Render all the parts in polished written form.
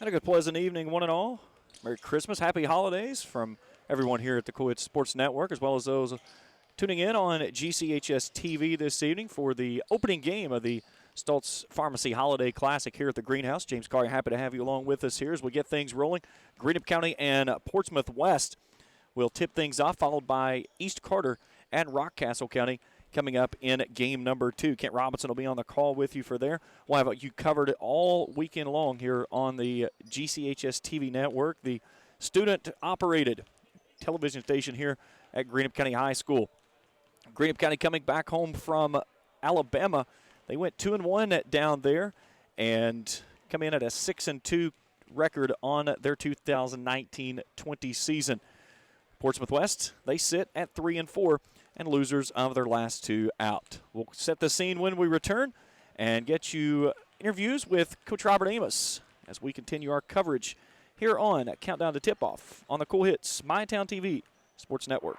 And a good pleasant evening, one and all. Merry Christmas, happy holidays from everyone here at the Coach Sports Network, as well as those tuning in on GCHS TV this evening for the opening game of the Stultz Pharmacy Holiday Classic here at the Greenhouse. James Carr, happy to have you along with us here as we get things rolling. Greenup County and Portsmouth West will tip things off, followed by East Carter and Rockcastle County coming up in game number 2. Kent Robinson will be on the call with you for there. We'll have you covered all weekend long here on the GCHS TV network, the student-operated television station here at Greenup County High School. Greenup County coming back home from Alabama. They went 2-1 down there and come in at a 6-2 record on their 2019-20 season. Portsmouth West, they sit at 3-4 and losers of their last 2 out. We'll set the scene when we return and get you interviews with Coach Robert Amos as we continue our coverage here on Countdown to Tip-Off on the Cool Hits, MyTown TV Sports Network.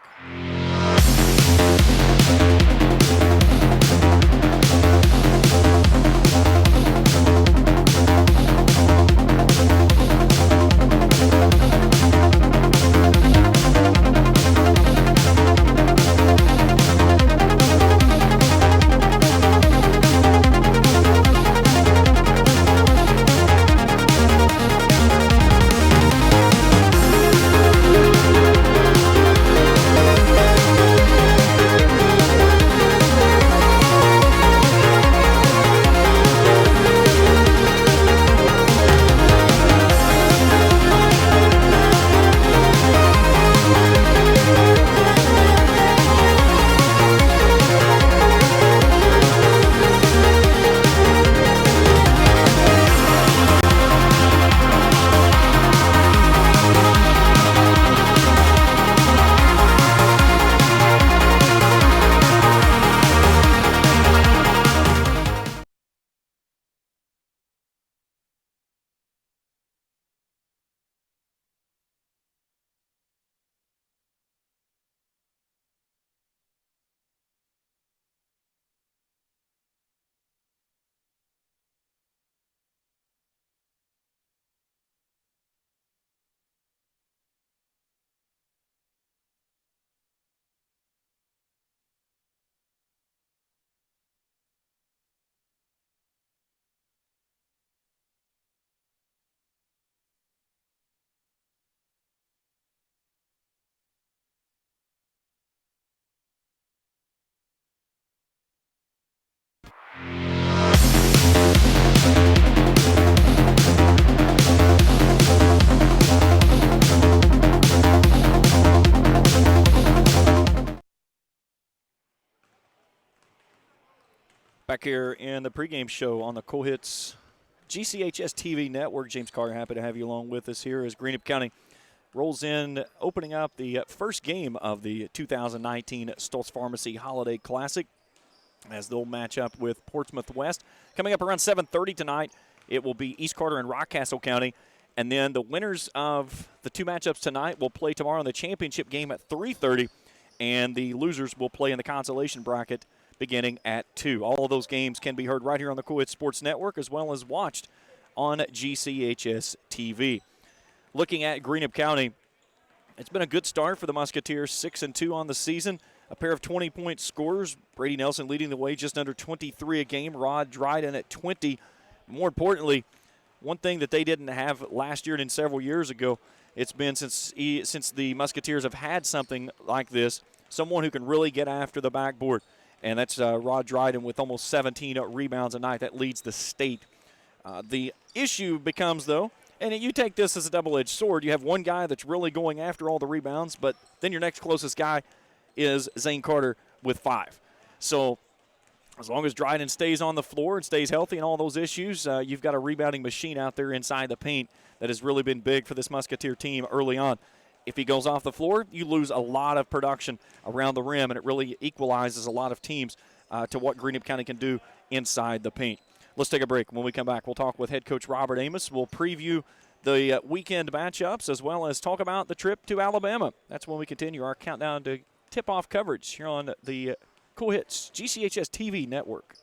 Back here in the pregame show on the Cool Hits GCHS TV network. James Carr, happy to have you along with us here as Greenup County rolls in, opening up the first game of the 2019 Stultz Pharmacy Holiday Classic as they'll match up with Portsmouth West. Coming up around 7:30 tonight, it will be East Carter and Rockcastle County. And then the winners of the 2 matchups tonight will play tomorrow in the championship game at 3:30, and the losers will play in the consolation bracket beginning at 2. All of those games can be heard right here on the Cool Hits Sports Network as well as watched on GCHS TV. Looking at Greenup County, it's been a good start for the Musketeers, 6-2 on the season. A pair of 20-point scorers, Brady Nelson leading the way just under 23 a game, Rod Dryden at 20. More importantly, one thing that they didn't have last year and several years ago, it's been since the Musketeers have had something like this, someone who can really get after the backboard. And that's Rod Dryden with almost 17 rebounds a night. That leads the state. The issue becomes, though, and you take this as a double-edged sword. You have one guy that's really going after all the rebounds, but then your next closest guy is Zane Carter with 5. So as long as Dryden stays on the floor and stays healthy and all those issues, you've got a rebounding machine out there inside the paint that has really been big for this Musketeer team early on. If he goes off the floor, you lose a lot of production around the rim, and it really equalizes a lot of teams to what Greenup County can do inside the paint. Let's take a break. When we come back, we'll talk with head coach Robert Amos. We'll preview the weekend matchups as well as talk about the trip to Alabama. That's when we continue our countdown to tip-off coverage here on the Cool Hits GCHS TV network.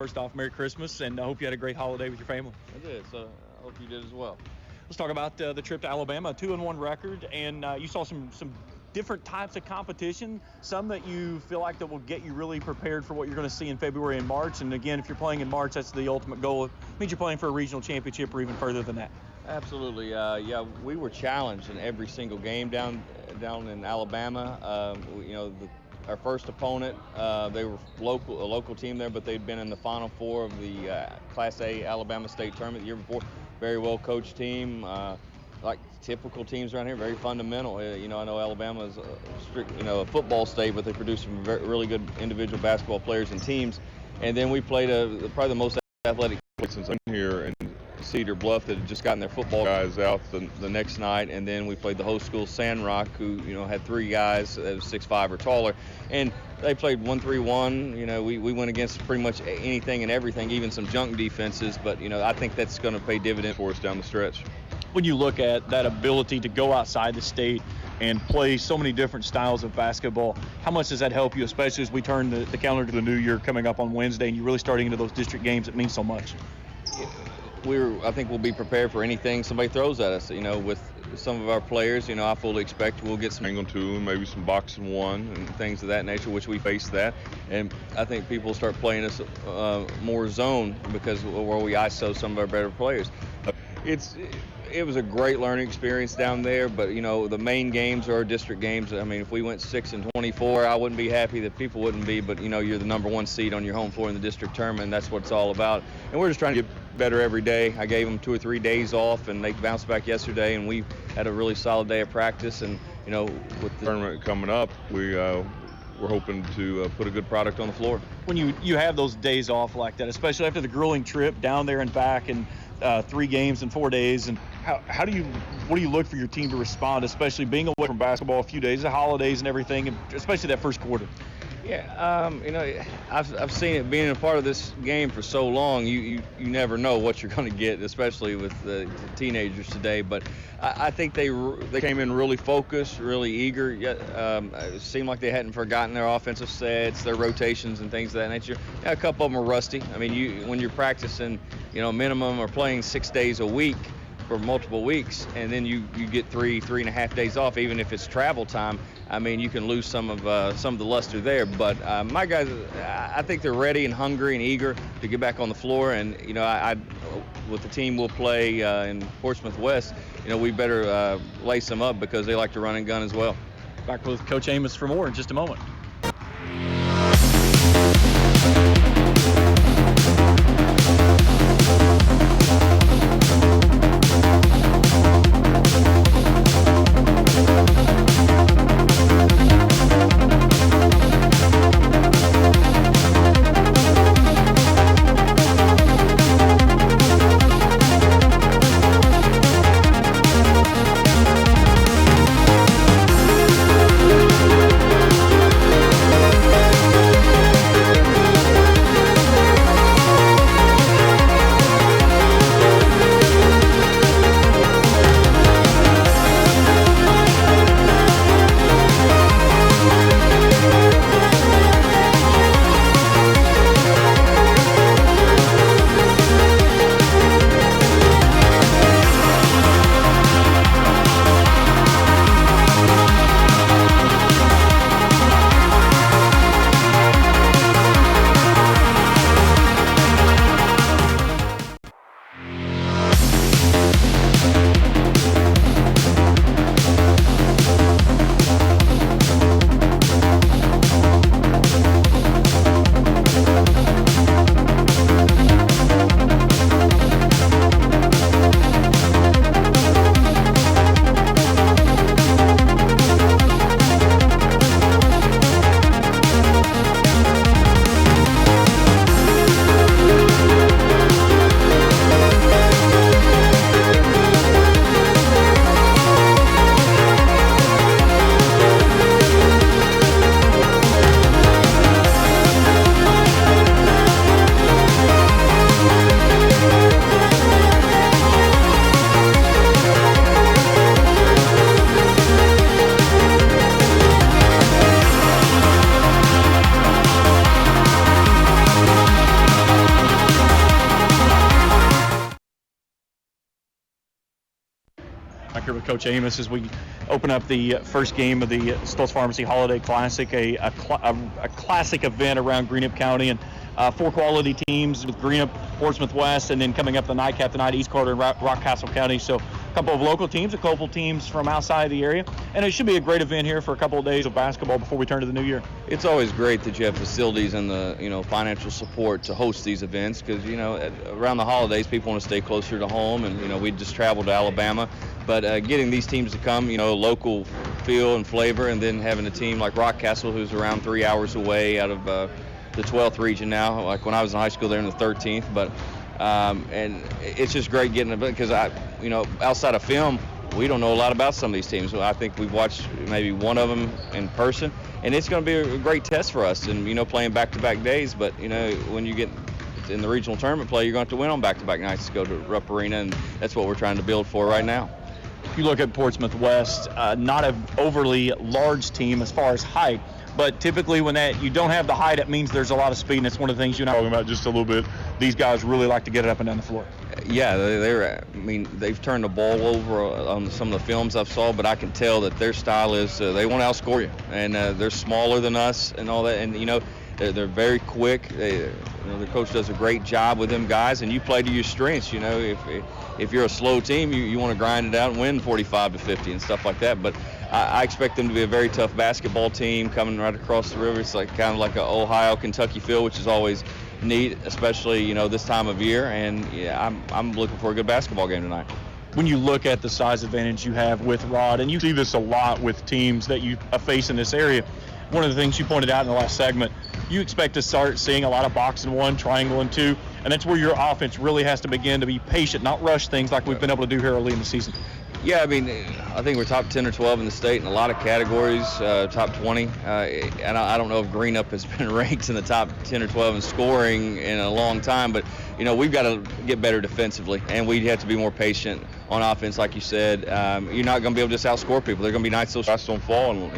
First off, Merry Christmas, and I hope you had a great holiday with your family. I did, so I hope you did as well. Let's talk about the trip to Alabama, a 2-1 record, and you saw some different types of competition, some that you feel like that will get you really prepared for what you're going to see in February and March. And again, if you're playing in March, that's the ultimate goal. It means you're playing for a regional championship or even further than that. Absolutely. Yeah, we were challenged in every single game down in Alabama. Our first opponent, they were a local team there, but they'd been in the Final Four of the Class A Alabama State Tournament the year before. Very well coached team, like typical teams around here, very fundamental. I know Alabama is a strict, a football state, but they produce some really good individual basketball players and teams. And then we played probably the most athletic since I'm here in Cedar Bluff that had just gotten their football guys out the next night. And then we played the host school Sandrock, who had 3 guys that was 6'5" or taller, and they played 1-3-1. We went against pretty much anything and everything, even some junk defenses. But I think that's going to pay dividends for us down the stretch. When you look at that ability to go outside the state and play so many different styles of basketball, how much does that help you, especially as we turn the calendar to the new year coming up on Wednesday and you're really starting into those district games that mean so much? I think we'll be prepared for anything somebody throws at us. With some of our players, I fully expect we'll get some angle 2 and maybe some boxing 1 and things of that nature, which we face that. And I think people will start playing us more zone because where we ISO some of our better players. It was a great learning experience down there, but the main games are district games. I mean, if we went 6-24, I wouldn't be happy, that people wouldn't be, but you're the number 1 seed on your home floor in the district tournament, and that's what it's all about. And we're just trying to get better every day. I gave them 2 or 3 days off, and they bounced back yesterday, and we had a really solid day of practice. And with the tournament coming up, we're hoping to put a good product on the floor. When you have those days off like that, especially after the grueling trip down there and back, and 3 games in 4 days, and what do you look for your team to respond, especially being away from basketball a few days, the holidays and everything, and especially that first quarter? Yeah, I've seen it being a part of this game for so long. You never know what you're going to get, especially with the teenagers today. But I think they came in really focused, really eager. It seemed like they hadn't forgotten their offensive sets, their rotations, and things of that nature. Yeah, a couple of them are rusty. I mean, when you're practicing, minimum or playing 6 days a week for multiple weeks, and then you get 3.5 days off, even if it's travel time. I mean, you can lose some of the luster there. But my guys, I think they're ready and hungry and eager to get back on the floor. And with the team we'll play in Portsmouth West, we better lace them up because they like to run and gun as well. Back with Coach Amos for more in just a moment. Back here with Coach Amos as we open up the first game of the Stultz Pharmacy Holiday Classic, a classic event around Greenup County, and 4 quality teams with Greenup, Portsmouth West, and then coming up the nightcap tonight, East Carter and Rockcastle County. So a couple of local teams, a couple teams from outside the area, and it should be a great event here for a couple of days of basketball before we turn to the new year. It's always great that you have facilities and the financial support to host these events, because around the holidays people want to stay closer to home, and we just traveled to Alabama. But getting these teams to come, local feel and flavor, and then having a team like Rockcastle, who's around 3 hours away out of the 12th region now. Like when I was in high school, they're in the 13th. But and it's just great getting it, because outside of film, we don't know a lot about some of these teams. So I think we've watched maybe one of them in person, and it's going to be a great test for us. And playing back-to-back days, but when you get in the regional tournament play, you're going to have to win on back-to-back nights to go to Rupp Arena, and that's what we're trying to build for right now. You look at Portsmouth West, not an overly large team as far as height, but typically when you don't have the height, it means there's a lot of speed, and it's one of the things you're talking about just a little bit. These guys really like to get it up and down the floor. Yeah, they've turned the ball over on some of the films I've saw, but I can tell that their style is they want to outscore you, and they're smaller than us and all that, and they're very quick. The coach does a great job with them guys, and you play to your strengths. If you're a slow team, you want to grind it out and win 45-50 and stuff like that. But I expect them to be a very tough basketball team coming right across the river. It's kind of like an Ohio-Kentucky feel, which is always neat, especially this time of year. And yeah, I'm looking for a good basketball game tonight. When you look at the size advantage you have with Rod, and you see this a lot with teams that you face in this area, one of the things you pointed out in the last segment, you expect to start seeing a lot of box and one, triangle and two, and that's where your offense really has to begin to be patient, not rush things like we've been able to do here early in the season. Yeah, I think we're top 10 or 12 in the state in a lot of categories, top 20. And I don't know if Greenup has been ranked in the top 10 or 12 in scoring in a long time, but, we've got to get better defensively, and we have to be more patient on offense, like you said. You're not going to be able to just outscore people. There are going to be nights those shots don't fall, and,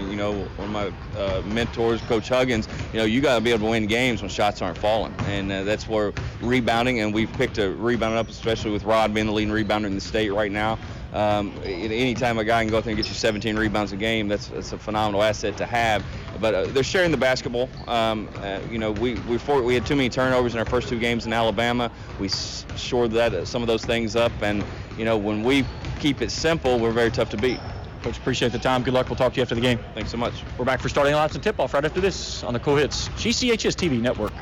one of my mentors, Coach Huggins, you got to be able to win games when shots aren't falling, and that's where rebounding, and we've picked a rebounding up, especially with Rod being the leading rebounder in the state right now. Anytime a guy can go out there and get you 17 rebounds a game, that's a phenomenal asset to have. But they're sharing the basketball. We had too many turnovers in our first 2 games in Alabama. We shored some of those things up, and when we keep it simple, we're very tough to beat. Coach, appreciate the time. Good luck. We'll talk to you after the game. Thanks so much. We're back for starting lineups and tip-off right after this on the Cool Hits GCHS TV Network.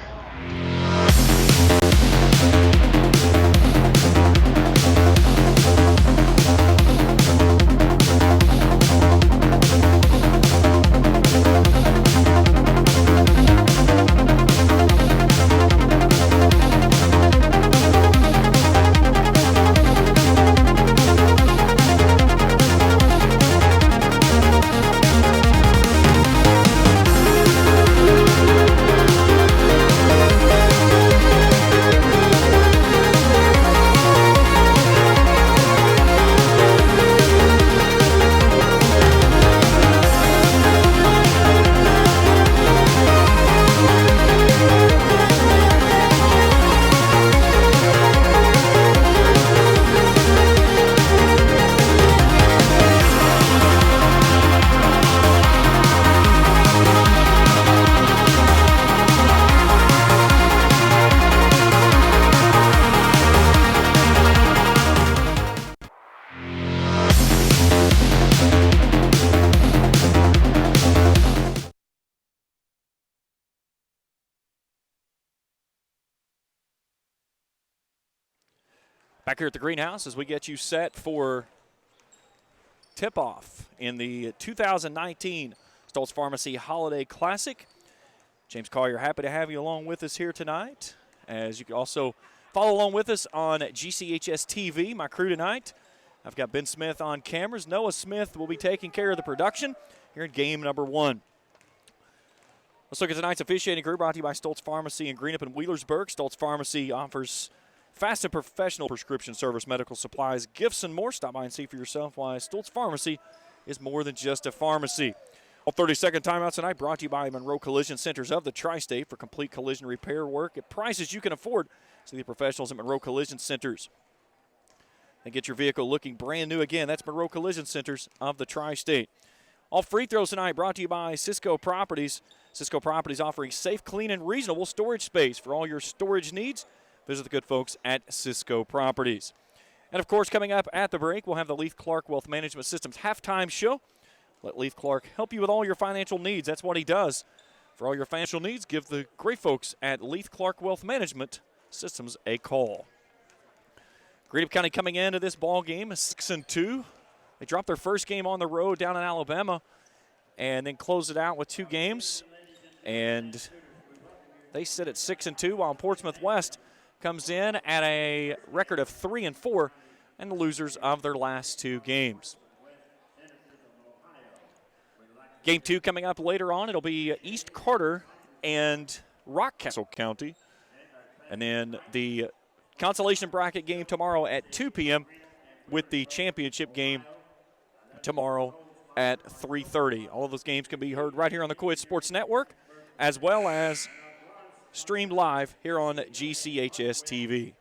Back here at the greenhouse as we get you set for tip-off in the 2019 Stultz Pharmacy Holiday Classic. James Collier, happy to have you along with us here tonight. As you can also follow along with us on GCHS TV, my crew tonight. I've got Ben Smith on cameras. Noah Smith will be taking care of the production here in game number 1. Let's look at tonight's officiating crew, brought to you by Stultz Pharmacy in Greenup and Wheelersburg. Stultz Pharmacy offers fast and professional prescription service, medical supplies, gifts, and more. Stop by and see for yourself why Stultz Pharmacy is more than just a pharmacy. All 30-second timeouts tonight brought to you by Monroe Collision Centers of the Tri-State for complete collision repair work at prices you can afford. See the professionals at Monroe Collision Centers. and get your vehicle looking brand new again. That's Monroe Collision Centers of the Tri-State. All free throws tonight brought to you by Cisco Properties. Cisco Properties offering safe, clean, and reasonable storage space for all your storage needs. Visit the good folks at Cisco Properties. And, of course, coming up at the break, we'll have the Leith Clark Wealth Management Systems halftime show. Let Leith Clark help you with all your financial needs. That's what he does. For all your financial needs, give the great folks at Leith Clark Wealth Management Systems a call. Greenup County coming into this ball game 6-2. They dropped their first game on the road down in Alabama and then closed it out with 2 games. And they sit at 6-2, while Portsmouth West comes in at a record of 3-4 and the losers of their last 2 games. Game 2 coming up later on. It'll be East Carter and Rockcastle County. And then the consolation bracket game tomorrow at 2 p.m. with the championship game tomorrow at 3:30. All of those games can be heard right here on the Coed Sports Network, as well as streamed live here on GCHS TV.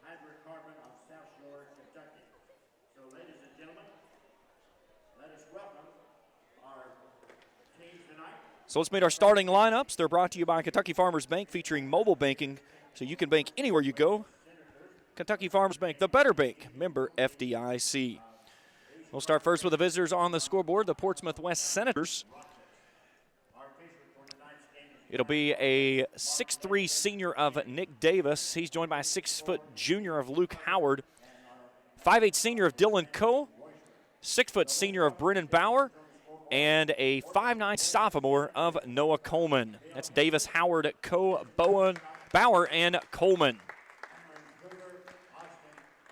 So let's meet our starting lineups. They're brought to you by Kentucky Farmers Bank, featuring mobile banking so you can bank anywhere you go. Kentucky Farmers Bank, the better bank, member FDIC. We'll start first with the visitors on the scoreboard, the Portsmouth West Senators. It'll be a 6'3" senior of Nick Davis. He's joined by a 6-foot junior of Luke Howard, 5'8" senior of Dylan Coe, 6-foot senior of Brennan Bauer, and a 5'9" sophomore of Noah Coleman. That's Davis, Howard, Coe, Bauer, and Coleman.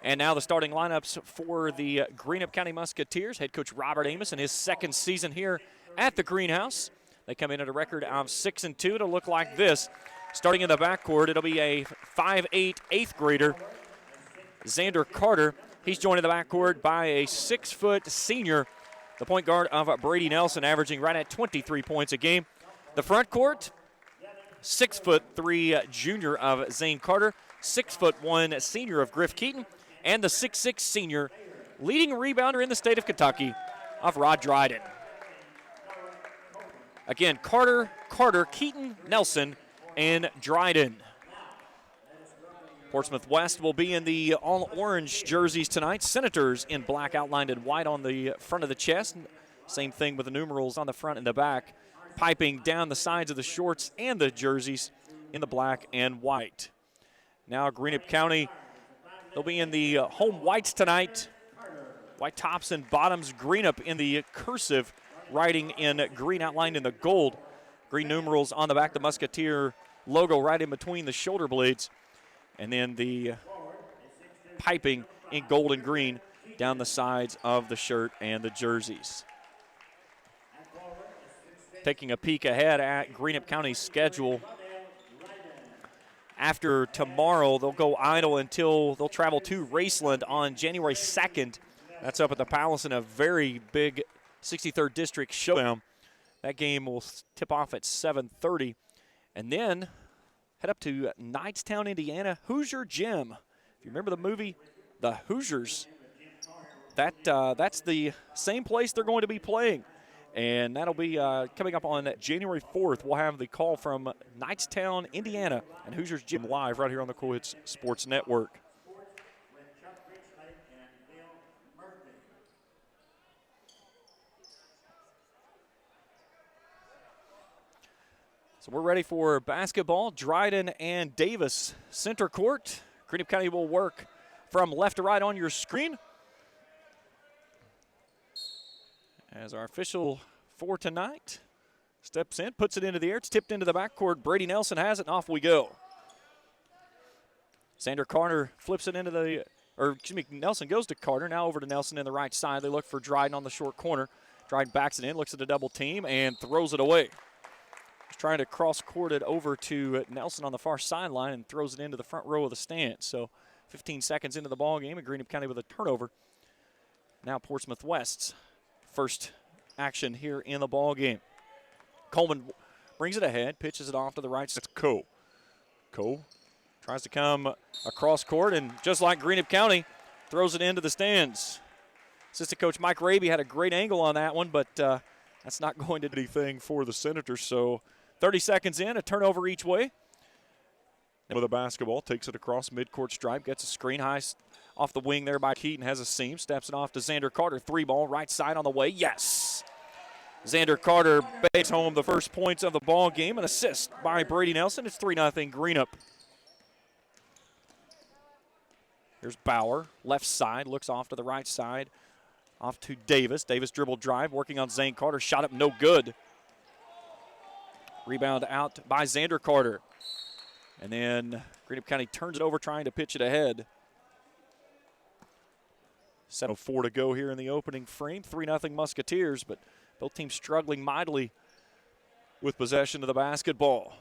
And now the starting lineups for the Greenup County Musketeers. Head coach Robert Amos in his second season here at the Greenhouse. They come in at a record of 6-2. It'll look like this. Starting in the backcourt, it'll be a 5'8" 8th grader, Xander Carter. He's joined in the backcourt by a 6-foot senior, the point guard of Brady Nelson, averaging right at 23 points a game. The front court, 6'3" junior of Zane Carter, 6'1" senior of Griff Keaton, and the 6'6" senior, leading rebounder in the state of Kentucky, of Rod Dryden. Again, Carter, Keaton, Nelson, and Dryden. Portsmouth West will be in the all-orange jerseys tonight. Senators in black outlined in white on the front of the chest. Same thing with the numerals on the front and the back, piping down the sides of the shorts and the jerseys in the black and white. Now Greenup County, they'll be in the home whites tonight. White tops and bottoms, Greenup in the cursive, writing in green outlined in the gold. Green numerals on the back, the Musketeer logo right in between the shoulder blades. And then the piping in gold and green down the sides of the shirt and the jerseys. Taking a peek ahead at Greenup County's schedule. After tomorrow, they'll go idle until they'll travel to Raceland on January 2nd. That's up at the Palace in a very big 63rd District showdown. That game will tip off at 7:30. And then head up to Knightstown, Indiana, Hoosier Gym. If you remember the movie, The Hoosiers, that's the same place they're going to be playing. And that'll be coming up on January 4th. We'll have the call from Knightstown, Indiana, and Hoosiers Gym live right here on the Coed Sports Network. So we're ready for basketball. Dryden and Davis center court. Greenup County will work from left to right on your screen. As our official for tonight steps in, puts it into the air. It's tipped into the backcourt. Brady Nelson has it, and off we go. Xander Carter flips it into the, Nelson goes to Carter. Now over to Nelson in the right side. They look for Dryden on the short corner. Dryden backs it in, looks at the double team, and throws it away. He's trying to cross-court it over to Nelson on the far sideline and throws it into the front row of the stand. So 15 seconds into the ball game, and Greenup County with a turnover. Now Portsmouth West's first action here in the ball game. Coleman brings it ahead, pitches it off to the right. That's Coe. Coe tries to come across court, and just like Greenup County, throws it into the stands. Assistant coach Mike Raby had a great angle on that one, but that's not going to do anything for the Senators. So 30 seconds in, a turnover each way. With a basketball, takes it across midcourt stripe, gets a screen high off the wing there by Keaton, has a seam, steps it off to Xander Carter. 3-ball, right side on the way, yes! Xander Carter bangs home the first points of the ball game, an assist by Brady Nelson. It's 3-0 Greenup. Here's Bauer, left side, looks off to the right side, off to Davis. Davis dribble drive, working on Zane Carter, shot up no good. Rebound out by Xander Carter. And then Greenup County turns it over, trying to pitch it ahead. 7:04 to go here in the opening frame. 3-0 Musketeers, but both teams struggling mightily with possession of the basketball.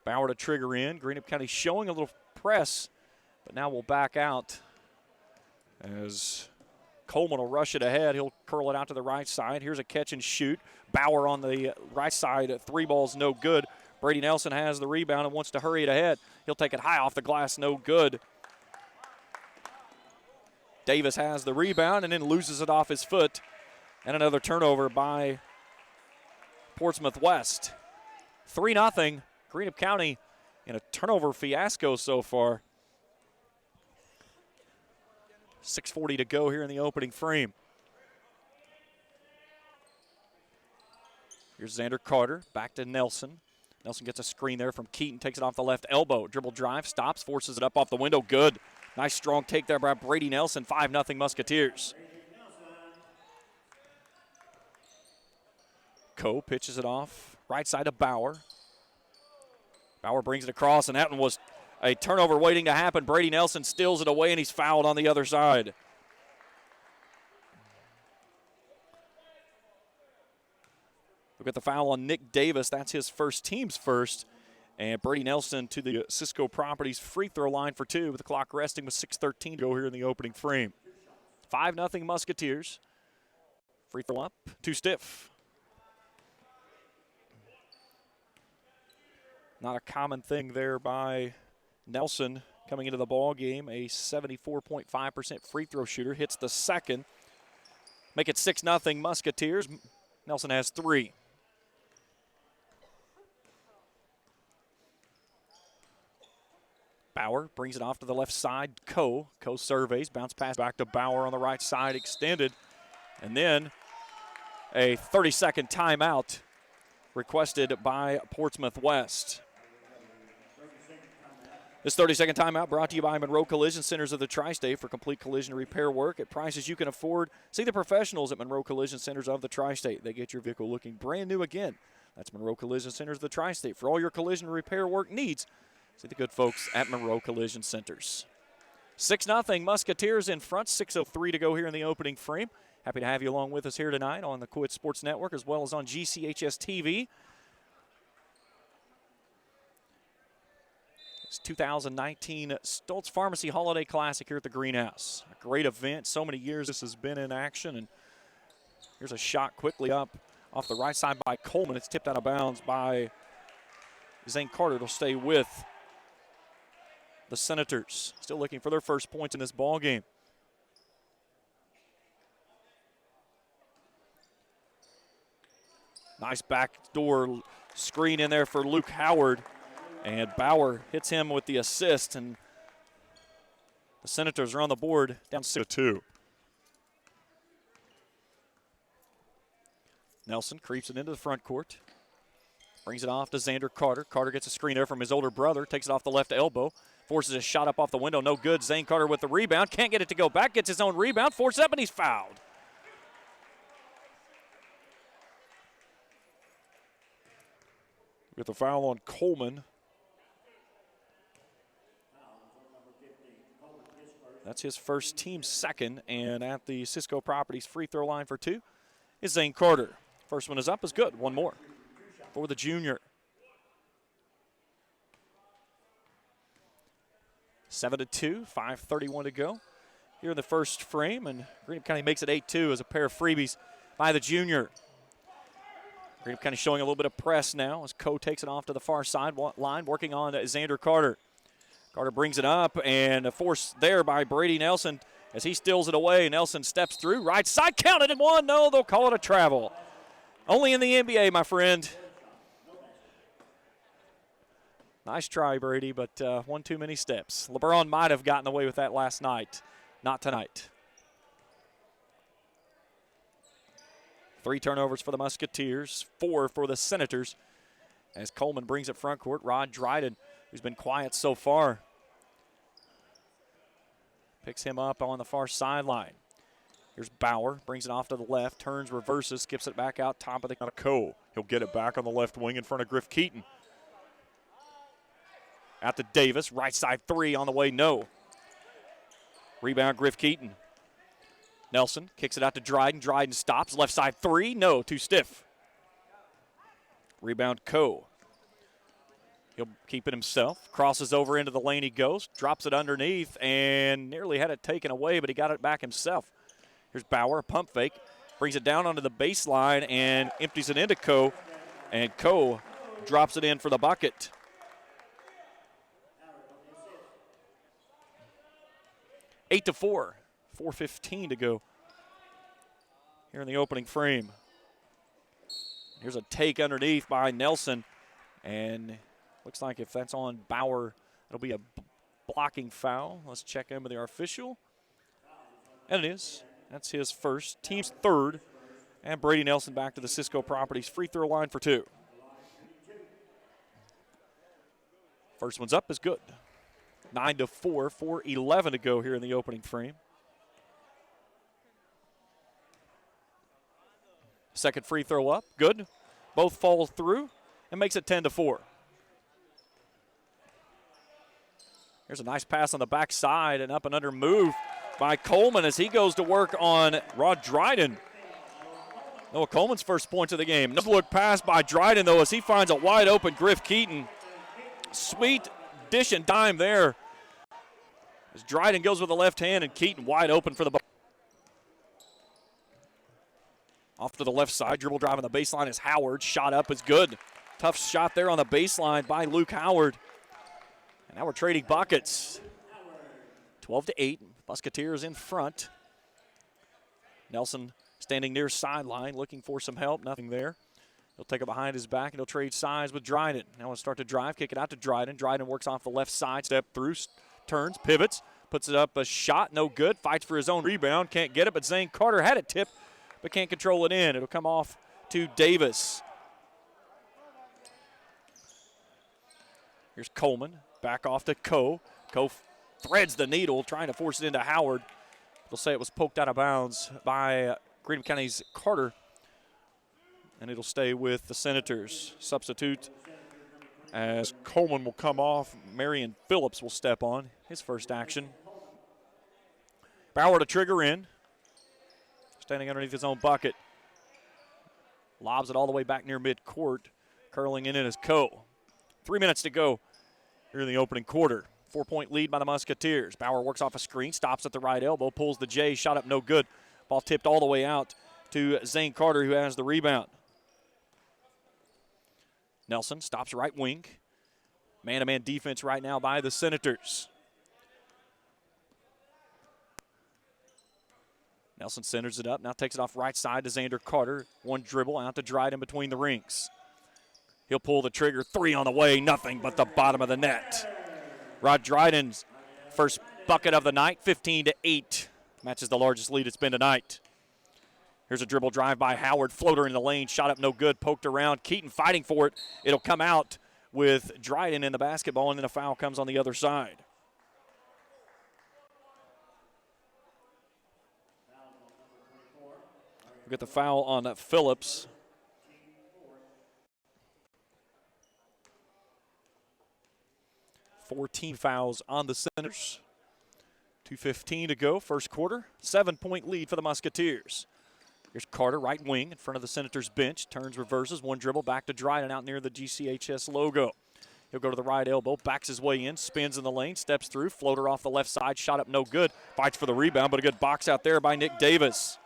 Bauer to trigger in. Greenup County showing a little press, but now we'll back out as Coleman will rush it ahead. He'll curl it out to the right side. Here's a catch and shoot. Bauer on the right side, 3 balls, no good. Brady Nelson has the rebound and wants to hurry it ahead. He'll take it high off the glass, no good. Davis has the rebound and then loses it off his foot. And another turnover by Portsmouth West. 3-0, Greenup County in a turnover fiasco so far. 6:40 to go here in the opening frame. Here's Xander Carter, back to Nelson. Nelson gets a screen there from Keaton, takes it off the left elbow. Dribble drive, stops, forces it up off the window, good. Nice strong take there by Brady Nelson, 5-0 Musketeers. Coe pitches it off, right side to Bauer. Bauer brings it across, and that one was a turnover waiting to happen. Brady Nelson steals it away, and he's fouled on the other side. We've got the foul on Nick Davis. That's his first, team's first. And Brady Nelson to the Cisco Properties free throw line for 2 with the clock resting with 6:13 to go here in the opening frame. 5-0 Musketeers. Free throw up, too stiff. Not a common thing there by Nelson coming into the ball game. A 74.5% free throw shooter. Hits the second. Make it 6-0 Musketeers. Nelson has 3. Bauer brings it off to the left side. Coe surveys, bounce pass back to Bauer on the right side, extended. And then a 30-second timeout requested by Portsmouth West. This 30-second timeout brought to you by Monroe Collision Centers of the Tri-State for complete collision repair work at prices you can afford. See the professionals at Monroe Collision Centers of the Tri-State. They get your vehicle looking brand new again. That's Monroe Collision Centers of the Tri-State. For all your collision repair work needs, see the good folks at Monroe Collision Centers. 6-0 Musketeers in front. 6:03 to go here in the opening frame. Happy to have you along with us here tonight on the Coed Sports Network as well as on GCHS TV. It's 2019 Stultz Pharmacy Holiday Classic here at the Greenhouse. A great event. So many years this has been in action. And here's a shot quickly up off the right side by Coleman. It's tipped out of bounds by Zane Carter. It'll stay with the Senators. Still looking for their first points in this ball game. Nice backdoor screen in there for Luke Howard. And Bauer hits him with the assist, and the Senators are on the board down 6-2. Nelson creeps it into the front court. Brings it off to Xander Carter. Carter gets a screen there from his older brother. Takes it off the left elbow. Forces a shot up off the window. No good. Zane Carter with the rebound. Can't get it to go back. Gets his own rebound. Forces up, and he's fouled. With the foul on Coleman. That's his first, team's second. And at the Cisco Properties free throw line for 2 is Zane Carter. First one is up, is good. One more for the junior. 7-2, 5:31 to go here in the first frame. And Greenup County makes it 8-2 as a pair of freebies by the junior. Greenup County showing a little bit of press now as Coe takes it off to the far side line, working on Xander Carter. Carter brings it up, and a force there by Brady Nelson as he steals it away. Nelson steps through, right side, counted and one. No, they'll call it a travel. Only in the NBA, my friend. Nice try, Brady, but one too many steps. LeBron might have gotten away with that last night. Not tonight. 3 turnovers for the Musketeers, 4 for the Senators. As Coleman brings it front court, Rod Dryden, who's been quiet so far, picks him up on the far sideline. Here's Bauer, brings it off to the left, turns, reverses, skips it back out top of the Coe. He'll get it back on the left wing in front of Griff Keaton. Out to Davis, right side 3 on the way, no. Rebound, Griff Keaton. Nelson kicks it out to Dryden. Dryden stops, left side 3, no, too stiff. Rebound, Coe. He'll keep it himself. Crosses over into the lane he goes. Drops it underneath and nearly had it taken away, but he got it back himself. Here's Bauer, pump fake. Brings it down onto the baseline and empties it into Coe. And Coe drops it in for the bucket. Eight to 4. 4:15 to go here in the opening frame. Here's a take underneath by Nelson. And looks like if that's on Bauer, it'll be a blocking foul. Let's check in with the official. And it is. That's his first, team's third. And Brady Nelson back to the Cisco Properties free throw line for 2. First one's up is good. 9 to 4, 4:11 to go here in the opening frame. Second free throw up, good. Both fall through and makes it 10 to 4. Here's a nice pass on the backside and up and under move by Coleman as he goes to work on Rod Dryden. Noah Coleman's first points of the game. No look pass by Dryden, though, as he finds a wide open Griff Keaton. Sweet dish and dime there. As Dryden goes with the left hand and Keaton wide open for the ball. Off to the left side, dribble drive on the baseline is Howard. Shot up is good. Tough shot there on the baseline by Luke Howard. And now we're trading buckets. 12 to 8. Musketeers in front. Nelson standing near sideline, looking for some help. Nothing there. He'll take it behind his back, and he'll trade sides with Dryden. Now he'll start to drive, kick it out to Dryden. Dryden works off the left side, step through, turns, pivots, puts it up a shot, no good. Fights for his own rebound, can't get it, but Zane Carter had it tipped, but can't control it in. It'll come off to Davis. Here's Coleman, back off to Coe. Coe threads the needle, trying to force it into Howard. They'll say it was poked out of bounds by Greenup County's Carter. And it'll stay with the Senators. Substitute as Coleman will come off. Marion Phillips will step on his first action. Bauer to trigger in. Standing underneath his own bucket. Lobs it all the way back near midcourt. Curling in it is Coe. 3 minutes to go here in the opening quarter. 4-point lead by the Musketeers. Bauer works off a screen, stops at the right elbow, pulls the J, shot up no good. Ball tipped all the way out to Zane Carter, who has the rebound. Nelson stops right wing. Man-to-man defense right now by the Senators. Nelson centers it up, now takes it off right side to Xander Carter. One dribble out to Dryden between the rings. He'll pull the trigger, 3 on the way, nothing but the bottom of the net. Rod Dryden's first bucket of the night, 15 to 8. Matches the largest lead it's been tonight. Here's a dribble drive by Howard. Floater in the lane. Shot up no good. Poked around. Keaton fighting for it. It'll come out with Dryden in the basketball, and then a foul comes on the other side. We'll get the foul on Phillips. Four team fouls on the Senators. 2:15 to go, first quarter. 7-point lead for the Musketeers. Here's Carter, right wing, in front of the Senators bench. Turns, reverses, one dribble, back to Dryden out near the GCHS logo. He'll go to the right elbow, backs his way in, spins in the lane, steps through, floater off the left side, shot up no good. Fights for the rebound, but a good box out there by Nick Davis.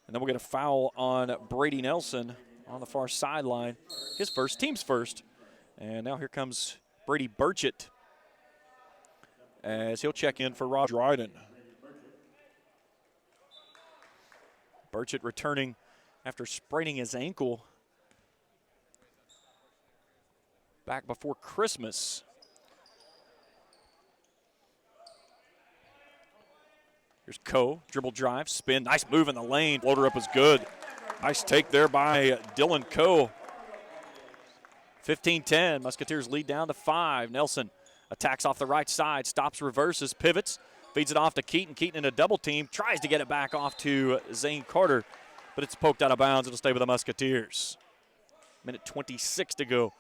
And then we'll get a foul on Brady Nelson on the far sideline. His first, team's first. And now here comes Brady Burchett as he'll check in for Rob Dryden. Burchett returning after spraining his ankle back before Christmas. Here's Coe, dribble drive, spin, nice move in the lane. Floater up is good. Nice take there by Dylan Coe. 15-10, Musketeers lead down to 5. Nelson attacks off the right side, stops, reverses, pivots, feeds it off to Keaton. Keaton in a double team, tries to get it back off to Zane Carter, but it's poked out of bounds. It'll stay with the Musketeers. Minute 26 to go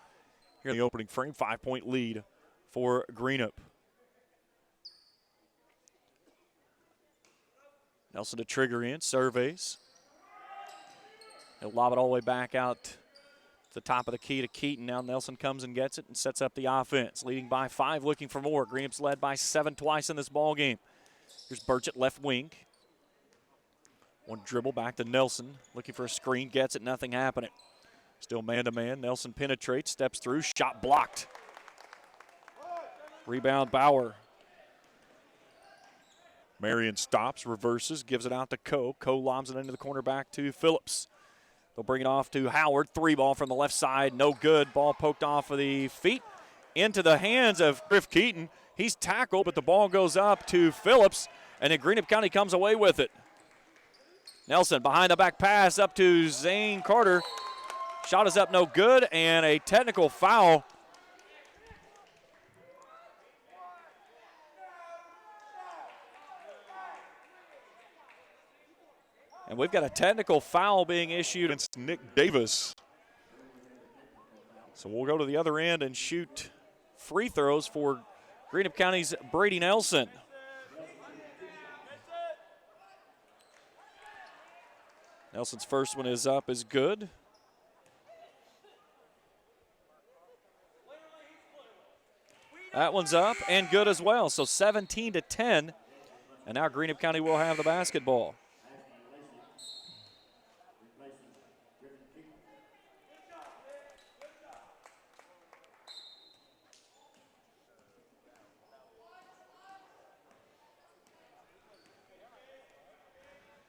here in the opening frame. 5-point lead for Greenup. Nelson to trigger in, surveys. He'll lob it all the way back out to the top of the key to Keaton. Now Nelson comes and gets it and sets up the offense. Leading by 5, looking for more. Greenup's led by 7 twice in this ball game. Here's Burchett, left wing. One dribble back to Nelson. Looking for a screen, gets it, nothing happening. Still man-to-man. Nelson penetrates, steps through, shot blocked. Rebound Bauer. Marion stops, reverses, gives it out to Coe. Coe lobs it into the corner back to Phillips. They'll bring it off to Howard. 3 ball from the left side, no good. Ball poked off of the feet into the hands of Griff Keaton. He's tackled, but the ball goes up to Phillips, and then Greenup County comes away with it. Nelson behind the back pass up to Zane Carter. Shot is up, no good, and a technical foul. And we've got a technical foul being issued against Nick Davis. So we'll go to the other end and shoot free throws for Greenup County's Brady Nelson. Nelson's first one is up, is good. That one's up and good as well. So 17-10. And now Greenup County will have the basketball.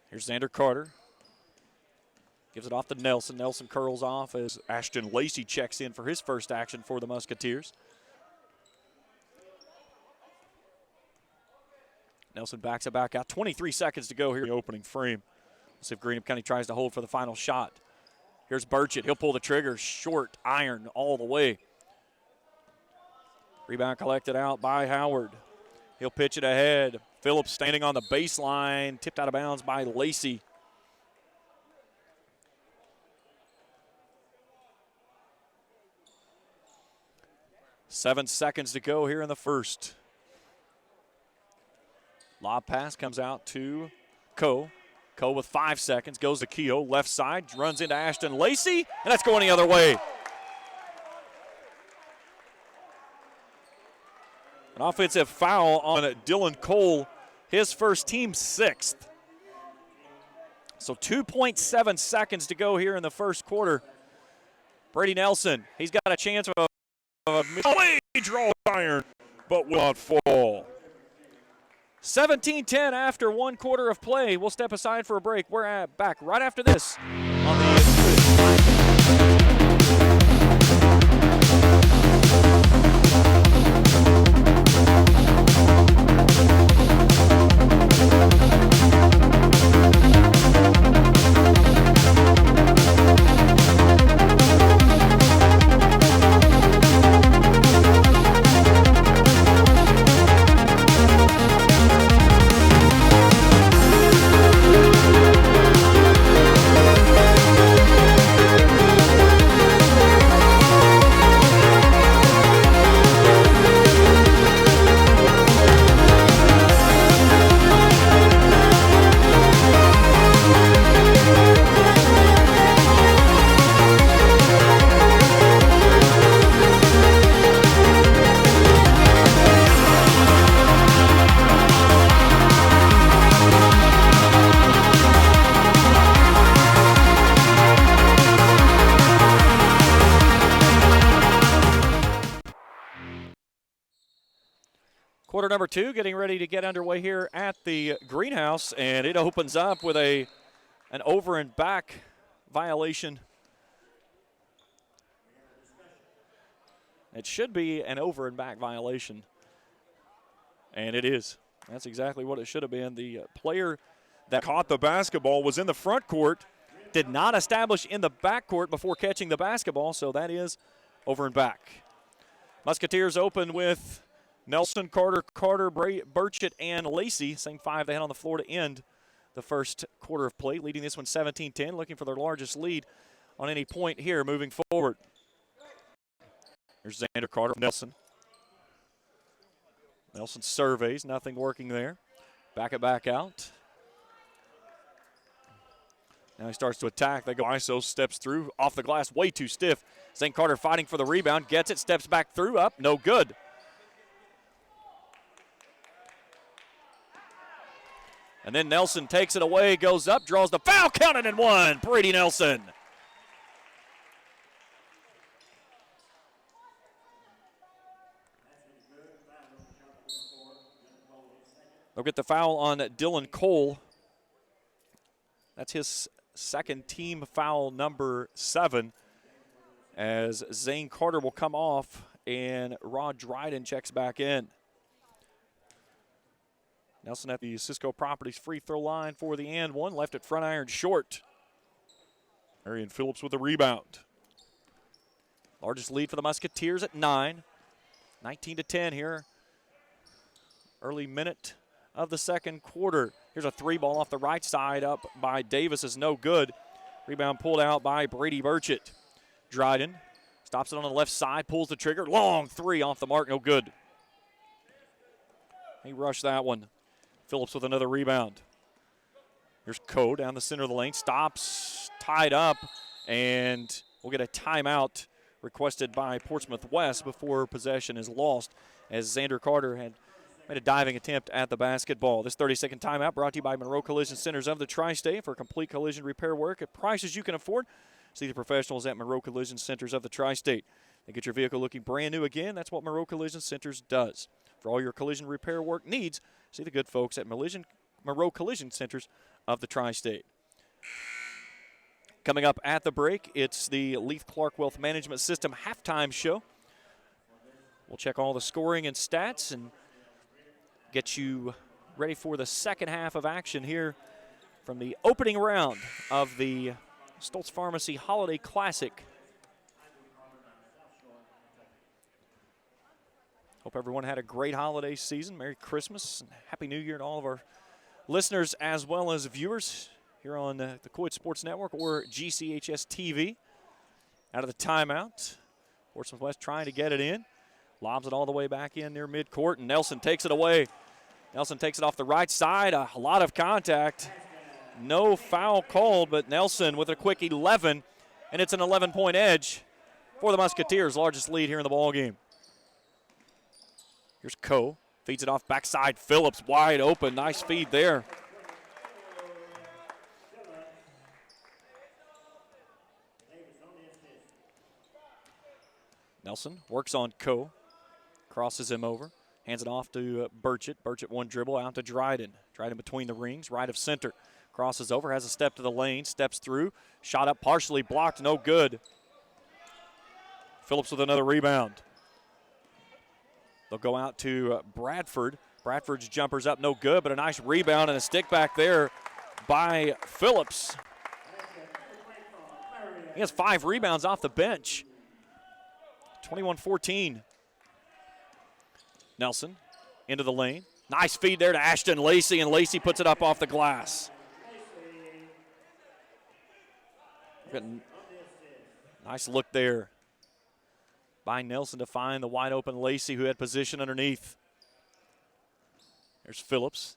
Here's Xander Carter. Gives it off to Nelson. Nelson curls off as Ashton Lacey checks in for his first action for the Musketeers. Nelson backs it back out. 23 seconds to go here in the opening frame. Let's see if Greenup County tries to hold for the final shot. Here's Burchett. He'll pull the trigger. Short iron all the way. Rebound collected out by Howard. He'll pitch it ahead. Phillips standing on the baseline. Tipped out of bounds by Lacey. Seven seconds to go here in the first. Lob pass comes out to Coe. Coe with 5 seconds. Goes to Keogh. Left side. Runs into Ashton Lacey. And that's going the other way. An offensive foul on Dylan Cole. His first, team 6th. So 2.7 seconds to go here in the first quarter. Brady Nelson, he's got a chance of a draw iron, but will not fall. 17-10 after 1 quarter of play. We'll step aside for a break. We're back right after this on the Quarter number 2 getting ready to get underway here at the greenhouse, and it opens up with an over and back violation. It should be an over and back violation, and it is. That's exactly what it should have been. The player that caught the basketball was in the front court, did not establish in the back court before catching the basketball, so that is over and back. Musketeers open with Nelson, Carter, Burchett, and Lacey. Same 5 they had on the floor to end the first quarter of play, leading this one 17-10, looking for their largest lead on any point here moving forward. Here's Xander Carter, Nelson. Nelson surveys, nothing working there. Back it back out. Now he starts to attack. They go ISO, steps through, off the glass, way too stiff. Zane Carter fighting for the rebound, gets it, steps back through, up, no good. And then Nelson takes it away, goes up, draws the foul, counted and one. Brady Nelson. They'll get the foul on Dylan Cole. That's his second team foul, number 7, as Zane Carter will come off and Rod Dryden checks back in. Nelson at the Cisco Properties free throw line for the and one, left at front iron short. Marion Phillips with the rebound. Largest lead for the Musketeers at 9. 19-10 here. Early minute of the second quarter. Here's a 3-ball off the right side up by Davis is no good. Rebound pulled out by Brady Burchett. Dryden stops it on the left side, pulls the trigger. Long 3 off the mark, no good. He rushed that one. Phillips with another rebound. Here's Coe down the center of the lane, stops, tied up, and we'll get a timeout requested by Portsmouth West before possession is lost, as Xander Carter had made a diving attempt at the basketball. This 30-second timeout brought to you by Monroe Collision Centers of the Tri-State. For complete collision repair work at prices you can afford, see the professionals at Monroe Collision Centers of the Tri-State. They get your vehicle looking brand new again. That's what Monroe Collision Centers does. For all your collision repair work needs, see the good folks at Monroe Collision Centers of the Tri-State. Coming up at the break, it's the Leith Clark Wealth Management System halftime show. We'll check all the scoring and stats and get you ready for the second half of action here from the opening round of the Stultz Pharmacy Holiday Classic. Hope everyone had a great holiday season. Merry Christmas and Happy New Year to all of our listeners as well as viewers here on the Coit Sports Network or GCHS TV. Out of the timeout, Portsmouth West trying to get it in. Lobs it all the way back in near midcourt, and Nelson takes it away. Nelson takes it off the right side. A lot of contact. No foul called, but Nelson with a quick 11, and it's an 11-point edge for the Musketeers, largest lead here in the ballgame. Here's Coe, feeds it off backside. Phillips wide open. Nice feed there. Nelson works on Coe. Crosses him over, hands it off to Burchett. Burchett one dribble out to Dryden. Dryden between the rings, right of center. Crosses over, has a step to the lane, steps through. Shot up partially blocked, no good. Phillips with another rebound. They'll go out to Bradford. Bradford's jumper's up, no good, but a nice rebound and a stick back there by Phillips. He has 5 rebounds off the bench. 21-14. Nelson into the lane. Nice feed there to Ashton Lacey, and Lacey puts it up off the glass. Nice look there by Nelson to find the wide open Lacey, who had position underneath. There's Phillips.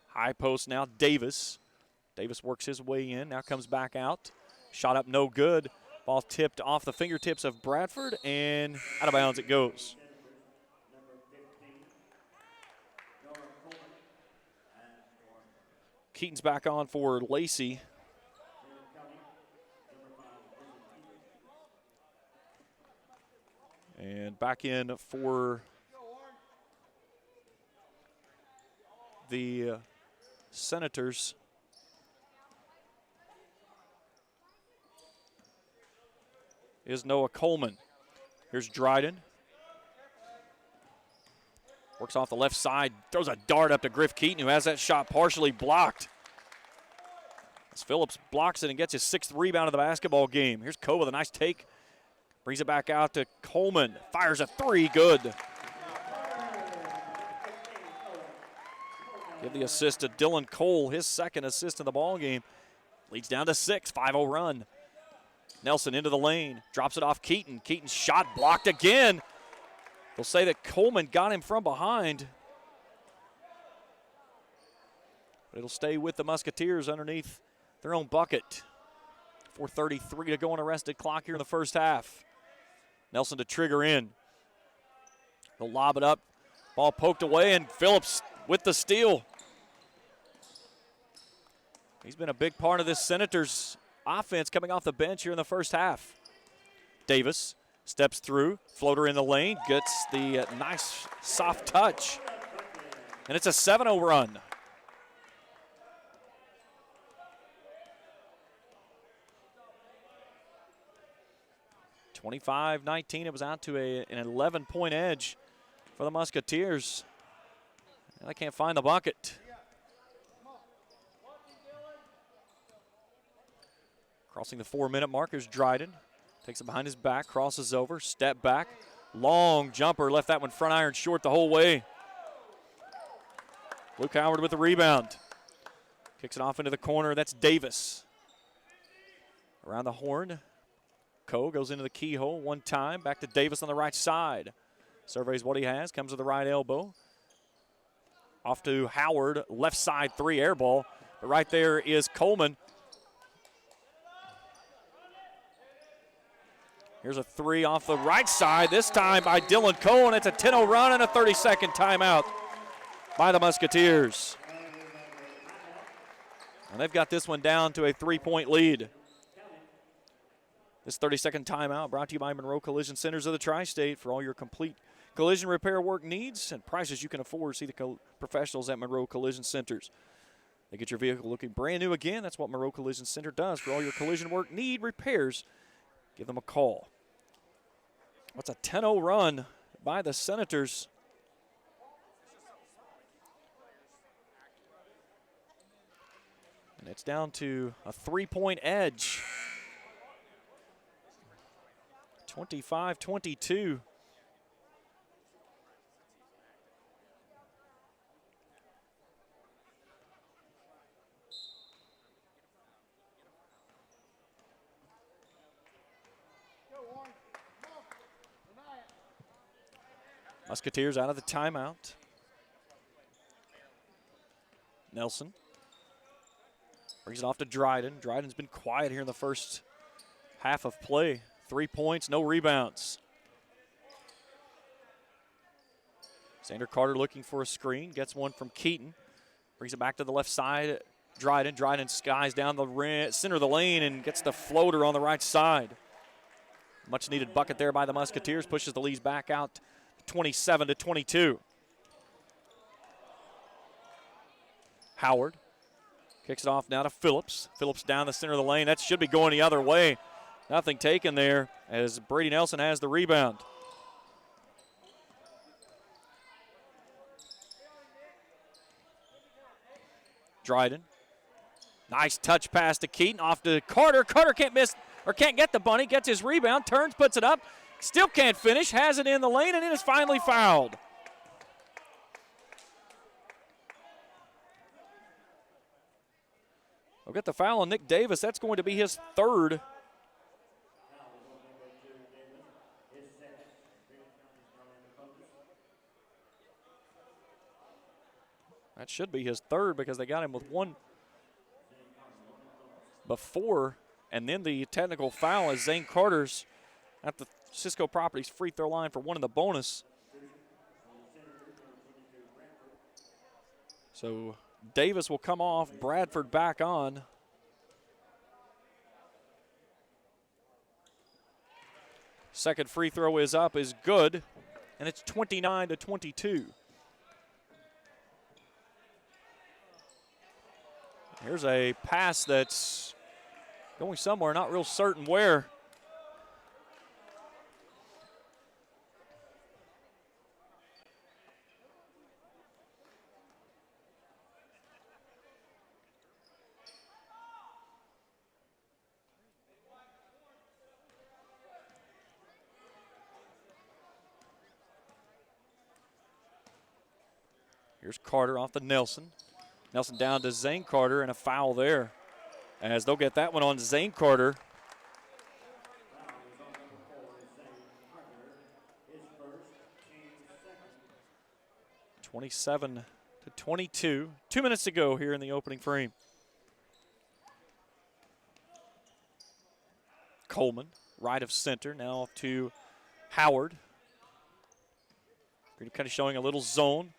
High post now, Davis. Davis works his way in, now comes back out. Shot up, no good. Ball tipped off the fingertips of Bradford, and out of bounds it goes. Keaton's back on for Lacey. And back in for the Senators. Is Noah Coleman. Here's Dryden. Works off the left side, throws a dart up to Griff Keaton, who has that shot partially blocked. As Phillips blocks it and gets his 6th rebound of the basketball game. Here's Coe with a nice take. Brings it back out to Coleman. Fires a 3, good. Give the assist to Dylan Cole, his 2nd assist in the ball game. Leads down to 6, 5-0 run. Nelson into the lane, drops it off Keaton. Keaton's shot blocked again. They'll say that Coleman got him from behind. But it'll stay with the Musketeers underneath their own bucket. 4:33 to go on arrested clock here in the first half. Nelson to trigger in. They'll lob it up. Ball poked away, and Phillips with the steal. He's been a big part of this Senators offense coming off the bench here in the first half. Davis steps through, floater in the lane, gets the nice soft touch. And it's a 7-0 run. (25-19), it was out to an 11-point edge for the Musketeers. And they can't find the bucket. Crossing the 4-minute mark is Dryden. Takes it behind his back, crosses over, step back. Long jumper, left that one front iron short the whole way. Luke Howard with the rebound. Kicks it off into the corner, that's Davis. Around the horn, Coe goes into the keyhole one time, back to Davis on the right side. Surveys what he has, comes with the right elbow. Off to Howard, left side 3, air ball. But right there is Coleman. Here's a 3 off the right side, this time by Dylan Coe, and it's a 10-0 run and a 30-second timeout by the Musketeers. And they've got this one down to a 3-point lead. This 30-second timeout brought to you by Monroe Collision Centers of the Tri-State. For all your complete collision repair work needs and prices you can afford, see the professionals at Monroe Collision Centers. They get your vehicle looking brand new again. That's what Monroe Collision Center does. For all your collision work need repairs, give them a call. What's a 10-0 run by the Senators? And it's down to a 3-point edge. 25-22. Musketeers out of the timeout. Nelson brings it off to Dryden. Dryden's been quiet here in the first half of play. 3 points, no rebounds. Xander Carter looking for a screen, gets one from Keaton. Brings it back to the left side. Dryden skies down the center of the lane and gets the floater on the right side. Much needed bucket there by the Musketeers, pushes the leads back out 27-22. Howard kicks it off now to Phillips. Phillips down the center of the lane. That should be going the other way. Nothing taken there as Brady Nelson has the rebound. Dryden. Nice touch pass to Keaton, off to Carter. Carter can't miss or can't get the bunny, gets his rebound, turns, puts it up. Still can't finish, has it in the lane, and it is finally fouled. We'll get the foul on Nick Davis. That's going to be his 3rd. That should be his 3rd because they got him with one before, and then the technical foul as Zane Carter's at the Cisco Properties free throw line for one in the bonus. So Davis will come off, Bradford back on. Second free throw is up, is good, and it's 29-22. Here's a pass that's going somewhere, not real certain where. Here's Carter off the Nelson. Nelson down to Zane Carter, and a foul there, as they'll get that one on Zane Carter. (27-22). 2 minutes to go here in the opening frame. Coleman, right of center, now off to Howard. Kind of showing a little zone.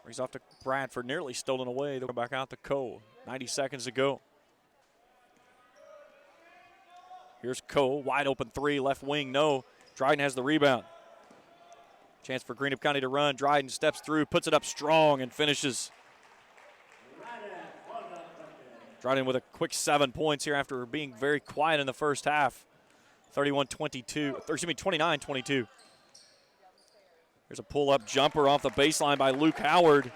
He's off to Bradford, nearly stolen away. They'll go back out to Cole. 90 seconds to go. Here's Cole, wide open three, left wing, no. Dryden has the rebound. Chance for Greenup County to run. Dryden steps through, puts it up strong, and finishes. Dryden with a quick 7 points here after being very quiet in the first half. 29-22. There's a pull-up jumper off the baseline by Luke Howard.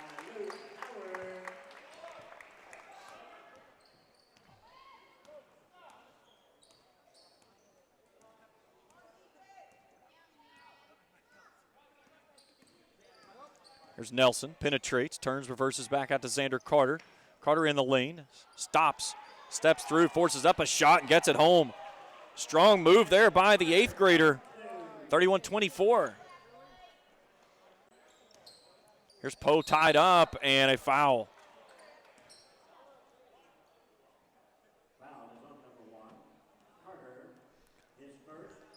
There's Nelson, penetrates, turns, reverses back out to Xander Carter. Carter in the lane, stops, steps through, forces up a shot, and gets it home. Strong move there by the 8th grader. 31-24. Here's Poe tied up, and a foul.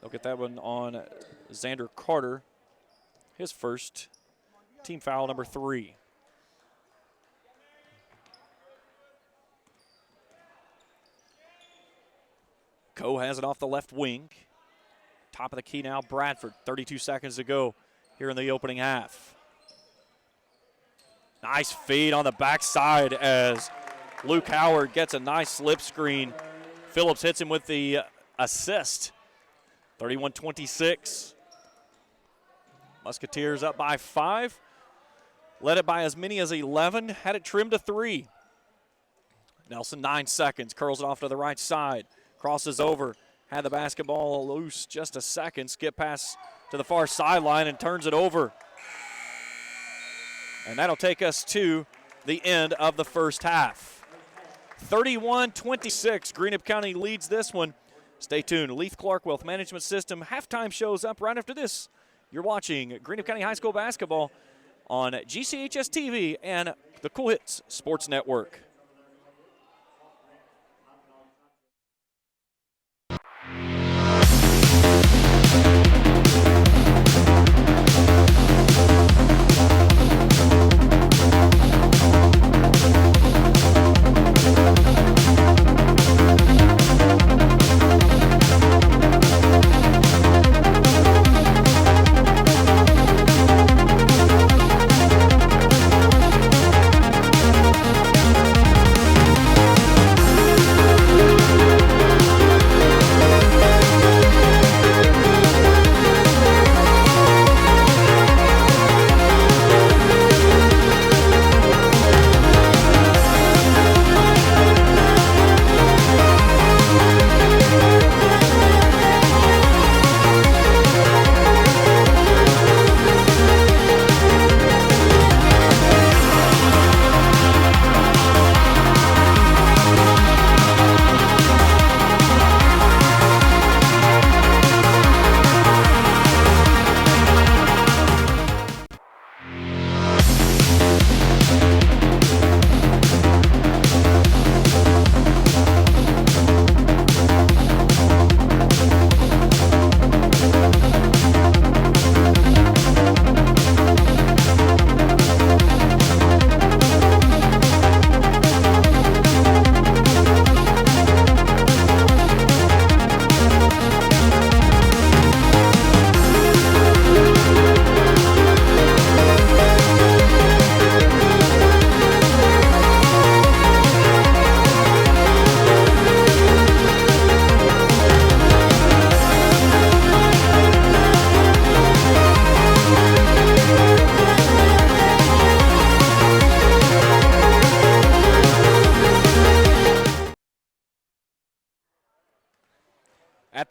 They'll get that one on Xander Carter, his first, team foul number 3. Coe has it off the left wing. Top of the key now, Bradford. 32 seconds to go here in the opening half. Nice feed on the backside as Luke Howard gets a nice slip screen. Phillips hits him with the assist. 31-26. Musketeers up by 5. Led it by as many as 11. Had it trimmed to 3. Nelson, 9 seconds. Curls it off to the right side. Crosses over. Had the basketball loose just a second. Skip pass to the far sideline and turns it over. And that'll take us to the end of the first half. 31-26. Greenup County leads this one. Stay tuned. Leith Clark Wealth Management System halftime shows up right after this. You're watching Greenup County High School basketball on GCHS TV and the Cool Hits Sports Network.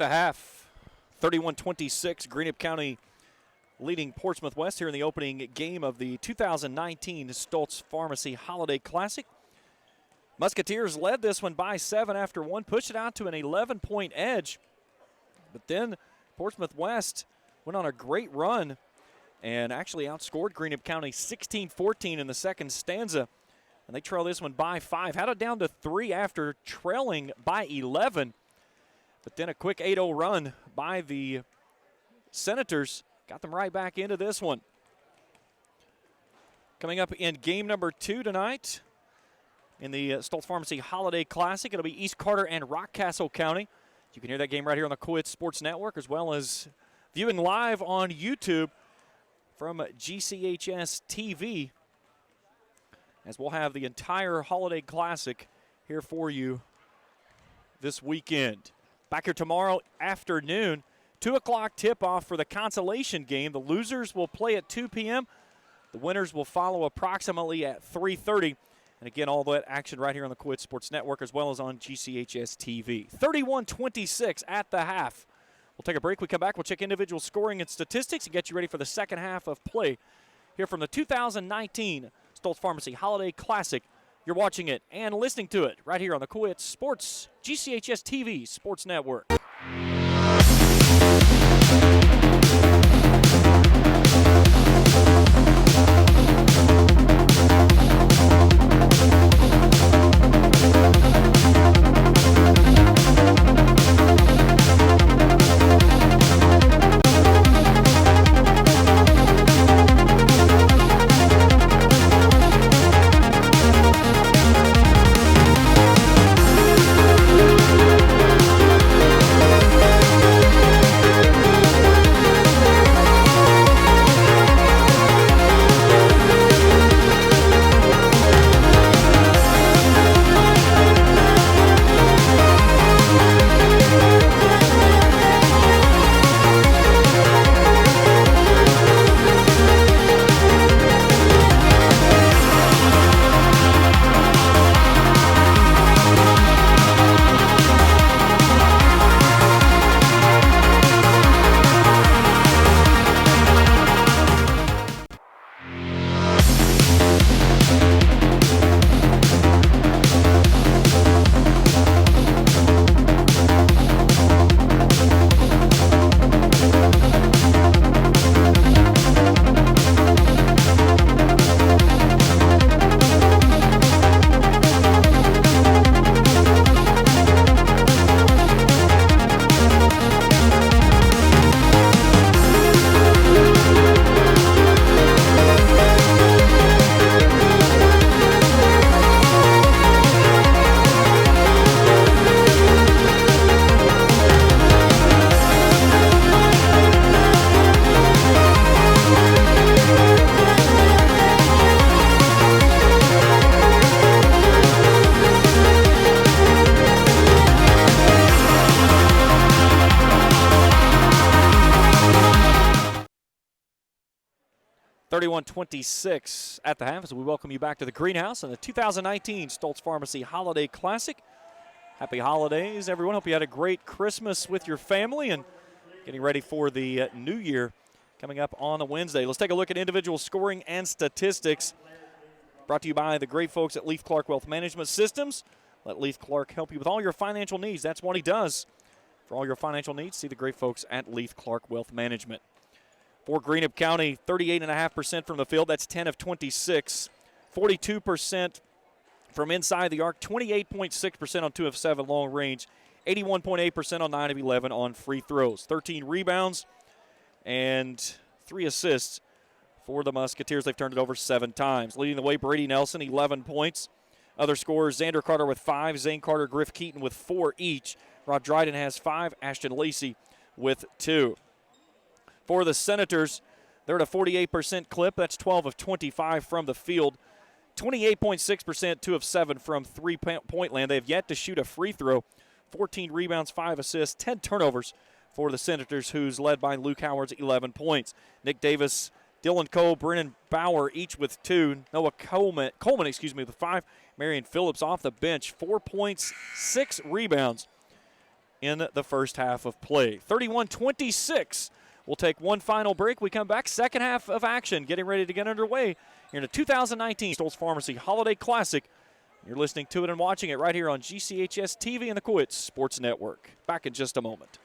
the half. 31-26, Greenup County leading Portsmouth West here in the opening game of the 2019 Stultz Pharmacy Holiday Classic. Musketeers led this one by 7 after 1, pushed it out to an 11-point edge. But then Portsmouth West went on a great run and actually outscored Greenup County 16-14 in the second stanza. And they trail this one by 5. Had it down to 3 after trailing by 11. But then a quick 8-0 run by the Senators got them right back into this one. Coming up in game number 2 tonight in the Stultz Pharmacy Holiday Classic, it'll be East Carter and Rockcastle County. You can hear that game right here on the Cohit Sports Network, as well as viewing live on YouTube from GCHS TV, as we'll have the entire Holiday Classic here for you this weekend. Back here tomorrow afternoon, 2 o'clock tip-off for the consolation game. The losers will play at 2 p.m. The winners will follow approximately at 3:30. And again, all that action right here on the Cohit Sports Network, as well as on GCHS TV. 31-26 at the half. We'll take a break. We come back. We'll check individual scoring and statistics and get you ready for the second half of play here from the 2019 Stultz Pharmacy Holiday Classic. You're watching it and listening to it right here on the Cohit Sports GCHS TV Sports Network. (31-26) at the half as we welcome you back to the greenhouse in the 2019 Stultz Pharmacy Holiday Classic. Happy holidays, everyone. Hope you had a great Christmas with your family and getting ready for the new year coming up on a Wednesday. Let's take a look at individual scoring and statistics. Brought to you by the great folks at Leaf Clark Wealth Management Systems. Let Leaf Clark help you with all your financial needs. That's what he does. For all your financial needs, see the great folks at Leaf Clark Wealth Management. For Greenup County, 38.5% from the field. That's 10 of 26. 42% from inside the arc. 28.6% on 2 of 7 long range. 81.8% on 9 of 11 on free throws. 13 rebounds and 3 assists for the Musketeers. They've turned it over 7 times. Leading the way, Brady Nelson, 11 points. Other scorers, Xander Carter with 5. Zane Carter, Griff Keaton with 4 each. Rod Dryden has 5. Ashton Lacey with 2. For the Senators, they're at a 48% clip. That's 12 of 25 from the field. 28.6%, 2 of 7 from three-point land. They have yet to shoot a free throw. 14 rebounds, 5 assists, 10 turnovers for the Senators, who's led by Luke Howard's 11 points. Nick Davis, Dylan Cole, Brennan Bauer, each with 2. Noah Coleman, with 5. Marion Phillips off the bench, 4 points, 6 rebounds. in the first half of play. 31-26. We'll take one final break. We come back, second half of action, getting ready to get underway here in the 2019 Stultz Pharmacy Holiday Classic. You're listening to it and watching it right here on GCHS TV and the Cohitz Sports Network. Back in just a moment.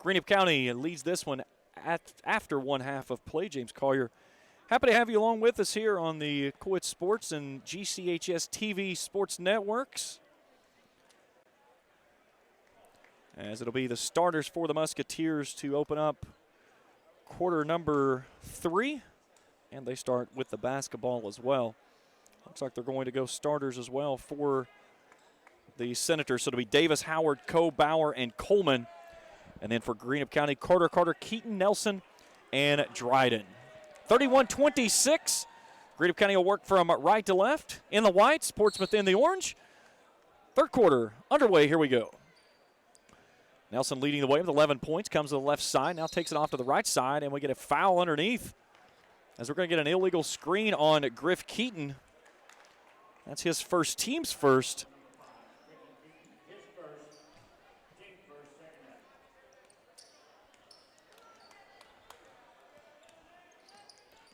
Greenup County leads this one after one half of play. James Collier, happy to have you along with us here on the Cohitz Sports and GCHS TV Sports Networks. As it'll be the starters for the Musketeers to open up quarter number 3. And they start with the basketball as well. Looks like they're going to go starters as well for the Senators. So it'll be Davis, Howard, Coe, Bauer, and Coleman. And then for Greenup County, Carter, Keaton, Nelson, and Dryden. 31-26. Greenup County will work from right to left in the whites, Portsmouth in the orange. Third quarter underway. Here we go. Nelson leading the way with 11 points, comes to the left side, now takes it off to the right side, and we get a foul underneath as we're going to get an illegal screen on Griff Keaton. That's his first, team's first.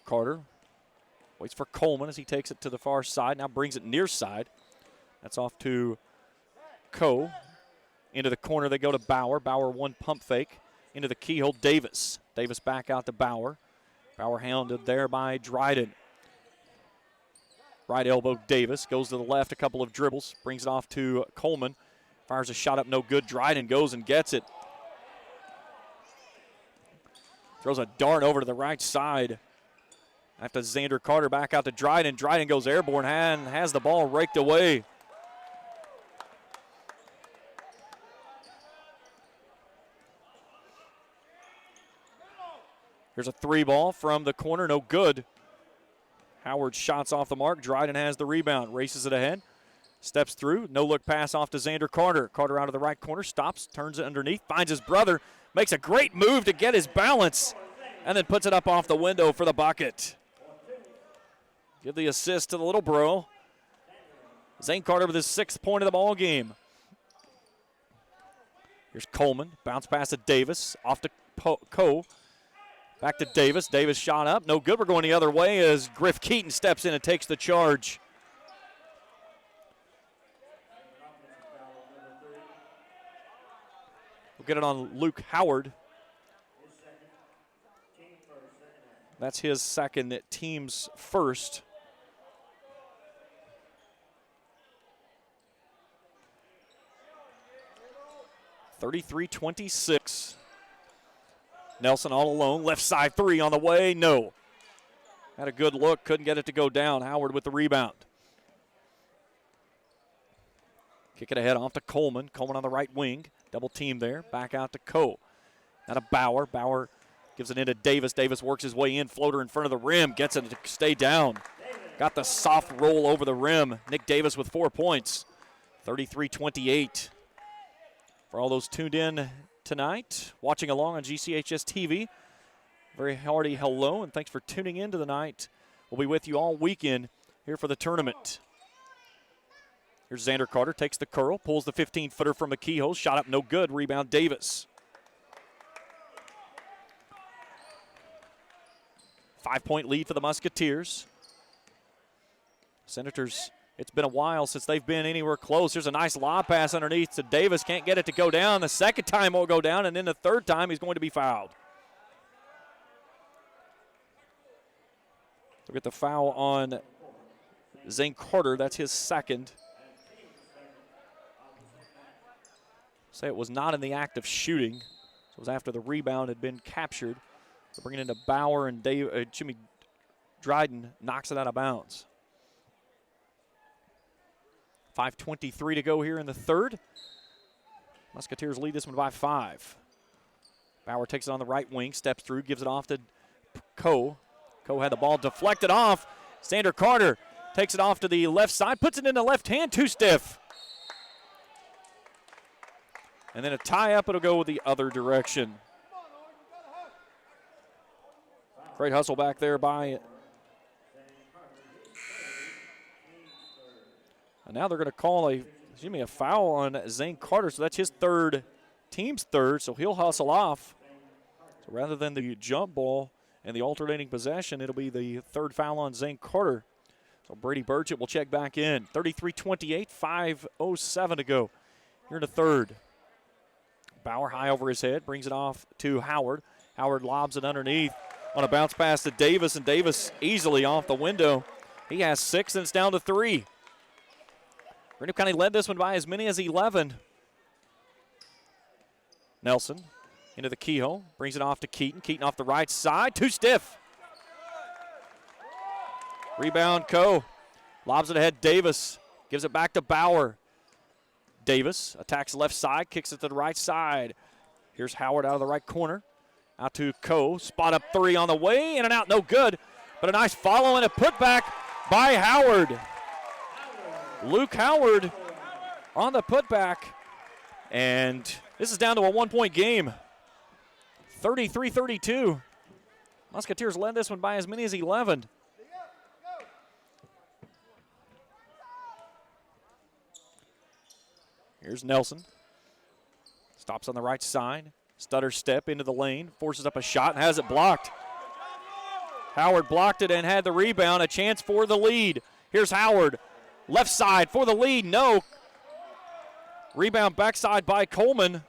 Carter waits for Coleman as he takes it to the far side, now brings it near side. That's off to Coe. Into the corner they go to Bauer. Bauer one pump fake. Into the keyhole, Davis. Davis back out to Bauer. Bauer hounded there by Dryden. Right elbow Davis. Goes to the left, a couple of dribbles. Brings it off to Coleman. Fires a shot up, no good. Dryden goes and gets it. Throws a dart over to the right side. After Xander Carter back out to Dryden. Dryden goes airborne and has the ball raked away. Here's a three ball from the corner, no good. Howard shots off the mark. Dryden has the rebound, races it ahead. Steps through, no-look pass off to Xander Carter. Carter out of the right corner, stops, turns it underneath, finds his brother, makes a great move to get his balance, and then puts it up off the window for the bucket. Give the assist to the little bro. Zane Carter with his 6th point of the ball game. Here's Coleman, bounce pass to Davis, off to Coe. Back to Davis. Davis shot up. No good. We're going the other way as Griff Keaton steps in and takes the charge. We'll get it on Luke Howard. That's his second, team's first. 33-26. Nelson all alone. Left side three on the way. No. Had a good look. Couldn't get it to go down. Howard with the rebound. Kick it ahead off to Coleman. Coleman on the right wing. Double team there. Back out to Coe. Now to Bauer. Bauer gives it into Davis. Davis works his way in. Floater in front of the rim. Gets it to stay down. Got the soft roll over the rim. Nick Davis with 4 points. 33-28. For all those tuned in tonight, watching along on GCHS TV, very hearty hello, and thanks for tuning in to the night. We'll be with you all weekend here for the tournament. Here's Xander Carter, takes the curl, pulls the 15-footer from McKehoe. Shot up, no good. Rebound, Davis. 5-point lead for the Musketeers. Senators, it's been a while since they've been anywhere close. There's a nice lob pass underneath to Davis. Can't get it to go down. The second time will go down, and then the third time he's going to be fouled. So get the foul on Zane Carter. That's his second. Say it was not in the act of shooting. So it was after the rebound had been captured. They're bringing it into Bauer, and Jimmy Dryden knocks it out of bounds. 5:23 to go here in the third. Musketeers lead this one by 5. Bauer takes it on the right wing, steps through, gives it off to Coe. Coe had the ball deflected off. Xander Carter takes it off to the left side, puts it in the left hand, too stiff. And then a tie-up, it'll go the other direction. Great hustle back there by. And now they're going to call a foul on Zane Carter, so that's his third, team's third, so he'll hustle off. So rather than the jump ball and the alternating possession, it'll be the third foul on Zane Carter. So Brady Burchett will check back in. 33-28, 5:07 to go here in the third. Bauer high over his head, brings it off to Howard. Howard lobs it underneath on a bounce pass to Davis, and Davis easily off the window. He has 6, and it's down to 3. Greenup County led this one by as many as 11. Nelson into the keyhole, brings it off to Keaton. Keaton off the right side, too stiff. Rebound, Coe. Lobs it ahead, Davis. Gives it back to Bauer. Davis attacks left side, kicks it to the right side. Here's Howard out of the right corner. Out to Coe. Spot up three on the way, in and out, no good. But a nice follow and a putback by Howard. Luke Howard on the putback. And this is down to a 1-point game. 33-32. Musketeers led this one by as many as 11. Here's Nelson. Stops on the right side. Stutter step into the lane. Forces up a shot and has it blocked. Howard blocked it and had the rebound. A chance for the lead. Here's Howard. Left side for the lead. No. Rebound backside by Coleman.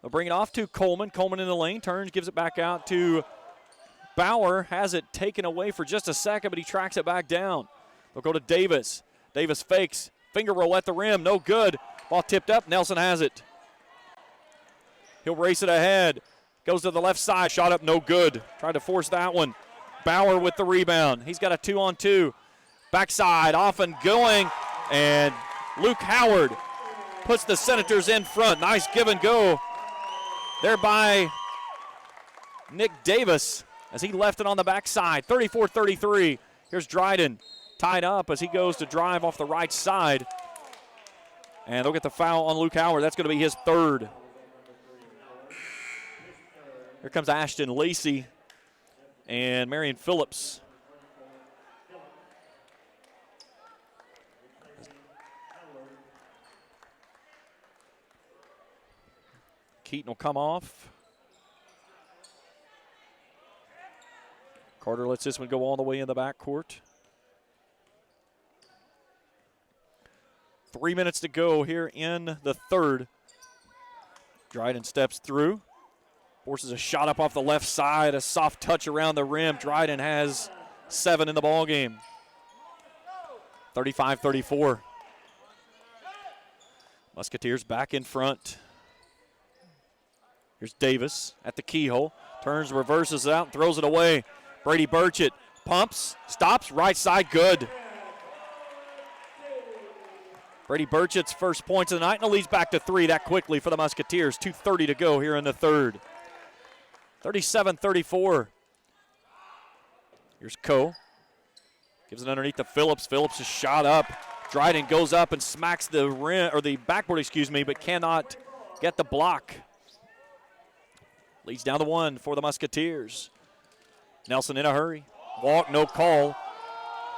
They'll bring it off to Coleman. Coleman in the lane. Turns, gives it back out to Bauer. Has it taken away for just a second, but he tracks it back down. They'll go to Davis. Davis fakes. Finger roll at the rim. No good. Ball tipped up. Nelson has it. He'll race it ahead. Goes to the left side. Shot up. No good. Tried to force that one. Bauer with the rebound. He's got a 2-on-2. Backside. Off and going. And Luke Howard puts the Senators in front. Nice give and go there by Nick Davis as he left it on the backside. 34-33. Here's Dryden tied up as he goes to drive off the right side. And they'll get the foul on Luke Howard. That's going to be his third. Here comes Ashton Lacey and Marion Phillips. Keaton will come off. Carter lets this one go all the way in the backcourt. 3 minutes to go here in the third. Dryden steps through. Forces a shot up off the left side. A soft touch around the rim. Dryden has 7 in the ballgame. 35-34. Musketeers back in front. Here's Davis at the keyhole. Turns, reverses it out, and throws it away. Brady Burchett pumps, stops, right side, good. Brady Burchett's first points of the night, and it leads back to 3 that quickly for the Musketeers. 2:30 to go here in the third. 37-34. Here's Coe. Gives it underneath to Phillips. Phillips is shot up. Dryden goes up and smacks the rim, or the backboard, but cannot get the block. Leads down to 1 for the Musketeers. Nelson in a hurry. Walk, no call.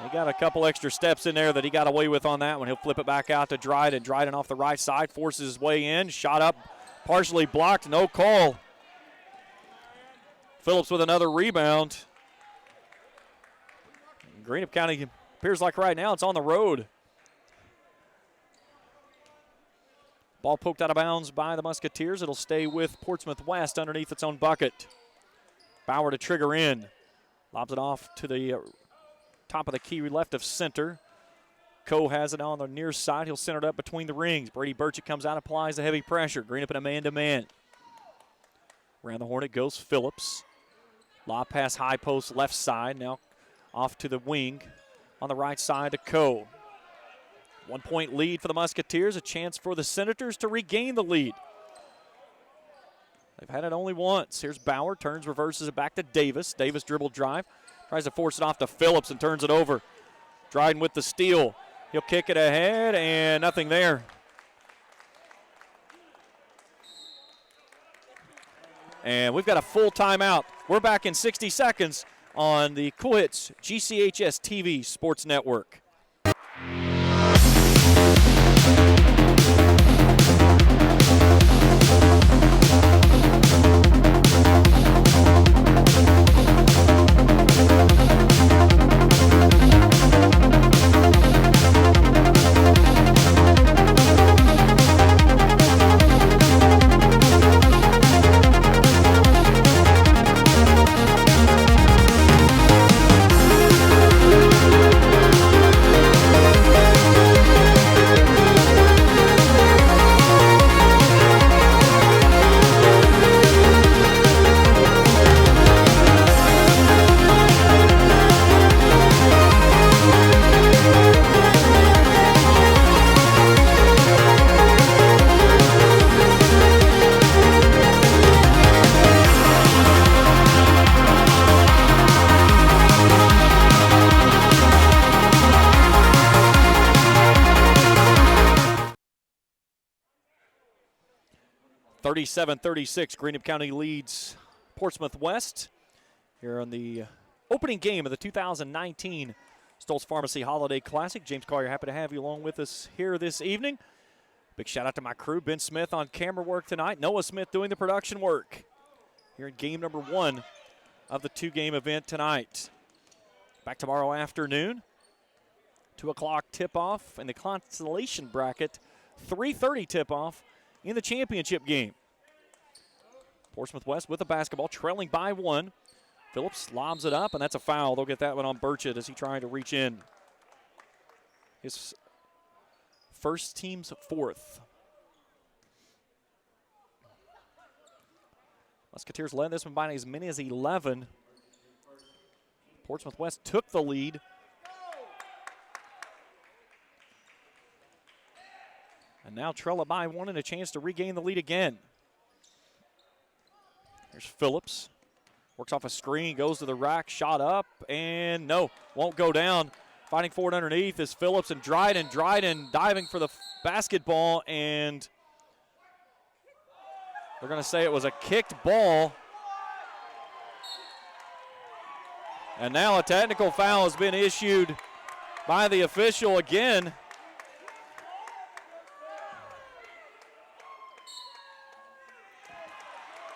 He got a couple extra steps in there that he got away with on that one. He'll flip it back out to Dryden. Dryden off the right side, forces his way in. Shot up, partially blocked, no call. Phillips with another rebound. Greenup County appears like right now it's on the road. Ball poked out of bounds by the Musketeers. It'll stay with Portsmouth West underneath its own bucket. Bauer to trigger in. Lobs it off to the top of the key left of center. Coe has it on the near side. He'll center it up between the rings. Brady Burchett comes out, applies the heavy pressure. Greenup in a man-to-man. Around the horn it goes Phillips. Lob pass high post left side. Now off to the wing on the right side to Coe. 1 point lead for the Musketeers. A chance for the Senators to regain the lead. They've had it only once. Here's Bauer. Turns, reverses it back to Davis. Davis dribble drive. Tries to force it off to Phillips and turns it over. Dryden with the steal. He'll kick it ahead and nothing there. And we've got a full timeout. We're back in 60 seconds on the Cool Hits GCHS TV Sports Network. (37-36). Greenup County leads Portsmouth West here on the opening game of the 2019 Stultz Pharmacy Holiday Classic. James Collier, happy to have you along with us here this evening. Big shout out to my crew, Ben Smith on camera work tonight, Noah Smith doing the production work here in game number 1 of the 2-game event tonight. Back tomorrow afternoon, 2 o'clock tip-off in the consolation bracket, 3:30 tip-off in the championship game. Portsmouth West with the basketball, trailing by 1. Phillips lobs it up, and that's a foul. They'll get that one on Burchett as he trying to reach in. His first team's 4th. Musketeers led this one by as many as 11. Portsmouth West took the lead. And now trail it by 1 and a chance to regain the lead again. There's Phillips. Works off a screen, goes to the rack, shot up, and no, won't go down. Fighting for it underneath is Phillips and Dryden. Dryden diving for the basketball, and they're going to say it was a kicked ball. And now a technical foul has been issued by the official again.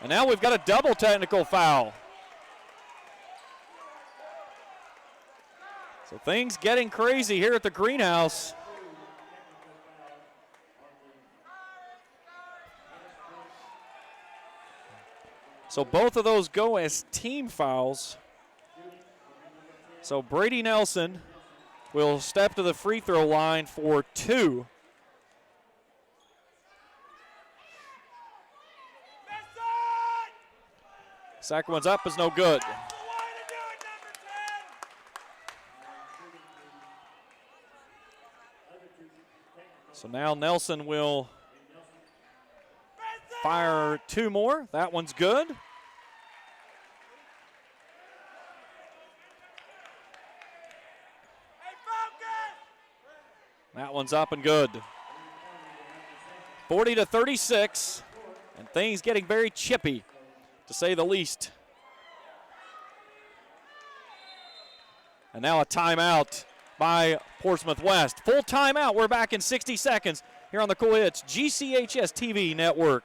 And now we've got a double technical foul. So things getting crazy here at the greenhouse. So both of those go as team fouls. So Brady Nelson will step to the free throw line for 2. Second one's up is no good. So now Nelson will fire 2 more. That one's good. That one's up and good. 40-36, and things getting very chippy, to say the least. And now a timeout by Portsmouth West. Full timeout. We're back in 60 seconds here on the Cool Hits GCHS TV network.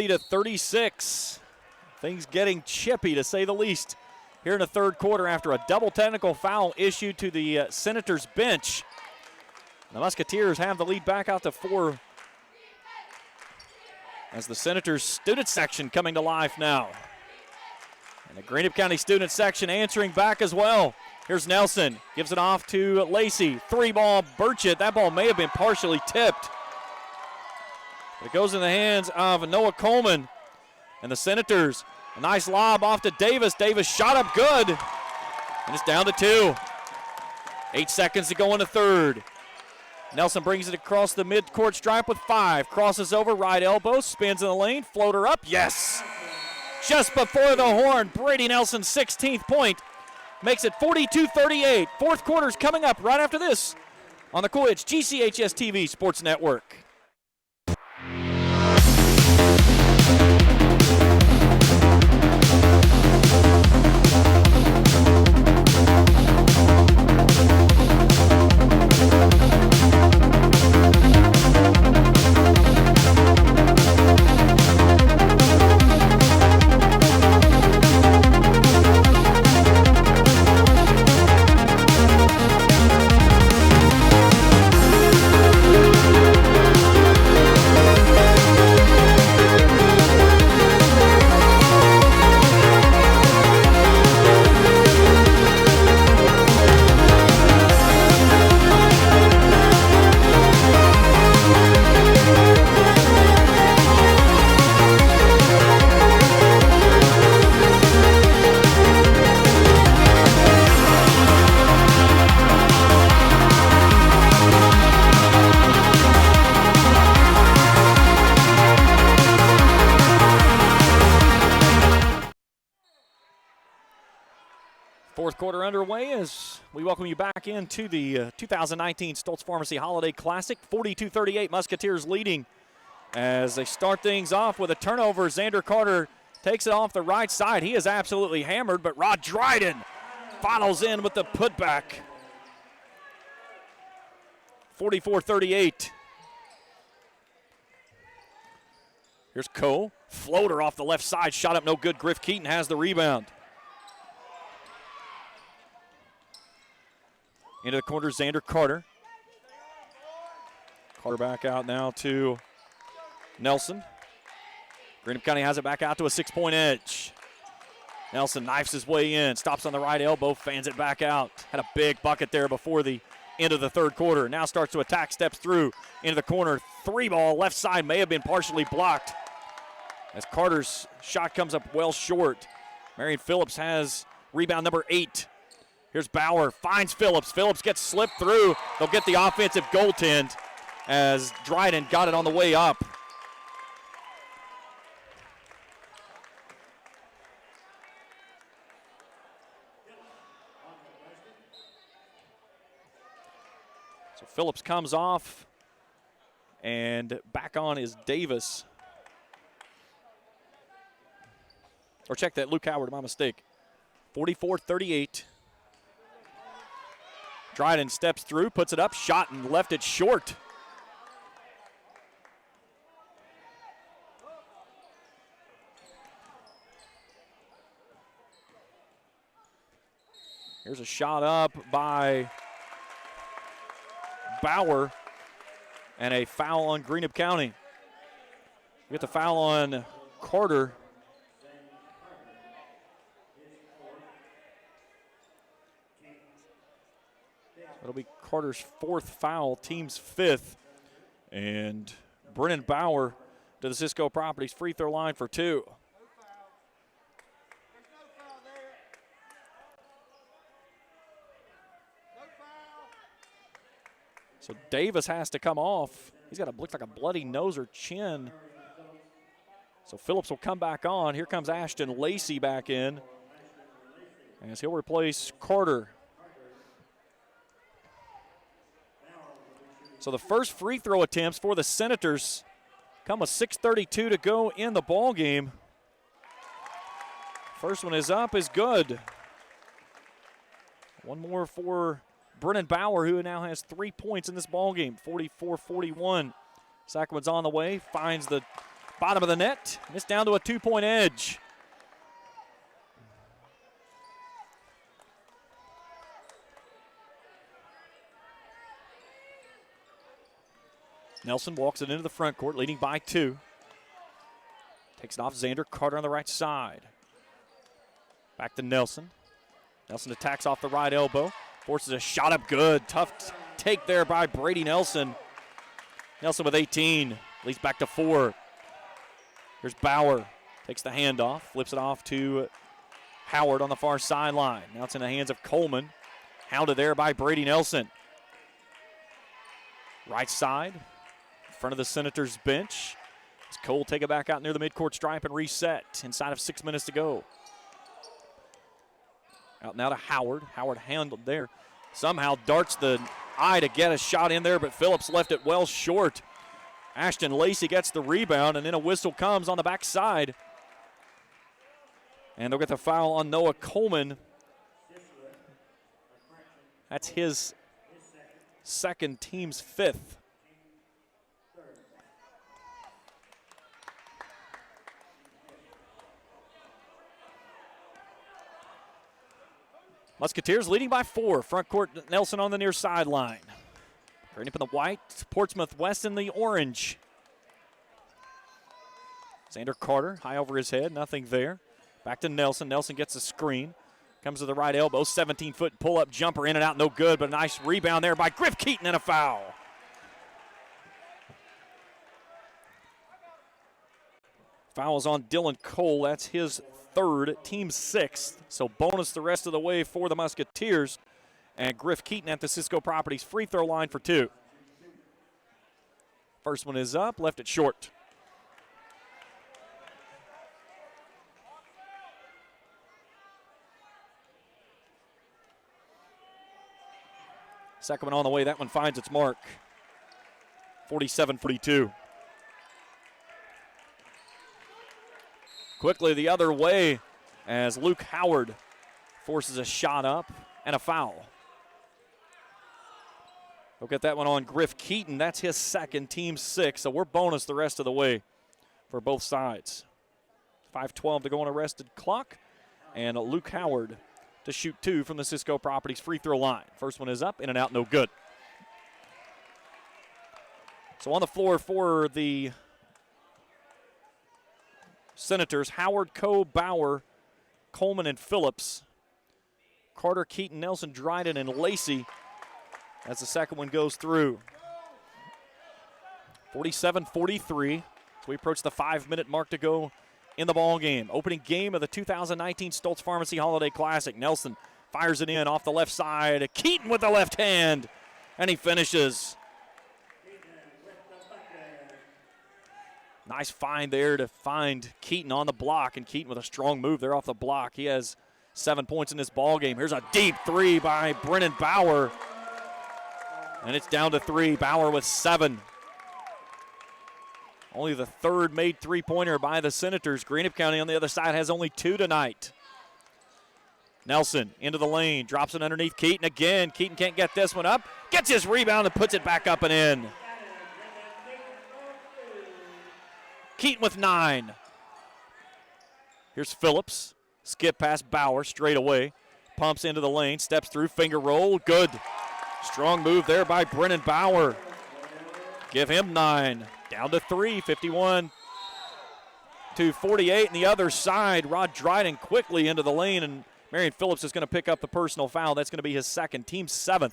To 36. Things getting chippy, to say the least, here in the third quarter after a double technical foul issued to the Senators bench. The Musketeers have the lead back out to 4 as the Senators student section coming to life now. And the Greenup County student section answering back as well. Here's Nelson, gives it off to Lacey. 3-ball Burchett. That ball may have been partially tipped. It goes in the hands of Noah Coleman. And the Senators, a nice lob off to Davis. Davis shot up good. And it's down to 2. 8 seconds to go in the third. Nelson brings it across the mid-court stripe with 5. Crosses over, right elbow, spins in the lane, floater up, yes! Just before the horn, Brady Nelson's 16th point makes it 42-38. Fourth quarter's coming up right after this on the Cool Hits GCHS TV Sports Network. Fourth quarter underway as we welcome you back into the 2019 Stultz Pharmacy Holiday Classic. 42-38, Musketeers leading as they start things off with a turnover. Xander Carter takes it off the right side. He is absolutely hammered, but Rod Dryden follows in with the putback. 44-38. Here's Cole. Floater off the left side. Shot up no good. Griff Keaton has the rebound. Into the corner, Xander Carter. Carter back out now to Nelson. Greenup County has it back out to a 6-point edge. Nelson knifes his way in, stops on the right elbow, fans it back out. Had a big bucket there before the end of the third quarter. Now starts to attack, steps through into the corner. 3-ball left side may have been partially blocked as Carter's shot comes up well short. Marion Phillips has rebound number 8. Here's Bauer, finds Phillips. Phillips gets slipped through. They'll get the offensive goaltend as Dryden got it on the way up. So Phillips comes off, and back on is Davis. Or check that, Luke Howard, my mistake. 44-38. Dryden steps through, puts it up, shot, and left it short. Here's a shot up by Bauer, and a foul on Greenup County. We get the foul on Carter. It'll be Carter's 4th foul, team's 5th. And Brennan Bauer to the Cisco Properties free throw line for 2. So Davis has to come off. He's got looks like a bloody nose or chin. So Phillips will come back on. Here comes Ashton Lacey back in, as he'll replace Carter. So the first free throw attempts for the Senators come with 6:32 to go in the ball game. First one is up, is good. One more for Brennan Bauer, who now has 3 points in this ball game, 44-41. Second one's on the way, finds the bottom of the net, and it's down to a 2-point edge. Nelson walks it into the front court, leading by 2. Takes it off Xander Carter on the right side. Back to Nelson. Nelson attacks off the right elbow. Forces a shot up good. Tough take there by Brady Nelson. Nelson with 18. Leads back to 4. Here's Bauer. Takes the handoff. Flips it off to Howard on the far sideline. Now it's in the hands of Coleman. Hounded there by Brady Nelson. Right side. In front of the Senators bench. As Cole take it back out near the midcourt stripe and reset inside of 6 minutes to go. Out now to Howard. Howard handled there. Somehow darts the eye to get a shot in there, but Phillips left it well short. Ashton Lacey gets the rebound, and then a whistle comes on the backside. And they'll get the foul on Noah Coleman. That's his second, team's 5th. Musketeers leading by 4. Front court, Nelson on the near sideline. Greenup in the white, Portsmouth West in the orange. Xander Carter, high over his head, nothing there. Back to Nelson. Nelson gets a screen. Comes to the right elbow, 17-foot pull-up jumper in and out, no good, but a nice rebound there by Griff Keaton and a foul. Foul is on Dylan Cole. That's his 3rd, team 6th. So bonus the rest of the way for the Musketeers. And Griff Keaton at the Cisco Properties free throw line for 2. First one is up, left it short. Second one on the way, that one finds its mark. 47-42. Quickly the other way as Luke Howard forces a shot up and a foul. We'll get that one on Griff Keaton. That's his 2nd, team 6. So we're bonus the rest of the way for both sides. 5:12 to go on a rested clock. And Luke Howard to shoot 2 from the Cisco Properties free throw line. First one is up, in and out, no good. So on the floor for the Senators, Howard, Coe, Bauer, Coleman, and Phillips. Carter, Keaton, Nelson, Dryden, and Lacey as the second one goes through. 47-43. So we approach the 5-minute mark to go in the ball game. Opening game of the 2019 Stultz Pharmacy Holiday Classic. Nelson fires it in off the left side. Keaton with the left hand, and he finishes. Nice find there to find Keaton on the block, and Keaton with a strong move there off the block. He has 7 points in this ball game. Here's a deep three by Brennan Bauer, and it's down to 3. Bauer with 7. Only the third made three-pointer by the Senators. Greenup County on the other side has only 2 tonight. Nelson into the lane, drops it underneath Keaton again. Keaton can't get this one up. Gets his rebound and puts it back up and in. Keaton with 9. Here's Phillips. Skip past Bauer straight away. Pumps into the lane, steps through, finger roll. Good. Strong move there by Brennan Bauer. Give him 9. Down to 3, 51 to 48. And the other side, Rod Dryden quickly into the lane, and Marion Phillips is going to pick up the personal foul. That's going to be his second, team 7th.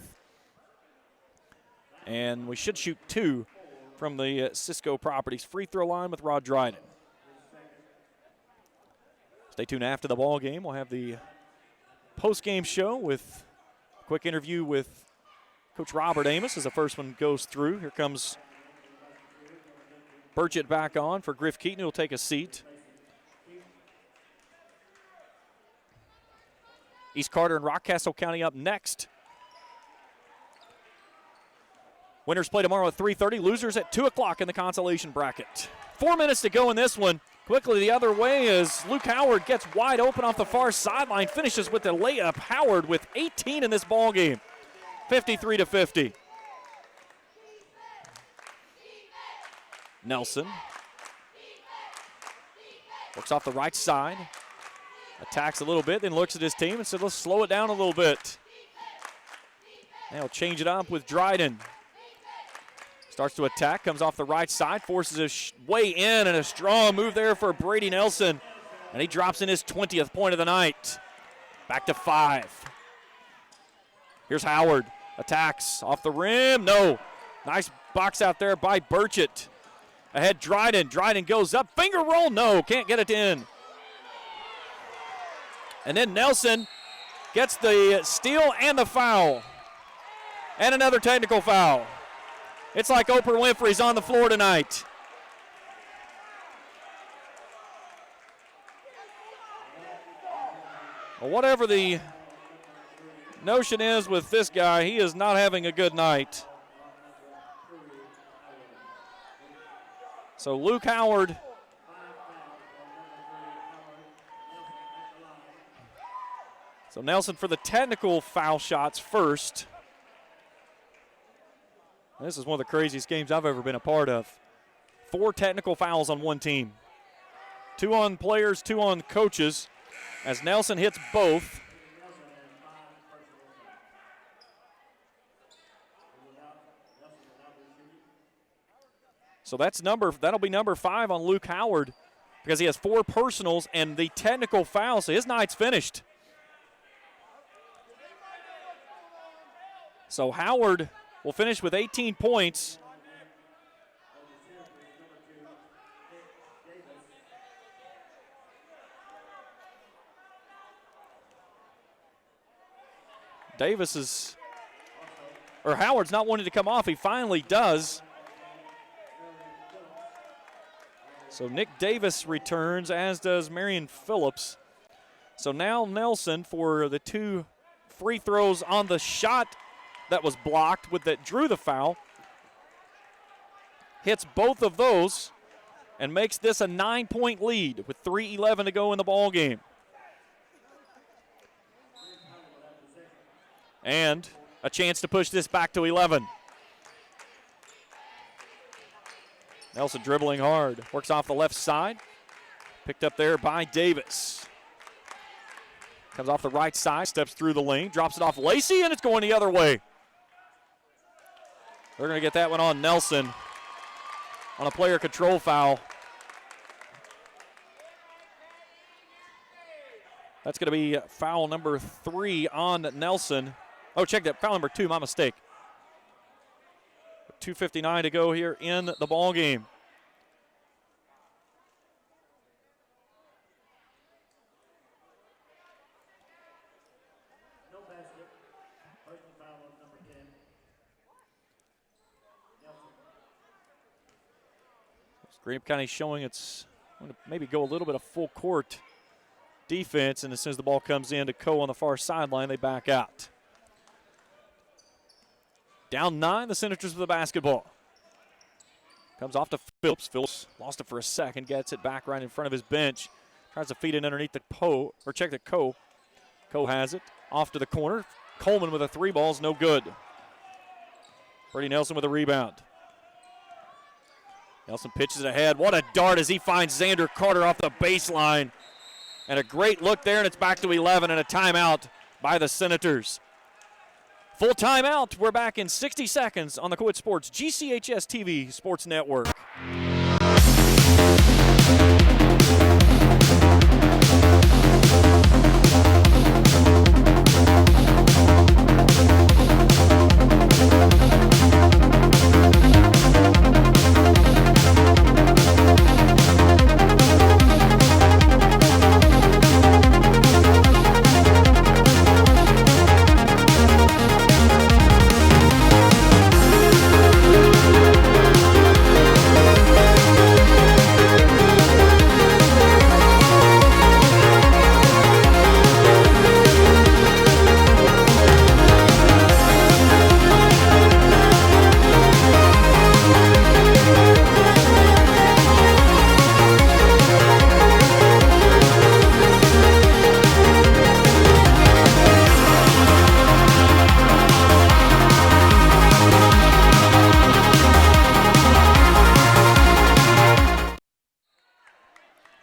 And we should shoot 2 from the Cisco Properties free throw line with Rod Dryden. Stay tuned after the ball game. We'll have the post-game show with a quick interview with Coach Robert Amos as the first one goes through. Here comes Burchett back on for Griff Keaton, who will take a seat. East Carter and Rockcastle County up next. Winners play tomorrow at 3:30. Losers at 2 o'clock in the consolation bracket. 4 minutes to go in this one. Quickly the other way as Luke Howard gets wide open off the far sideline. Finishes with the layup. Howard with 18 in this ball game. 53 to 50. Nelson works off the right side. Attacks a little bit, then looks at his team and said, let's slow it down a little bit. Now he'll change it up with Dryden. Starts to attack, comes off the right side, forces his way in, and a strong move there for Brady Nelson. And he drops in his 20th point of the night. Back to 5. Here's Howard. Attacks off the rim. No. Nice box out there by Burchett. Ahead Dryden. Dryden goes up. Finger roll. No. Can't get it in. And then Nelson gets the steal and the foul. And another technical foul. It's like Oprah Winfrey's on the floor tonight. Well, whatever the notion is with this guy, he is not having a good night. So Luke Howard So Nelson for the technical foul shots first. This is one of the craziest games I've ever been a part of. 4 technical fouls on one team. 2 on players, 2 on coaches, as Nelson hits both. So that'll be number 5 on Luke Howard because he has 4 personals and the technical foul, so his night's finished. So Howard will finish with 18 points. Howard's not wanting to come off. He finally does. So Nick Davis returns, as does Marion Phillips. So now Nelson for the 2 free throws on the shot that was blocked that drew the foul. Hits both of those and makes this a 9-point lead with 3:11 to go in the ball game. And a chance to push this back to 11. Nelson dribbling hard. Works off the left side. Picked up there by Davis. Comes off the right side, steps through the lane, drops it off Lacey, and it's going the other way. They're going to get that one on Nelson on a player control foul. That's going to be foul number 3 on Nelson. Oh, check that. Foul number 2, my mistake. 2:59 to go here in the ball game. Greenup County showing it's going to maybe go a little bit of full court defense, and as soon as the ball comes in to Coe on the far sideline, they back out. Down 9, the Senators with the basketball. Comes off to Phillips. Phillips lost it for a second, gets it back right in front of his bench. Tries to feed it underneath the check the Coe. Coe has it. Off to the corner. Coleman with a 3 ball's no good. Brady Nelson with a rebound. Nelson pitches it ahead. What a dart as he finds Xander Carter off the baseline. And a great look there, and it's back to 11 and a timeout by the Senators. Full timeout. We're back in 60 seconds on the Co-Ed Sports GCHS TV Sports Network.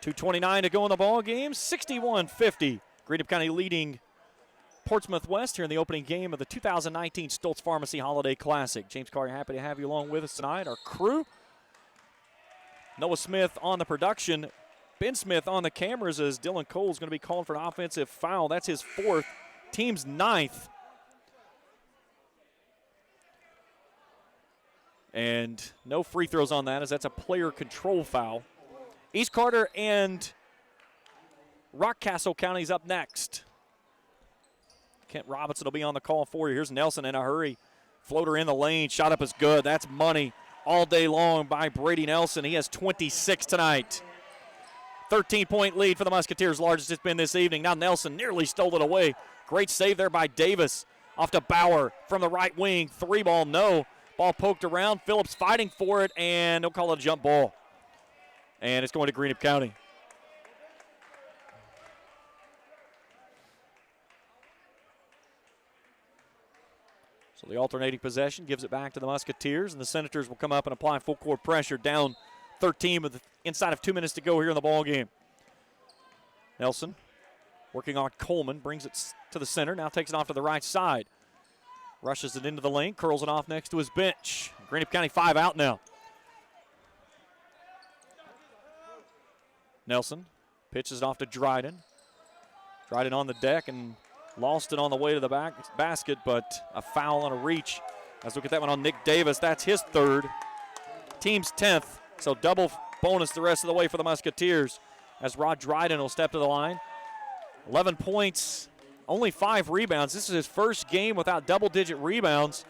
.229 to go in the ball game, 61-50. Greenup County leading Portsmouth West here in the opening game of the 2019 Stultz Pharmacy Holiday Classic. James Carr, happy to have you along with us tonight. Our crew, Noah Smith on the production, Ben Smith on the cameras as Dylan Cole is going to be called for an offensive foul. That's his 4th, team's 9th. And no free throws on that as that's a player control foul. East Carter and Rockcastle County's up next. Kent Robinson will be on the call for you. Here's Nelson in a hurry. Floater in the lane. Shot up is good. That's money all day long by Brady Nelson. He has 26 tonight. 13-point lead for the Musketeers, largest it's been this evening. Now Nelson nearly stole it away. Great save there by Davis. Off to Bauer from the right wing. 3 ball, no. Ball poked around. Phillips fighting for it, and they'll call it a jump ball. And it's going to Greenup County. So the alternating possession gives it back to the Musketeers, and the Senators will come up and apply full court pressure, down 13 with inside of 2 minutes to go here in the ball game. Nelson working on Coleman, brings it to the center, now takes it off to the right side. Rushes it into the lane, curls it off next to his bench. Greenup County 5 out now. Nelson pitches it off to Dryden. Dryden on the deck and lost it on the way to the basket, but a foul on a reach. Let's look at that one on Nick Davis. That's his 3rd. Team's 10th, so double bonus the rest of the way for the Musketeers as Rod Dryden will step to the line. 11 points, only 5 rebounds. This is his first game without double-digit rebounds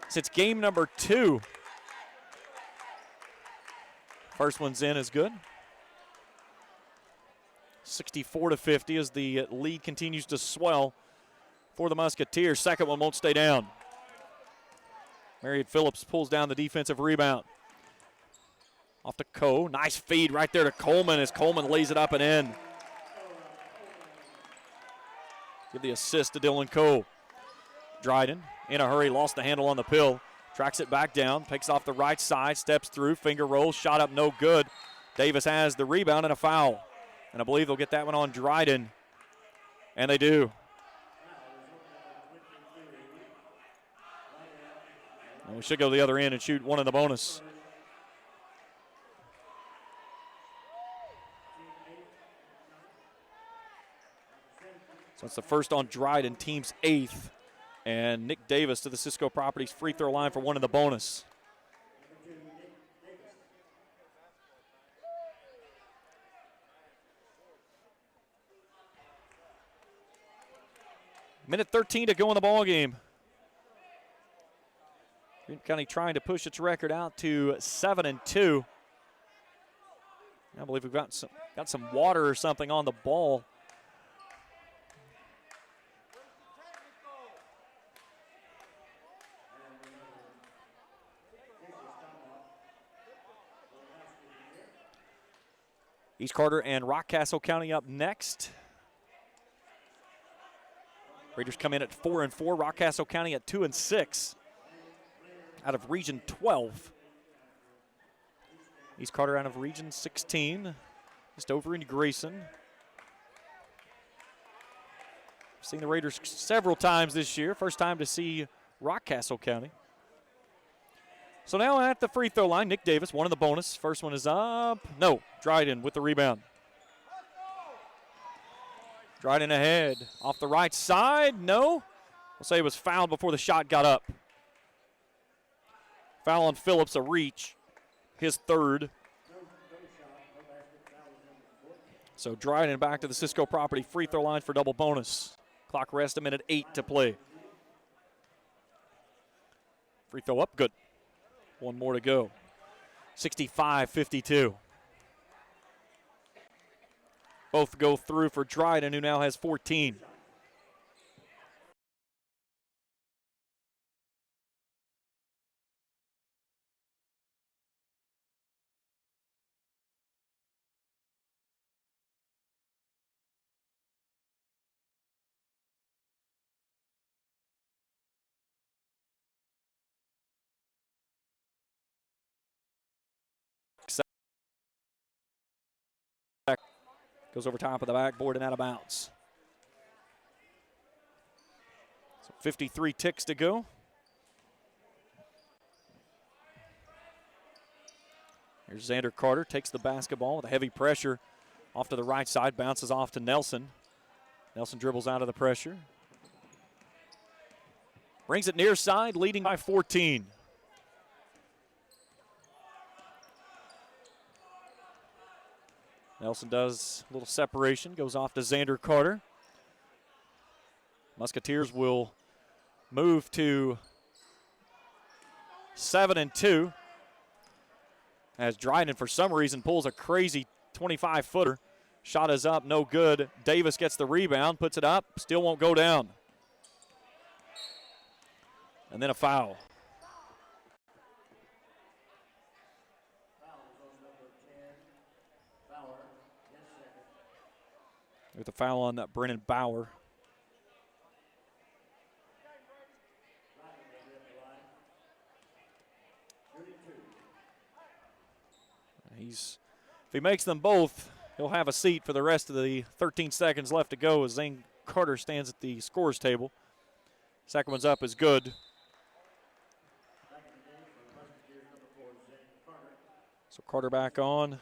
since game number 2. First one's in is good. 64-50 as the lead continues to swell for the Musketeers. Second one won't stay down. Marriott Phillips pulls down the defensive rebound. Off to Coe. Nice feed right there to Coleman as Coleman lays it up and in. Give the assist to Dylan Coe. Dryden in a hurry, lost the handle on the pill. Tracks it back down, takes off the right side, steps through, finger rolls, shot up no good. Davis has the rebound and a foul. And I believe they'll get that one on Dryden. And they do. And we should go to the other end and shoot one in the bonus. So it's the first on Dryden, team's 8th. And Nick Davis to the Cisco Properties free throw line for one in the bonus. Minute 13 to go in the ball game. Greenup County trying to push its record out to 7-2. I believe we've got some water or something on the ball. East Carter and Rockcastle County up next. Raiders come in at 4-4. Rockcastle County at 2-6 out of Region 12. East Carter out of Region 16, just over in Grayson. Seen the Raiders several times this year. First time to see Rockcastle County. So now at the free throw line, Nick Davis, one of the bonus. First one is up. No, Dryden with the rebound. Dryden ahead. Off the right side, no. We'll say it was fouled before the shot got up. Foul on Phillips, a reach. His third. So Dryden back to the Cisco property free throw line for double bonus. Clock rest, 1:08 to play. Free throw up, good. One more to go. 65-52. Both go through for Dryden, who now has 14. Goes over top of the backboard and out of bounds. So 53 ticks to go. Here's Xander Carter, takes the basketball with a heavy pressure. Off to the right side, bounces off to Nelson. Nelson dribbles out of the pressure. Brings it near side, leading by 14. Nelson does a little separation, goes off to Xander Carter. Musketeers will move to 7-2. As Dryden, for some reason, pulls a crazy 25-footer. Shot is up, no good. Davis gets the rebound, puts it up, still won't go down. And then a foul. With a foul on that Brennan Bauer. If he makes them both, he'll have a seat for the rest of the 13 seconds left to go as Zane Carter stands at the scores table. Second one's up is good. So Carter back on.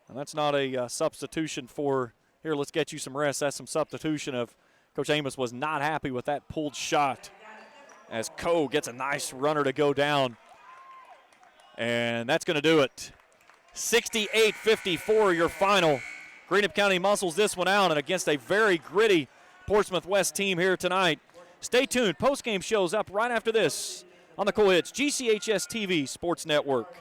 And that's not a substitution for, here, let's get you some rest. That's some substitution of Coach Amos was not happy with that pulled shot as Coe gets a nice runner to go down. And that's going to do it. 68-54, your final. Greenup County muscles this one out, and against a very gritty Portsmouth West team here tonight. Stay tuned. Postgame shows up right after this on the Cool Hits GCHS TV Sports Network.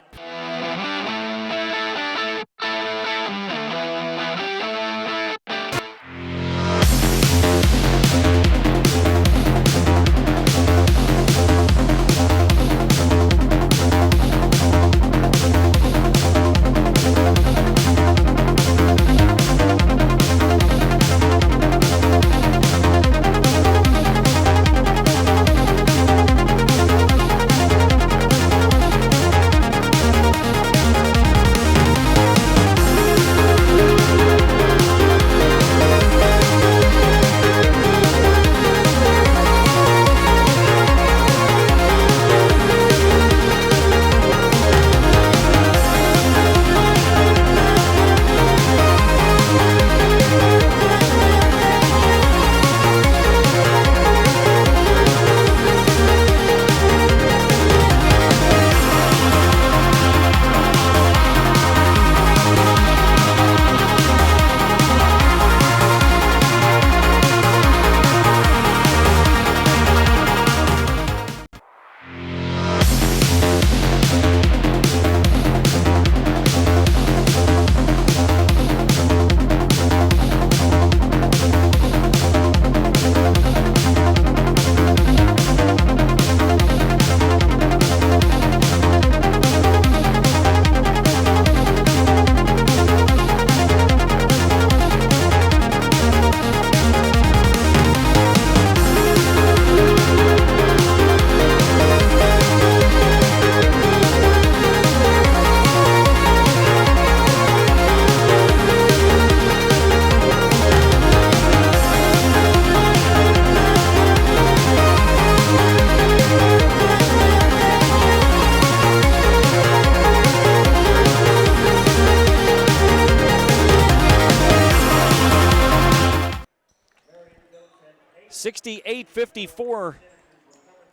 68-54.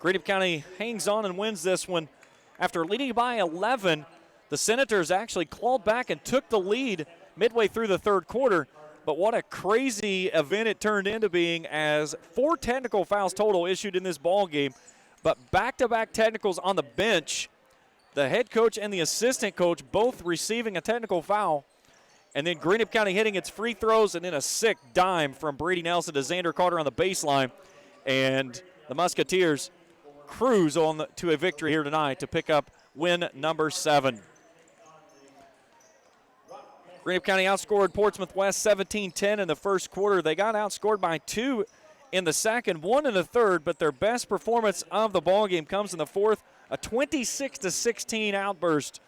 Greenup County hangs on and wins this one. After leading by 11, the Senators actually clawed back and took the lead midway through the third quarter. But what a crazy event it turned into being, as 4 technical fouls total issued in this ball game, but back-to-back technicals on the bench. The head coach and the assistant coach both receiving a technical foul. And then Greenup County hitting its free throws, and then a sick dime from Brady Nelson to Xander Carter on the baseline. And the Musketeers cruise on to a victory here tonight to pick up win number 7. Greenup County outscored Portsmouth West 17-10 in the first quarter. They got outscored by 2 in the second, 1 in the third, but their best performance of the ballgame comes in the fourth, a 26-16 outburst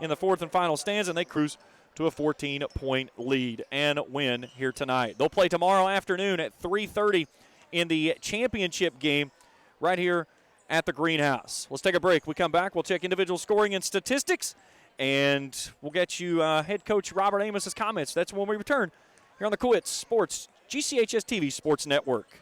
in the fourth and final stands, and they cruise to a 14-point lead and win here tonight. They'll play tomorrow afternoon at 3:30 in the championship game right here at the Greenhouse. Let's take a break. We come back, we'll check individual scoring and statistics, and we'll get you head coach Robert Amos's comments. That's when we return here on the Cohitz Sports GCHS TV Sports Network.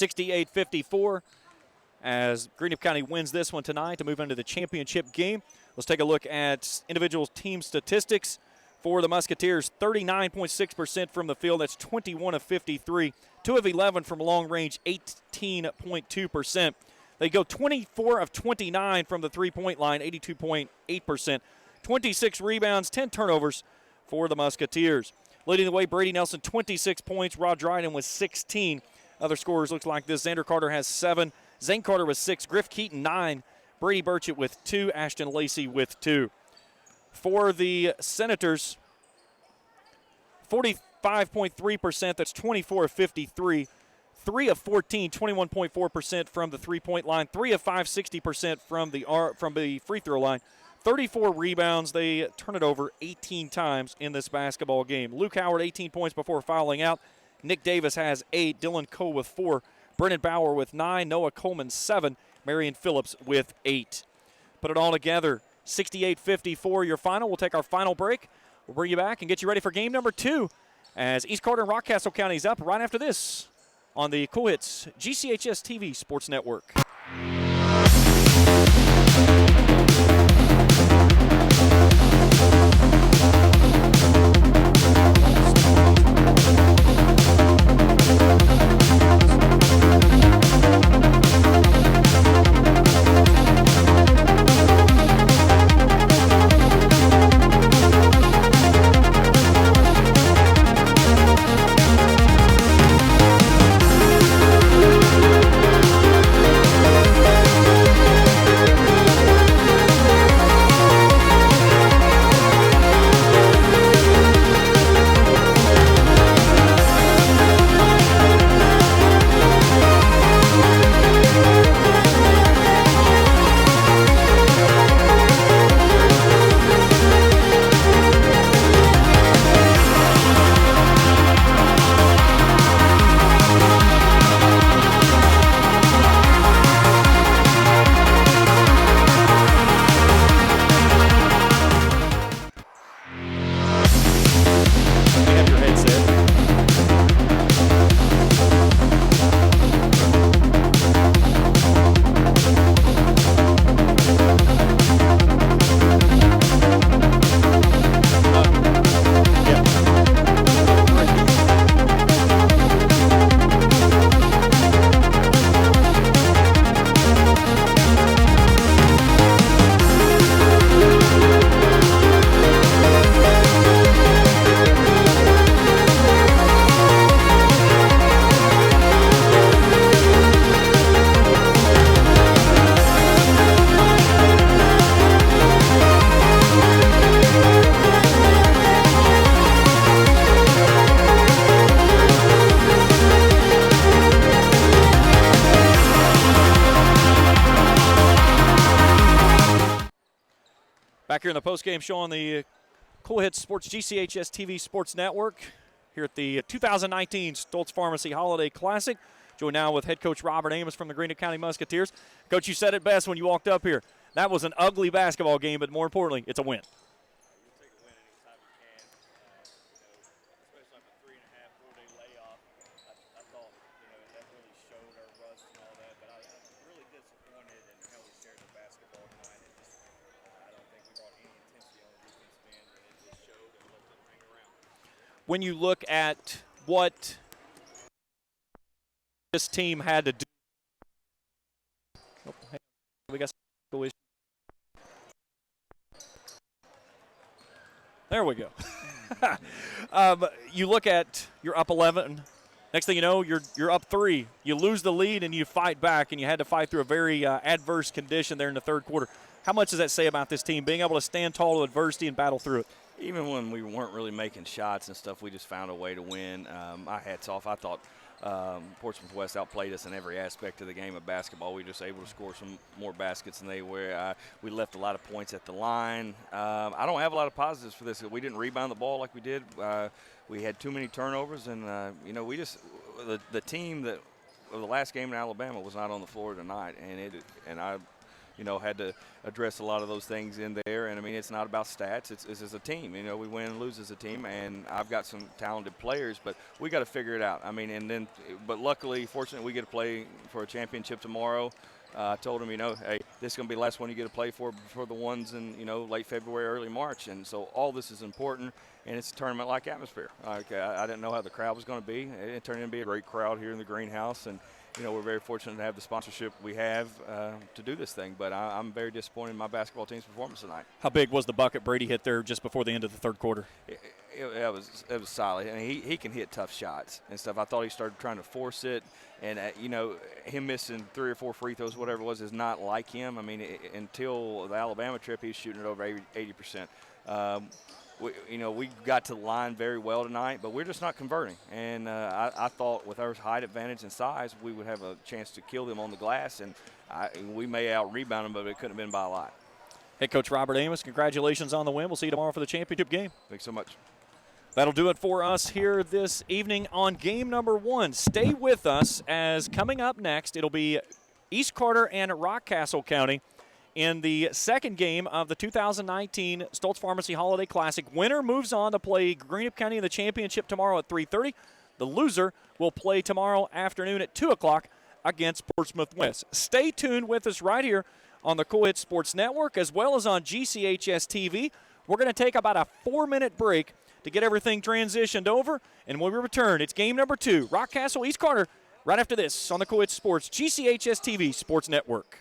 (68-54) as Greenup County wins this one tonight to move into the championship game. Let's take a look at individual team statistics for the Musketeers. 39.6% from the field. That's 21 of 53. 2 of 11 from long range, 18.2%. They go 24 of 29 from the three-point line, 82.8%. 26 rebounds, 10 turnovers for the Musketeers. Leading the way, Brady Nelson, 26 points. Rod Dryden with 16. Other scorers looks like this. Xander Carter has 7. Zane Carter with 6. Griff Keaton, 9. Brady Burchett with 2. Ashton Lacey with 2. For the Senators, 45.3%. That's 24 of 53. 3 of 14, 21.4% from the three-point line. 3 of 5, 60% from the free throw line. 34 rebounds. They turn it over 18 times in this basketball game. Luke Howard, 18 points before fouling out. Nick Davis has 8. Dylan Coe with 4. Brennan Bauer with 9. Noah Coleman, 7. Marion Phillips with 8. Put it all together, 68-54 your final. We'll take our final break. We'll bring you back and get you ready for game number 2 as East Carter and Rockcastle County's up right after this on the Cohitz GCHS TV Sports Network. Back here in the postgame show on the Cool Hits Sports GCHS TV Sports Network here at the 2019 Stultz Pharmacy Holiday Classic. Joined now with head coach Robert Amos from the Greenup County Musketeers. Coach, you said it best when you walked up here. That was an ugly basketball game, but more importantly, it's a win. When you look at what this team had to do, we got some issues. There we go. You look at you're up 11. Next thing you know, you're up 3. You lose the lead and you fight back, and you had to fight through a very adverse condition there in the third quarter. How much does that say about this team being able to stand tall to adversity and battle through it? Even when we weren't really making shots and stuff, we just found a way to win. My hat's off. I thought Portsmouth West outplayed us in every aspect of the game of basketball. We were just able to score some more baskets than they were. We left a lot of points at the line. I don't have a lot of positives for this. We didn't rebound the ball like we did. We had too many turnovers, and we just the team that of the last game in Alabama was not on the floor tonight, and I had to address a lot of those things in there. And, I mean, it's not about stats. It's as a team. We win and lose as a team, and I've got some talented players, but we got to figure it out. I mean, but luckily, fortunately, we get to play for a championship tomorrow. I told them, hey, this is going to be the last one you get to play for the ones in, late February, early March. And so all this is important, and it's a tournament-like atmosphere. I didn't know how the crowd was going to be. It turned out to be a great crowd here in the greenhouse, and we're very fortunate to have the sponsorship we have to do this thing. But I'm very disappointed in my basketball team's performance tonight. How big was the bucket Brady hit there just before the end of the third quarter? It was solid. I mean, he can hit tough shots and stuff. I thought he started trying to force it. And, him missing 3 or 4 free throws, whatever it was, is not like him. I mean, until the Alabama trip, he was shooting it over 80%. We got to the line very well tonight, but we're just not converting. And I thought with our height advantage and size, we would have a chance to kill them on the glass. And we may out-rebound them, but it couldn't have been by a lot. Head coach Robert Amos, congratulations on the win. We'll see you tomorrow for the championship game. Thanks so much. That'll do it for us here this evening on game number 1. Stay with us, as coming up next, it'll be East Carter and Rockcastle County in the second game of the 2019 Stultz Pharmacy Holiday Classic. Winner moves on to play Greenup County in the championship tomorrow at 3:30. The loser will play tomorrow afternoon at 2 o'clock against Portsmouth West. Stay tuned with us right here on the Cool Hits Sports Network, as well as on GCHS TV. We're going to take about a 4-minute break to get everything transitioned over, and when we return, it's game number 2, Rockcastle East Carter, right after this on the Cool Hits Sports GCHS TV Sports Network.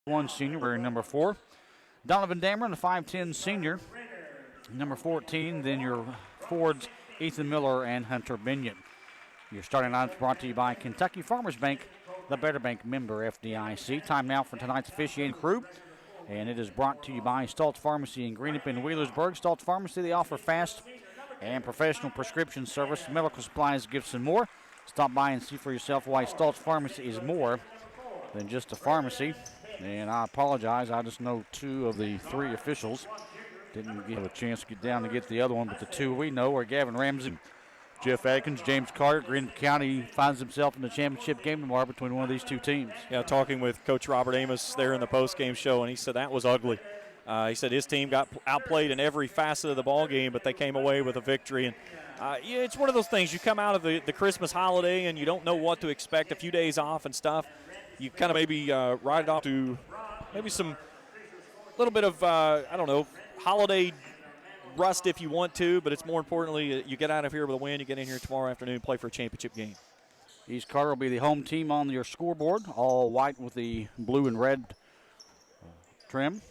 1 senior wearing number 4. Donovan Dameron, the 5'10 senior, number 14. Then your forwards, Ethan Miller and Hunter Binion. Your starting lineup brought to you by Kentucky Farmers Bank, the Better Bank member FDIC. Time now for tonight's officiating crew. And it is brought to you by Stultz Pharmacy in Greenup and Wheelersburg. Stultz Pharmacy, they offer fast and professional prescription service, medical supplies, gifts, and more. Stop by and see for yourself why Stultz Pharmacy is more than just a pharmacy. And I apologize, I just know 2 of the 3 officials. Didn't get a chance to get down to get the other one, but the 2 we know are Gavin Ramsey, Jeff Adkins, James Carter. Greenup County finds himself in the championship game tomorrow between one of these 2 teams. Yeah, talking with Coach Robert Amos there in the postgame show, and he said that was ugly. He said his team got outplayed in every facet of the ball game, but they came away with a victory. And yeah, it's one of those things. You come out of the Christmas holiday and you don't know what to expect, a few days off and stuff. You kind of maybe ride it off to maybe some little bit of, I don't know, holiday rust if you want to, but it's more importantly you get out of here with a win. You get in here tomorrow afternoon, play for a championship game. East Carter will be the home team on your scoreboard, all white with the blue and red trim.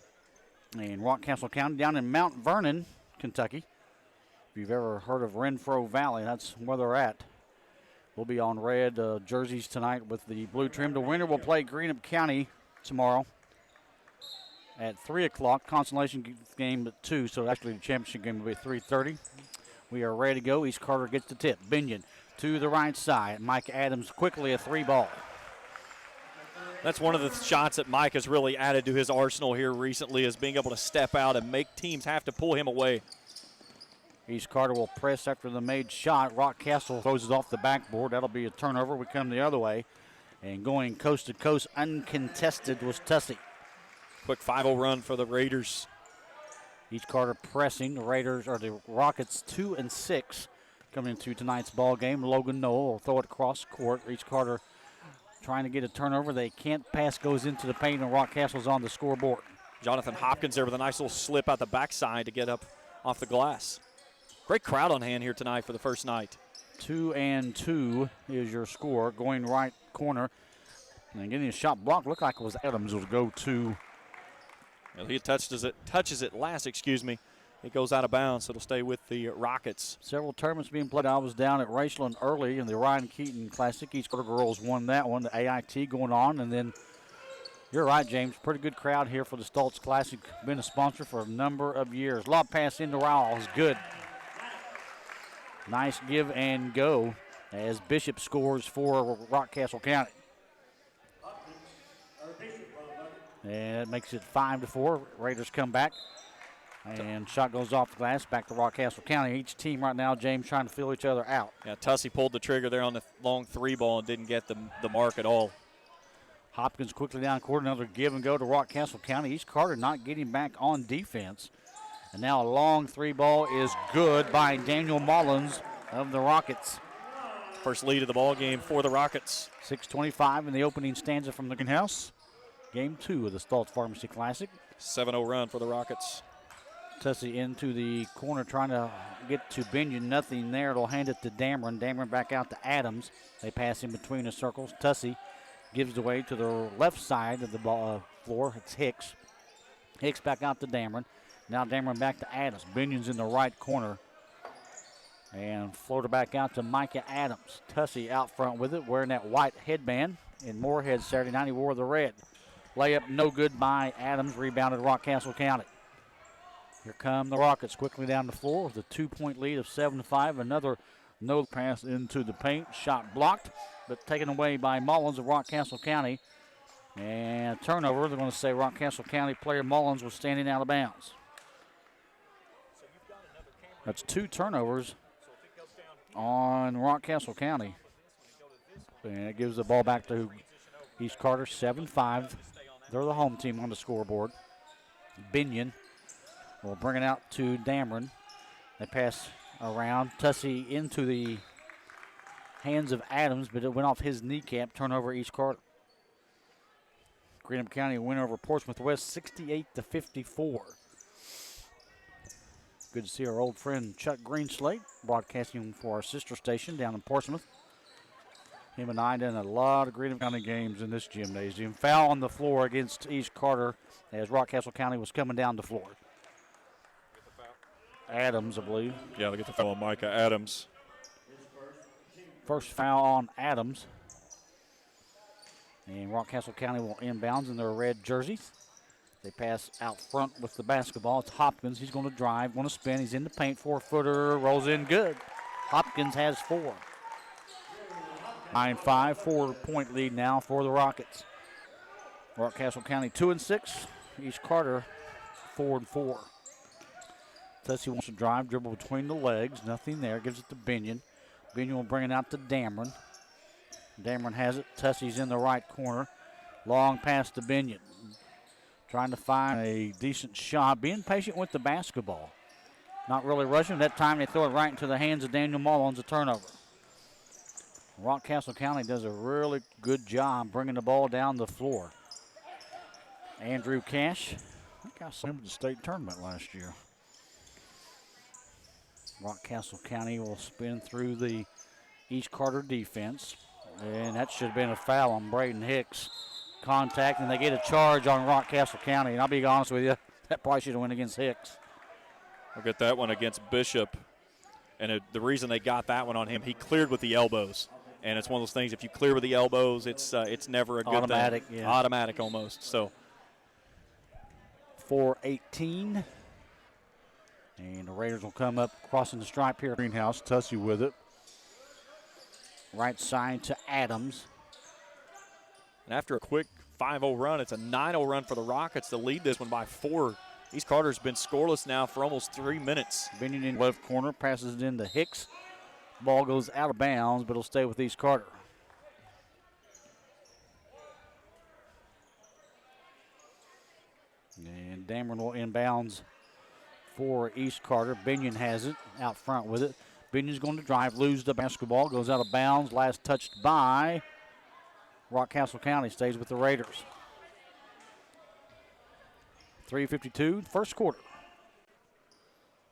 And Rockcastle County down in Mount Vernon, Kentucky. If you've ever heard of Renfro Valley, that's where they're at. We'll be on red jerseys tonight with the blue trim. The winner will play Greenup County tomorrow at 3 o'clock. Consolation game at 2, so actually the championship game will be at 3:30. We are ready to go. East Carter gets the tip. Binion to the right side. Mike Adams quickly a 3-ball. That's one of the shots that Mike has really added to his arsenal here recently, is being able to step out and make teams have to pull him away. East Carter will press after the made shot. Rockcastle throws it off the backboard. That'll be a turnover. We come the other way. And going coast to coast uncontested was Tussey. Quick 5-0 run for the Raiders. East Carter pressing. The Raiders, or the Rockets, 2-6 coming into tonight's ball game. Logan Noel will throw it across court. East Carter trying to get a turnover. They can't pass, goes into the paint, and Rockcastle's on the scoreboard. Jonathan Hopkins there with a nice little slip out the backside to get up off the glass. Great crowd on hand here tonight for the first night. 2-2 is your score. Going right corner and getting a shot blocked. Looked like it was Adams will go to. Well, he touches it last, It goes out of bounds, so it'll stay with the Rockets. Several tournaments being played. I was down at Raceland early in the Ryan Keaton Classic. East Carter girls won that one. The AIT going on, and then you're right, James. Pretty good crowd here for the Stultz Classic. Been a sponsor for a number of years. Lob pass into Rowell is good. Nice give and go as Bishop scores for Rockcastle County. And it makes it 5-4. Raiders come back. And shot goes off the glass, back to Rockcastle County. Each team right now, James, trying to fill each other out. Yeah, Tussey pulled the trigger there on the long 3-ball and didn't get the mark at all. Hopkins quickly down court, another give and go to Rockcastle County. East Carter not getting back on defense. And now a long 3-ball is good by Daniel Mullins of the Rockets. First lead of the ball game for the Rockets. 6:25 in the opening stanza from the greenhouse. Game 2 of the Stultz Pharmacy Classic. 7-0 run for the Rockets. Tussey into the corner trying to get to Binion. Nothing there. It'll hand it to Dameron. Dameron back out to Adams. They pass in between the circles. Tussey gives it away to the left side of the floor. It's Hicks. Hicks back out to Dameron. Now Dameron back to Adams. Binion's in the right corner. And floater back out to Micah Adams. Tussey out front with it, wearing that white headband. In Moorhead Saturday night, he wore the red. Layup no good by Adams. Rebounded Rockcastle County. Here come the Rockets quickly down the floor with a 2-point lead of 7-5. Another no pass into the paint. Shot blocked, but taken away by Mullins of Rockcastle County. And turnover. They're going to say Rockcastle County player Mullins was standing out of bounds. That's 2 turnovers on Rockcastle County. And it gives the ball back to East Carter, 7-5. They're the home team on the scoreboard. Binion will bring it out to Dameron. They pass around. Tussey into the hands of Adams, but it went off his kneecap. Turnover East Carter. Greenup County win over Portsmouth West, 68-54. Good to see our old friend Chuck Greenslate broadcasting for our sister station down in Portsmouth. Him and I done a lot of Greenham County games in this gymnasium. Foul on the floor against East Carter as Rockcastle County was coming down the floor. Adams, I believe. Yeah, they get the foul on Micah Adams. First foul on Adams. And Rockcastle County will inbounds in their red jerseys. They pass out front with the basketball. It's Hopkins. He's going to drive, going to spin. He's in the paint. 4-footer, rolls in good. Hopkins has 4. 9-5, 4-point lead now for the Rockets. Rockcastle County 2-6. East Carter 4-4. Tussey wants to drive, dribble between the legs. Nothing there. Gives it to Binion. Binion will bring it out to Dameron. Dameron has it. Tussey's in the right corner. Long pass to Binion. Trying to find a decent shot. Being patient with the basketball. Not really rushing. That time they throw it right into the hands of Daniel Mullins, a turnover. Rockcastle County does a really good job bringing the ball down the floor. Andrew Cash. I think I saw him at the state tournament last year. Rockcastle County will spin through the East Carter defense. And that should have been a foul on Braden Hicks. Contact, and they get a charge on Rockcastle County. And I'll be honest with you, that probably should have went against Hicks. I'll get that one against Bishop. And the reason they got that one on him, he cleared with the elbows. And it's one of those things, if you clear with the elbows, it's never a good automatic, thing. Yeah. Automatic almost. So 4-18. And the Raiders will come up crossing the stripe here. Greenhouse, Tussey with it. Right side to Adams. And after a quick 5-0 run, it's a 9-0 run for the Rockets to lead this one by 4. East Carter's been scoreless now for almost 3 minutes. Binion in left corner, passes it into Hicks. Ball goes out of bounds, but it'll stay with East Carter. And Dameron will inbounds for East Carter. Binion has it out front with it. Binion's going to drive, lose the basketball, goes out of bounds. Last touched by Rockcastle County, stays with the Raiders. 3:52, first quarter.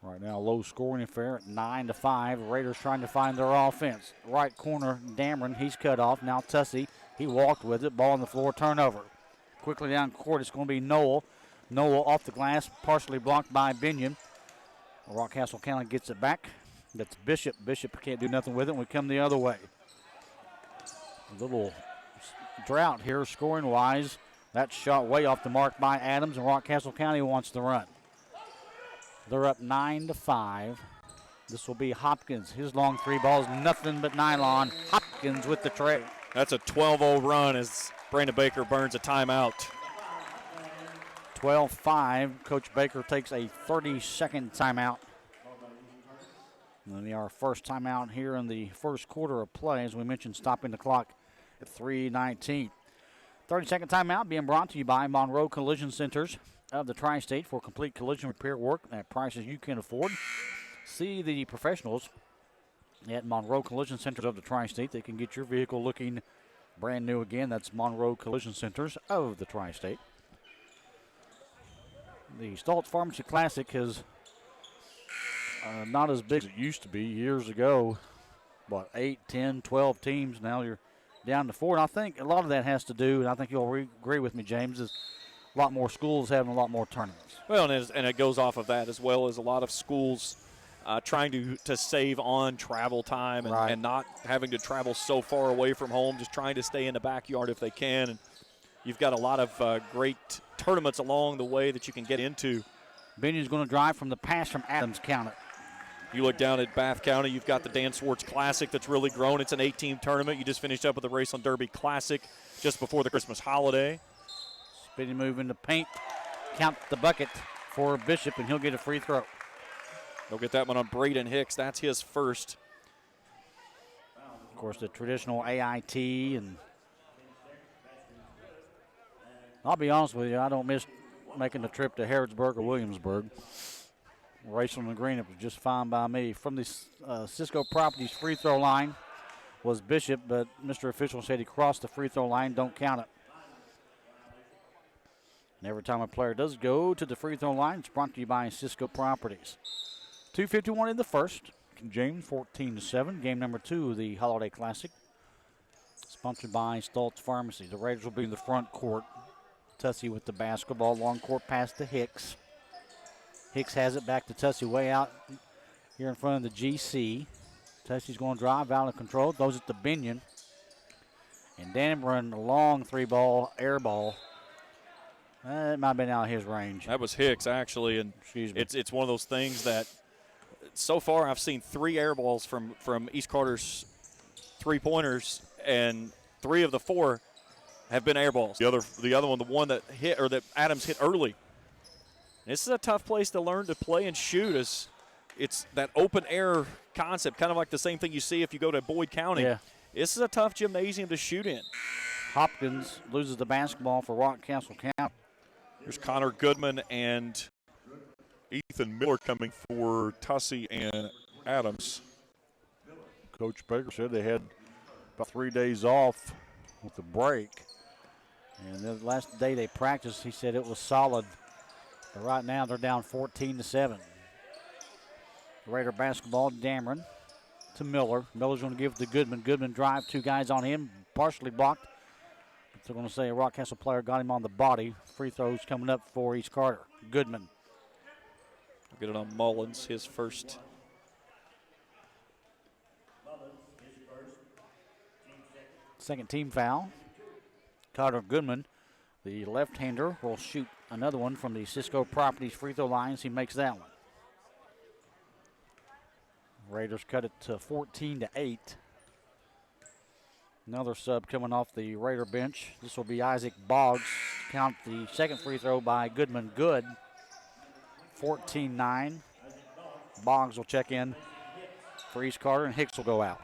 Right now, low scoring affair at 9-5. Raiders trying to find their offense. Right corner, Dameron, he's cut off. Now Tussey, he walked with it. Ball on the floor, turnover. Quickly down court, it's going to be Noel. Noel off the glass, partially blocked by Binion. Rockcastle County gets it back. That's Bishop. Bishop can't do nothing with it. We come the other way. A little drought here scoring-wise. That shot way off the mark by Adams, and Rockcastle County wants to run. They're up 9-5. This will be Hopkins. His long 3 balls, nothing but nylon. Hopkins with the tray. That's a 12-0 run as Brandon Baker burns a timeout. 12-5. Coach Baker takes a 30-second timeout. And our first timeout here in the first quarter of play, as we mentioned, stopping the clock at 3:19. 30-second timeout being brought to you by Monroe Collision Centers of the Tri-State for complete collision repair work at prices you can afford. See the professionals at Monroe Collision Centers of the Tri-State. They can get your vehicle looking brand new again. That's Monroe Collision Centers of the Tri-State. The Stultz Pharmacy Classic is not as big as it used to be years ago. What, 8, 10, 12 teams. Now you're down to 4. And I think a lot of that has to do, and I think you'll agree with me, James, is a lot more schools having a lot more tournaments. Well, and it goes off of that as well as a lot of schools trying to save on travel time and not having to travel so far away from home, just trying to stay in the backyard if they can. And you've got a lot of great tournaments along the way that you can get into. Binion's going to drive from the pass from Adams. Count it. You look down at Bath County, you've got the Dan Swartz Classic that's really grown. It's an 8-team tournament. You just finished up with the Raceland Derby Classic just before the Christmas holiday. Spinning move into paint. Count the bucket for Bishop, and he'll get a free throw. They'll get that one on Braden Hicks. That's his first. Of course, the traditional AIT, and I'll be honest with you, I don't miss making the trip to Harrodsburg or Williamsburg. Racing the green, it was just fine by me. From the Cisco Properties free throw line was Bishop, but Mr. Official said he crossed the free throw line, don't count it. And every time a player does go to the free throw line, it's brought to you by Cisco Properties. 2:51 in the first. James 14-7, game number 2 of the Holiday Classic. Sponsored by Stultz Pharmacy. The Raiders will be in the front court. Tussey with the basketball. Long court pass to Hicks. Hicks has it back to Tussey way out here in front of the GC. Tussey's going to drive out of control. Throws it to Binion. And Dameron, a long 3-ball, air ball. It might have been out of his range. That was Hicks, actually. And it's one of those things that so far I've seen 3 air balls from East Carter's 3-pointers, and 3 of the 4 have been air balls. The other one, the one that hit, or that Adams hit early. This is a tough place to learn to play and shoot. It's that open air concept, kind of like the same thing you see if you go to Boyd County. Yeah. This is a tough gymnasium to shoot in. Hopkins loses the basketball for Rockcastle County. Here's Connor Goodman and Ethan Miller coming for Tussey and Adams. Coach Baker said they had about 3 days off with the break. And the last day they practiced, he said it was solid. But right now they're down 14-7. Raider basketball, Dameron to Miller. Miller's going to give it to Goodman. Goodman drive, 2 guys on him, partially blocked. But they're going to say a Rockcastle player got him on the body. Free throws coming up for East Carter. Goodman. Get it on Mullins, his first. Second team foul. Carter Goodman, the left-hander, will shoot another one from the Cisco Properties free throw lines. He makes that one. Raiders cut it to 14-8. Another sub coming off the Raider bench. This will be Isaac Boggs. Count the second free throw by Goodman. Good. 14-9. Boggs will check in for East Carter, and Hicks will go out.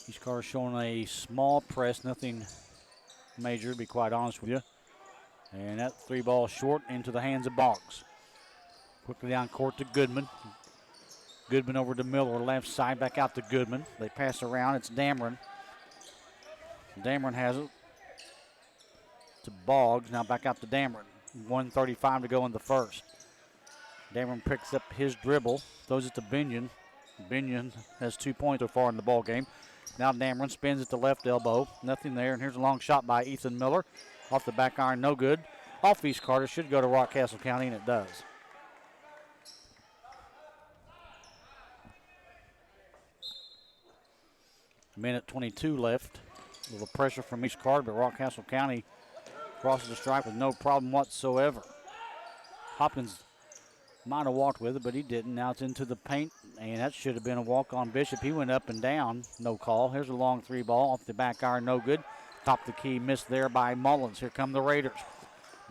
East Carter showing a small press, nothing major, to be quite honest with you. And that 3-ball short into the hands of Boggs. Quickly down court to Goodman. Goodman over to Miller, left side, back out to Goodman. They pass around, it's Dameron. Dameron has it to Boggs, now back out to Dameron. 1:35 to go in the first. Dameron picks up his dribble, throws it to Binion. Binion has 2 points so far in the ball game. Now Dameron spins at the left elbow. Nothing there, and here's a long shot by Ethan Miller. Off the back iron, no good. Off East Carter, should go to Rockcastle County, and it does. Minute 22 left. A little pressure from East Carter, but Rockcastle County crosses the stripe with no problem whatsoever. Hopkins might have walked with it, but he didn't. Now it's into the paint, and that should have been a walk on Bishop. He went up and down, no call. Here's a long 3-ball off the back iron, no good. Top the key, missed there by Mullins. Here come the Raiders.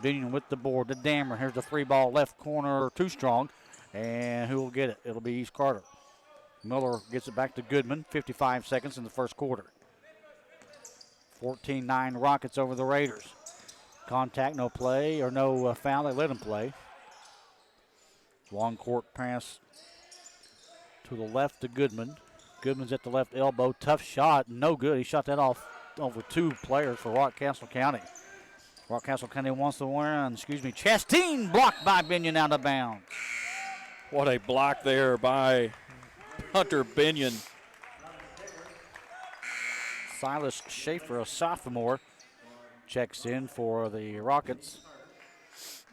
Binion with the board to Dameron. Here's the 3-ball left corner, too strong, and who will get it? It'll be East Carter. Miller gets it back to Goodman. 55 seconds in the first quarter. 14-9 Rockets over the Raiders. Contact, no play, or no foul. They let him play. Long court pass to the left to Goodman. Goodman's at the left elbow. Tough shot, no good. He shot that off over 2 players for Rockcastle County. Rockcastle County wants to win. Chastain blocked by Binion out of bounds. What a block there by Hunter Binion. Silas Schaefer, a sophomore, checks in for the Rockets.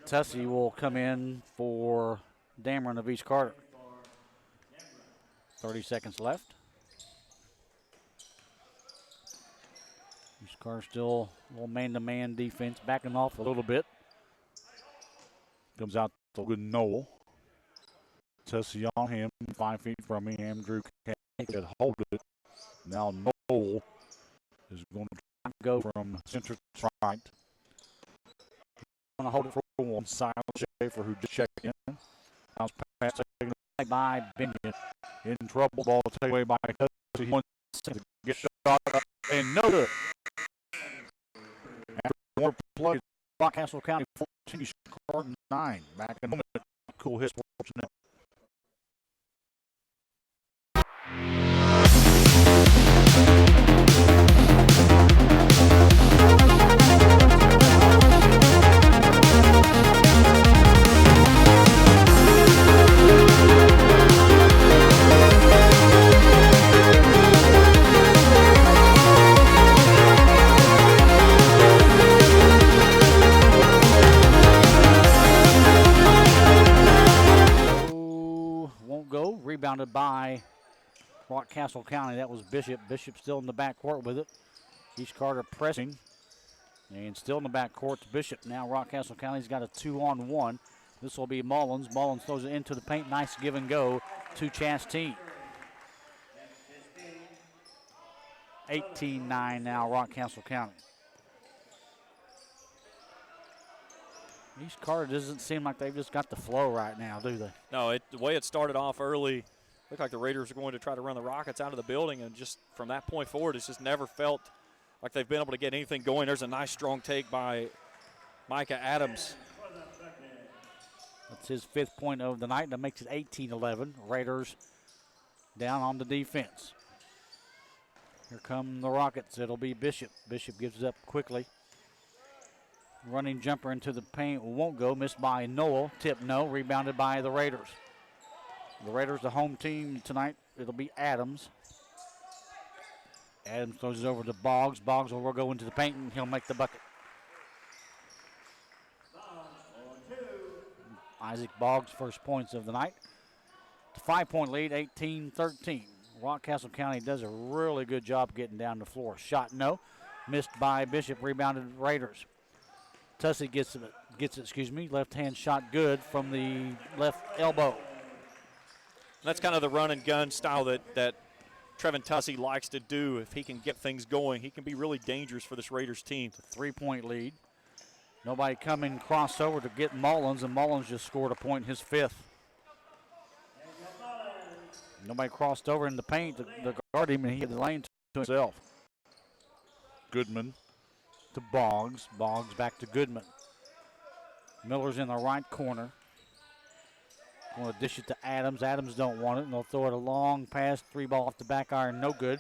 Tussey will come in for Dameron of East Carter. 30 seconds left. East Carter still a little man-to-man defense, backing off a little bit. Comes out to good Noel. Tussey on him, 5 feet from him. Andrew can't hold it. Now Noel is going to go from center to right. Going to hold it for one. Silas Schaefer, who just checked in. Now pass taken by Binion. in trouble. Ball taken away by Tussey. He wants to get shot up and no good. After one play, Rockcastle County 14, Carter 9. Back in a moment. Cool hit. rebounded by Rockcastle County. That was Bishop. Bishop still in the backcourt with it. East Carter pressing. And still in the backcourt to Bishop. Now Rockcastle County's got a 2-on-1. This will be Mullins. Mullins throws it into the paint. Nice give and go to Chasteen. 18-9 now, Rockcastle County. East Carter doesn't seem like they've just got the flow right now, do they? No, the way it started off early, looked like the Raiders were going to try to run the Rockets out of the building, and just from that point forward, it's just never felt like they've been able to get anything going. There's a nice strong take by Micah Adams. That's his 5th point of the night. That makes it 18-11. Raiders down on the defense. Here come the Rockets. It'll be Bishop. Bishop gives it up quickly. Running jumper into the paint won't go. Missed by Noel. Tip no. Rebounded by the Raiders. The Raiders, the home team tonight. It'll be Adams. Adams throws it over to Boggs. Boggs will go into the paint and he'll make the bucket. Isaac Boggs, first points of the night. 5-point lead, 18-13. Rockcastle County does a really good job getting down the floor. Shot no. Missed by Bishop. Rebounded Raiders. Tussey gets it, left hand shot good from the left elbow. That's kind of the run and gun style that Trevin Tussey likes to do. If he can get things going, he can be really dangerous for this Raiders team. 3-point lead. Nobody coming crossover to get Mullins, and Mullins just scored a point, his 5th. Nobody crossed over in the paint to guard him, and he had the lane to himself. Goodman. To Boggs. Boggs back to Goodman. Miller's in the right corner. Going to dish it to Adams. Adams don't want it, and they'll throw it a long pass. 3-ball off the back iron, no good.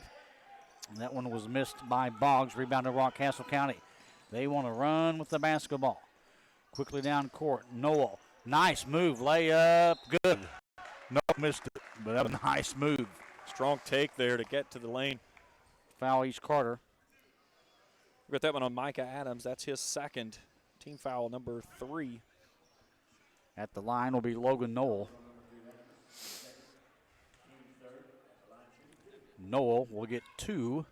And that one was missed by Boggs. Rebounded Rockcastle County. They want to run with the basketball. Quickly down court. Noel. Nice move. Layup. Good. No, missed it, but that was a nice move. Strong take there to get to the lane. Foul East Carter. We got that one on Micah Adams. That's his 2nd. Team foul number 3. At the line will be Logan Noel. Noel will get 2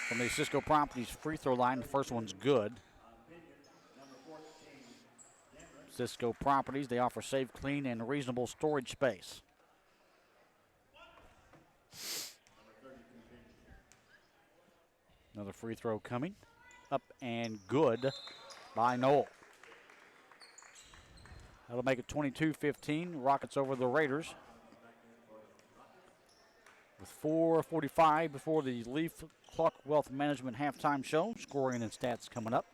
from the Cisco Properties free throw line. The first one's good. Cisco Properties, they offer safe, clean, and reasonable storage space. Another free throw coming. Up and good by Noel. That'll make it 22-15. Rockets over the Raiders. With 4:45 before the Leaf Clock Wealth Management halftime show. Scoring and stats coming up.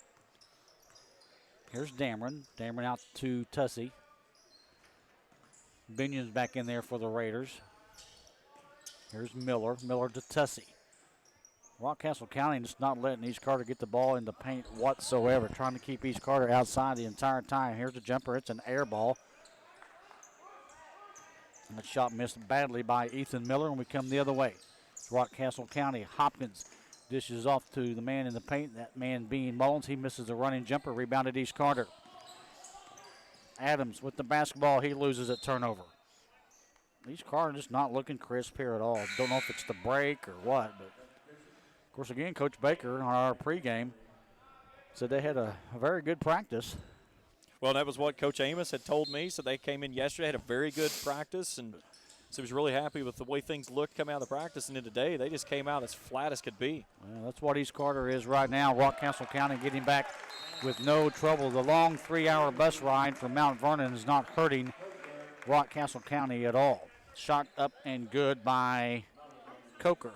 Here's Dameron. Dameron out to Tussey. Binion's back in there for the Raiders. Here's Miller. Miller to Tussey. Rockcastle County just not letting East Carter get the ball in the paint whatsoever. Trying to keep East Carter outside the entire time. Here's the jumper. It's an air ball. And the shot missed badly by Ethan Miller, and we come the other way. It's Rockcastle County. Hopkins dishes off to the man in the paint, that man being Mullins. He misses a running jumper. Rebounded East Carter. Adams with the basketball. He loses a turnover. East Carter just not looking crisp here at all. Don't know if it's the break or what, but of course, again, Coach Baker on our pregame said they had a very good practice. Well, that was what Coach Amos had told me. So they came in yesterday, had a very good practice, and so he was really happy with the way things looked coming out of the practice. And then today, they just came out as flat as could be. Well, that's what East Carter is right now. Rockcastle County getting back with no trouble. The long 3-hour bus ride from Mount Vernon is not hurting Rockcastle County at all. Shot up and good by Coker.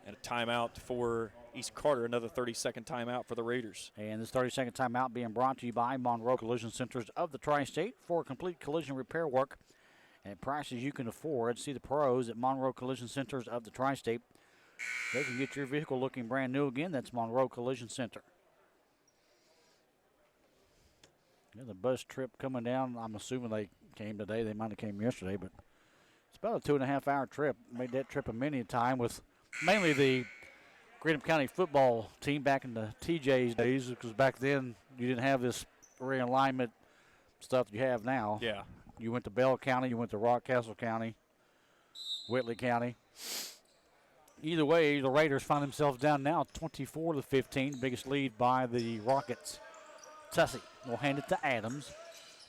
And a timeout for East Carter, another 30-second timeout for the Raiders. And this 30-second timeout being brought to you by Monroe Collision Centers of the Tri-State for complete collision repair work and prices you can afford. See the pros at Monroe Collision Centers of the Tri-State. They can get your vehicle looking brand new again. That's Monroe Collision Center. Yeah, the bus trip coming down, I'm assuming they came today. They might have came yesterday, but it's about a 2.5-hour trip. Made that trip a many time with mainly the Greenup County football team back in the TJ's days, because back then you didn't have this realignment stuff you have now. Yeah. You went to Bell County, you went to Rockcastle County, Whitley County. Either way, the Raiders find themselves down now 24-15. Biggest lead by the Rockets. Tussey will hand it to Adams.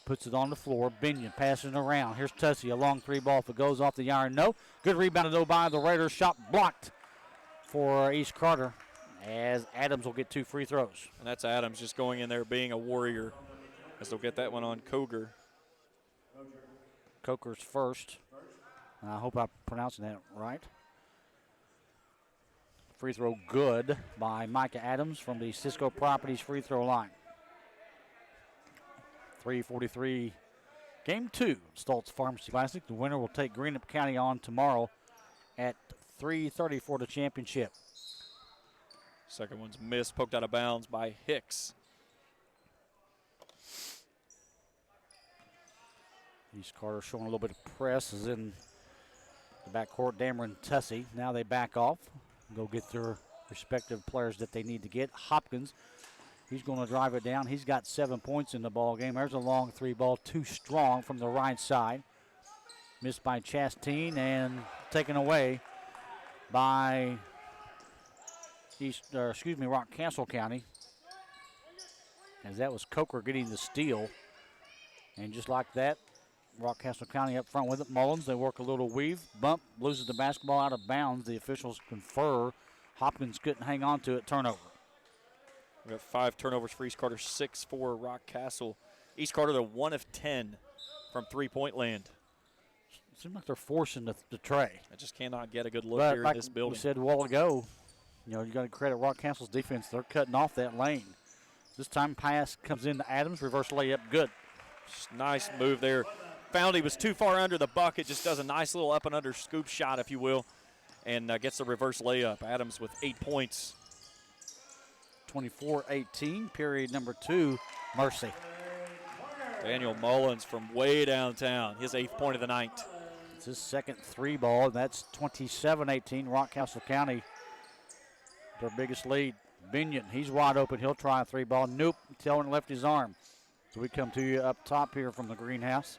Puts it on the floor. Binion passing it around. Here's Tussey, a long three ball. If it goes off the iron, no. Good rebound though by the Raiders. Shot blocked for East Carter as Adams will get 2 free throws. And that's Adams just going in there being a warrior as they'll get that one on Coger. Coker's first. I hope I'm pronouncing that right. Free throw good by Micah Adams from the Cisco Properties free throw line. 3:43, game 2, Stultz Pharmacy Classic. The winner will take Greenup County on tomorrow at 3:30 for the championship. Second one's missed, poked out of bounds by Hicks. East Carter showing a little bit of press is in the backcourt. Dameron and Tussey. Now they back off. Go get their respective players that they need to get. Hopkins, he's going to drive it down. He's got 7 points in the ball game. There's a long three ball, too strong from the right side. Missed by Chastain and taken away by Rockcastle County. As that was Coker getting the steal. And just like that, Rockcastle County up front with it. Mullins, they work a little weave. Bump, loses the basketball out of bounds. The officials confer. Hopkins couldn't hang on to it. Turnover. We got 5 turnovers for East Carter, 6 for Rockcastle. East Carter, they're 1 of 10 from three-point land. Seems like they're forcing the tray. I just cannot get a good look But here like in this building. we said a while ago, you got to credit Rockcastle's defense. They're cutting off that lane. This time pass comes into Adams. Reverse layup, good. Just nice move there. Found he was too far under the bucket. Just does a nice little up and under scoop shot, if you will, and gets the reverse layup. Adams with 8 points. 24-18, period number 2, Mercy. Daniel Mullins from way downtown, his 8th point of the night. It's his second three ball. That's 27-18. Rockcastle County, their biggest lead. Binion, he's wide open. He'll try a three ball. Nope, Tillman left his arm. So we come to you up top here from the greenhouse.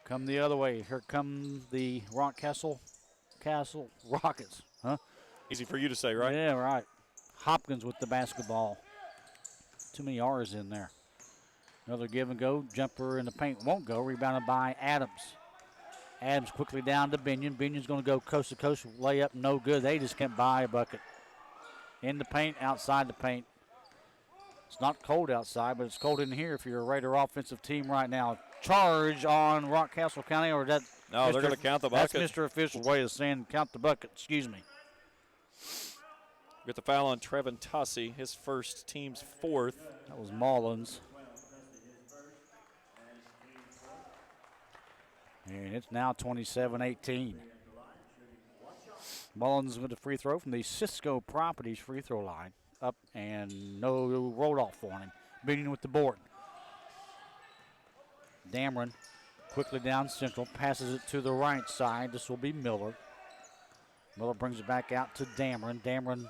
Come the other way. Here come the Rockcastle Rockets. Huh? Easy for you to say, right? Yeah, right. Hopkins with the basketball. Too many R's in there. Another give and go. Jumper in the paint won't go. Rebounded by Adams. Adams quickly down to Binion. Binion's going to go coast to coast. Layup, no good. They just can't buy a bucket. In the paint, outside the paint. It's not cold outside, but it's cold in here if you're a Raider offensive team right now. Charge on Rockcastle County, or that? No, they're going to count the bucket. That's Mr. Official's way of saying count the bucket. Excuse me. Get the foul on Trevin Tussey, his first, team's 4th. That was Mullins. And it's now 27-18. Mullins with a free throw from the Cisco Properties free throw line. Up and no roll off for him. Binion with the board. Dameron quickly down central, passes it to the right side. This will be Miller. Miller brings it back out to Dameron. Dameron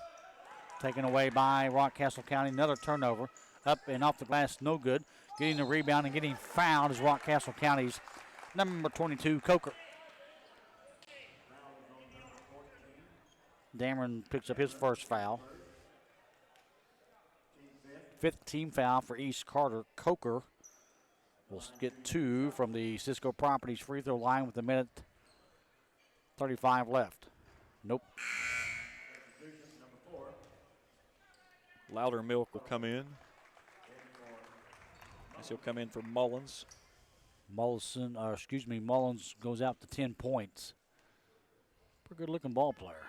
taken away by Rockcastle County. Another turnover. Up and off the glass, no good. Getting the rebound and getting fouled is Rockcastle County's number 22, Coker. Dameron picks up his first foul. 5th team foul for East Carter. Coker will get 2 from the Cisco Properties free throw line with a minute 35 left. Nope. Loudermilk will come in. Guess he'll come in for Mullins. Mullins goes out to 10 points. Pretty good looking ball player.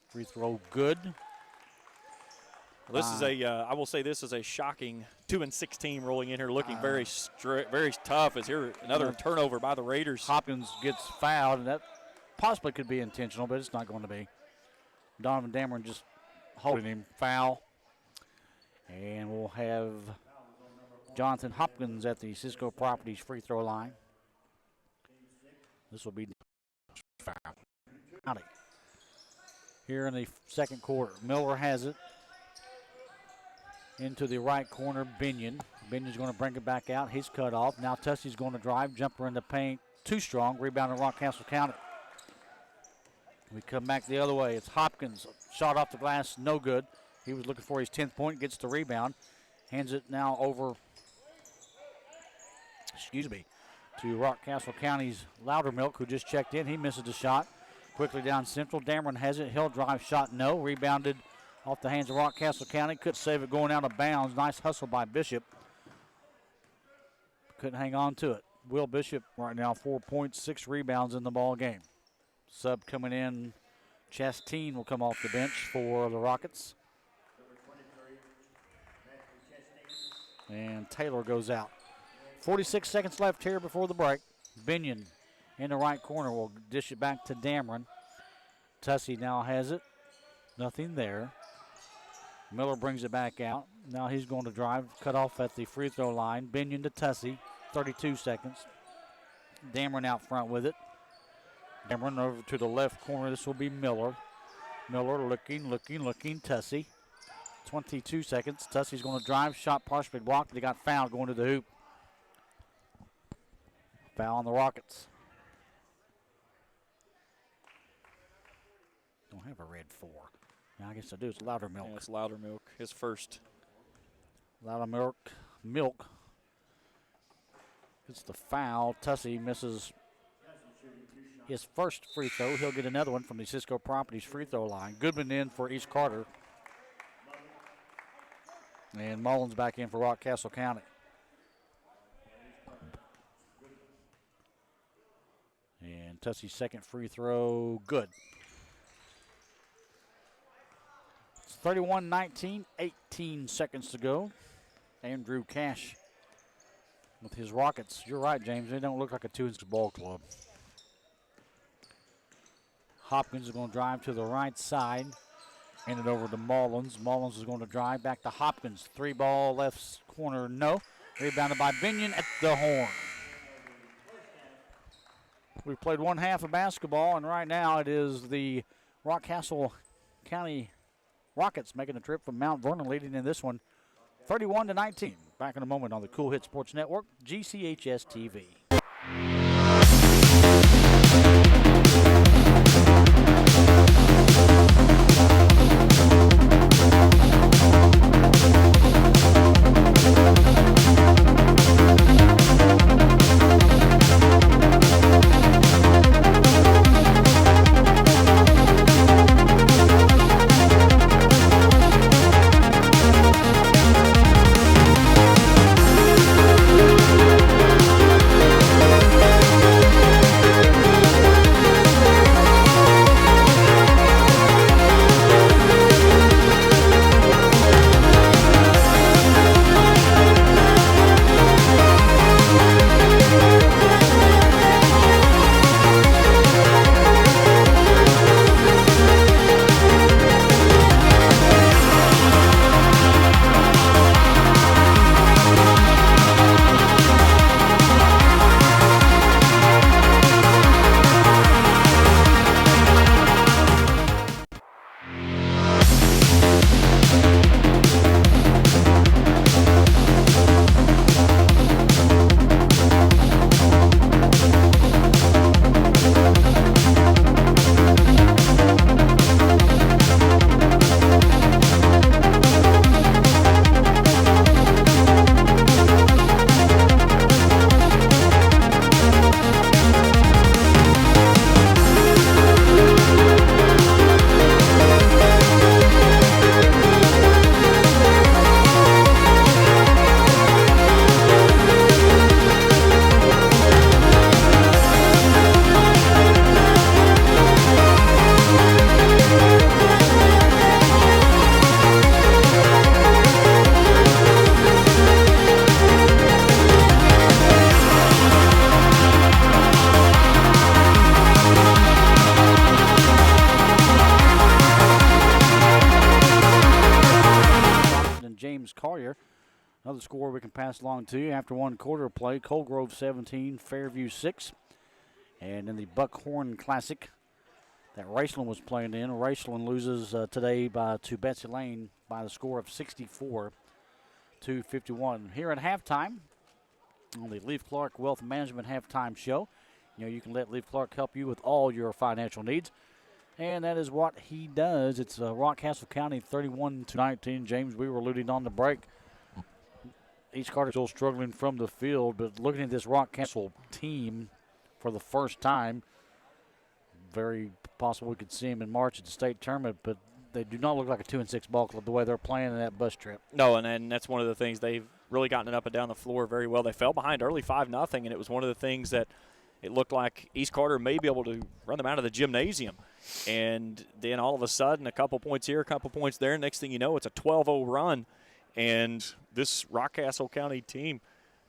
Free throw good. Well, this is I will say this is a shocking 2-6 team rolling in here, looking very tough. As here another turnover by the Raiders. Hopkins gets fouled, and that possibly could be intentional, but it's not going to be. Donovan Dameron just holding him. Foul. And we'll have Jonathan Hopkins at the Cisco Properties free throw line. This will be foul. Here in the second quarter, Miller has it into the right corner. Binion Binion's going to bring it back out. He's cut off. Now Tussie's going to drive. Jumper in the paint. Too strong. Rebound to Rockcastle County. We come back the other way. It's Hopkins. Shot off the glass. No good. He was looking for his 10th point. Gets the rebound. Hands it now over, to Rockcastle County's Loudermilk, who just checked in. He misses the shot. Quickly down central. Dameron has it. He'll drive. Shot no. Rebounded off the hands of Rockcastle County. Could save it going out of bounds. Nice hustle by Bishop. Couldn't hang on to it. Will Bishop right now 4 points, 6 rebounds in the ball game. Sub coming in. Chasteen will come off the bench for the Rockets. And Taylor goes out. 46 seconds left here before the break. Binion in the right corner will dish it back to Dameron. Tussie now has it. Nothing there. Miller brings it back out. Now he's going to drive. Cut off at the free throw line. Binion to Tussie. 32 seconds. Dameron out front with it. Dameron over to the left corner. This will be Miller. Miller looking. Tussie. 22 seconds. Tussie's going to drive. Shot partially blocked. They got fouled going to the hoop. Foul on the Rockets. Don't have a red 4. Now I guess I do. It's Loudermilk. Yeah, it's Loudermilk. His first. Loudermilk. Milk. It's the foul. Tussie misses his first free throw. He'll get another one from the Cisco Properties free throw line. Goodman in for East Carter. And Mullins back in for Rockcastle County. And Tussie's second free throw, good. It's 31-19, 18 seconds to go. Andrew Cash with his Rockets. You're right, James. They don't look like a 2-inch ball club. Hopkins is going to drive to the right side. Hand it over to Mullins. Mullins is going to drive back to Hopkins. 3-ball left corner, no. Rebounded by Binion at the horn. We've played one half of basketball, and right now it is the Rockcastle County Rockets making a trip from Mount Vernon, leading in this one 31-19. Back in a moment on the Cool Hit Sports Network, GCHS TV. Another score we can pass along to you after one quarter of play. Cold Grove 17, Fairview 6. And in the Buckhorn Classic that Raceland was playing in, Raceland loses today to Betsy Lane by the score of 64-59. 52-51. Here at halftime on the Leaf Clark Wealth Management Halftime Show, you can let Leaf Clark help you with all your financial needs. And that is what he does. It's Rockcastle County 31-19. James, we were alluding on the break. East Carter still struggling from the field, but looking at this Rockcastle team for the first time, very possible we could see him in March at the state tournament, but they do not look like a 2-6 ball club the way they're playing in that bus trip. No, and that's one of the things. They've really gotten it up and down the floor very well. They fell behind early 5-0, and it was one of the things that it looked like East Carter may be able to run them out of the gymnasium. And then all of a sudden, a couple points here, a couple points there. Next thing you know, it's a 12-0 run. And this Rockcastle County team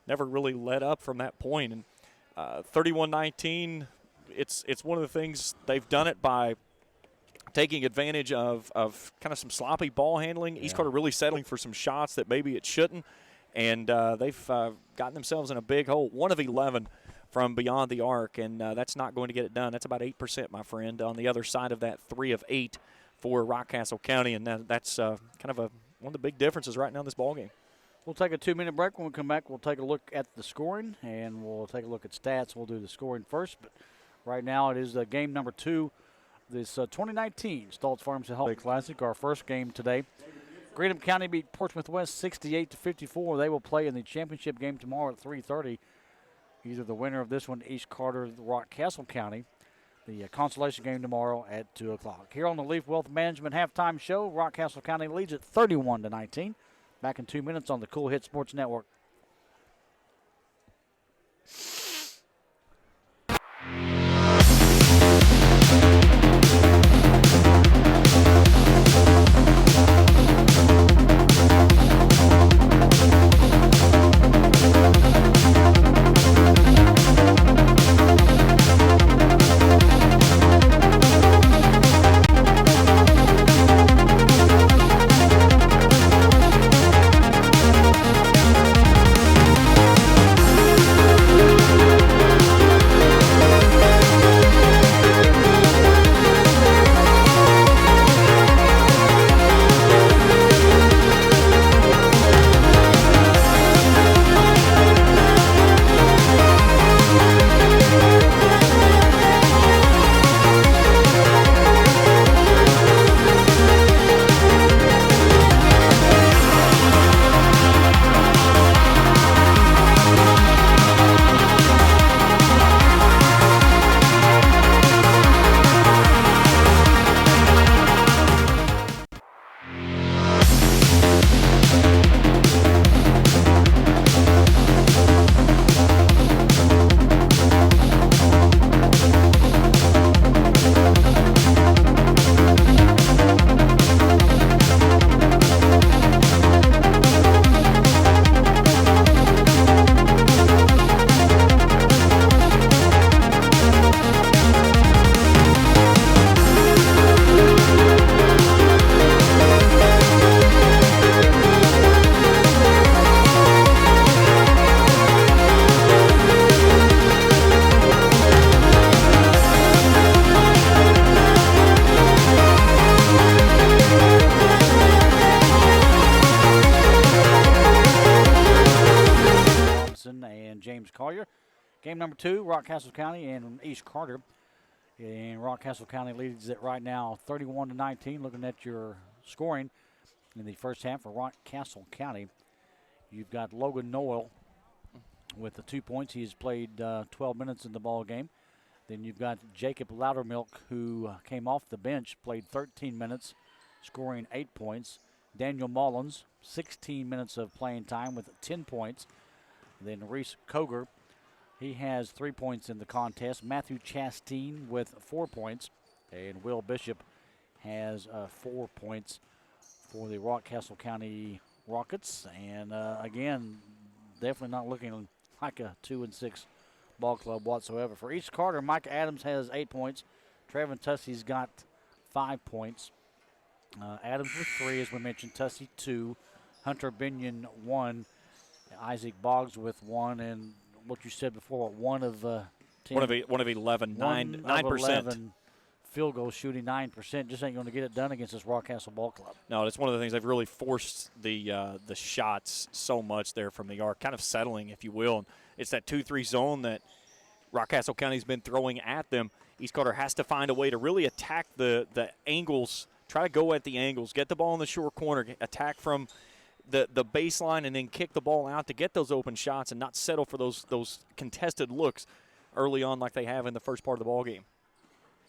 never really let up from that point. And 31-19, it's one of the things they've done it by taking advantage of kind of some sloppy ball handling. East Carter really settling for some shots that maybe it shouldn't. And they've gotten themselves in a big hole, 1 of 11 from beyond the arc, and that's not going to get it done. That's about 8%, my friend, on the other side of that 3 of 8 for Rockcastle County, and that's kind of one of the big differences right now in this ballgame. We'll take a 2-minute break. When we come back, we'll take a look at the scoring, and we'll take a look at stats. We'll do the scoring first, but right now it is game number 2, this 2019 Stultz Farms and Holiday Classic, our first game today. Greenup County beat Portsmouth West 68-54. They will play in the championship game tomorrow at 3:30. Either the winner of this one, East Carter, Rockcastle County. The consolation game tomorrow at 2 o'clock. Here on the Leaf Wealth Management Halftime Show, Rockcastle County leads at 31-19. Back in 2 minutes on the Cool Hit Sports Network. Game number 2, Rockcastle County and East Carter. And Rockcastle County leads it right now 31-19. Looking at your scoring in the first half for Rockcastle County, you've got Logan Noel with the 2 points. He's played 12 minutes in the ball game. Then you've got Jacob Loudermilk, who came off the bench, played 13 minutes, scoring 8 points. Daniel Mullins, 16 minutes of playing time with 10 points. Then Reese Koger, he has 3 points in the contest. Matthew Chasteen with 4 points. And Will Bishop has 4 points for the Rockcastle County Rockets. And again, definitely not looking like a 2-6 ball club whatsoever. For East Carter, Mike Adams has 8 points. Trevin Tussey's got 5 points. Adams with 3, as we mentioned. Tussey 2. Hunter Binion 1. Isaac Boggs with 1. And what you said before, 1 of 10. One of 11, 9%. field goal shooting, 9%, just ain't going to get it done against this Rockcastle Ball Club. No, it's one of the things they've really forced the shots so much there from the arc, kind of settling, if you will. And it's that 2-3 zone that Rockcastle County's been throwing at them. East Carter has to find a way to really attack the angles, try to go at the angles, get the ball in the short corner, attack from the baseline, and then kick the ball out to get those open shots and not settle for those contested looks early on like they have in the first part of the ball game.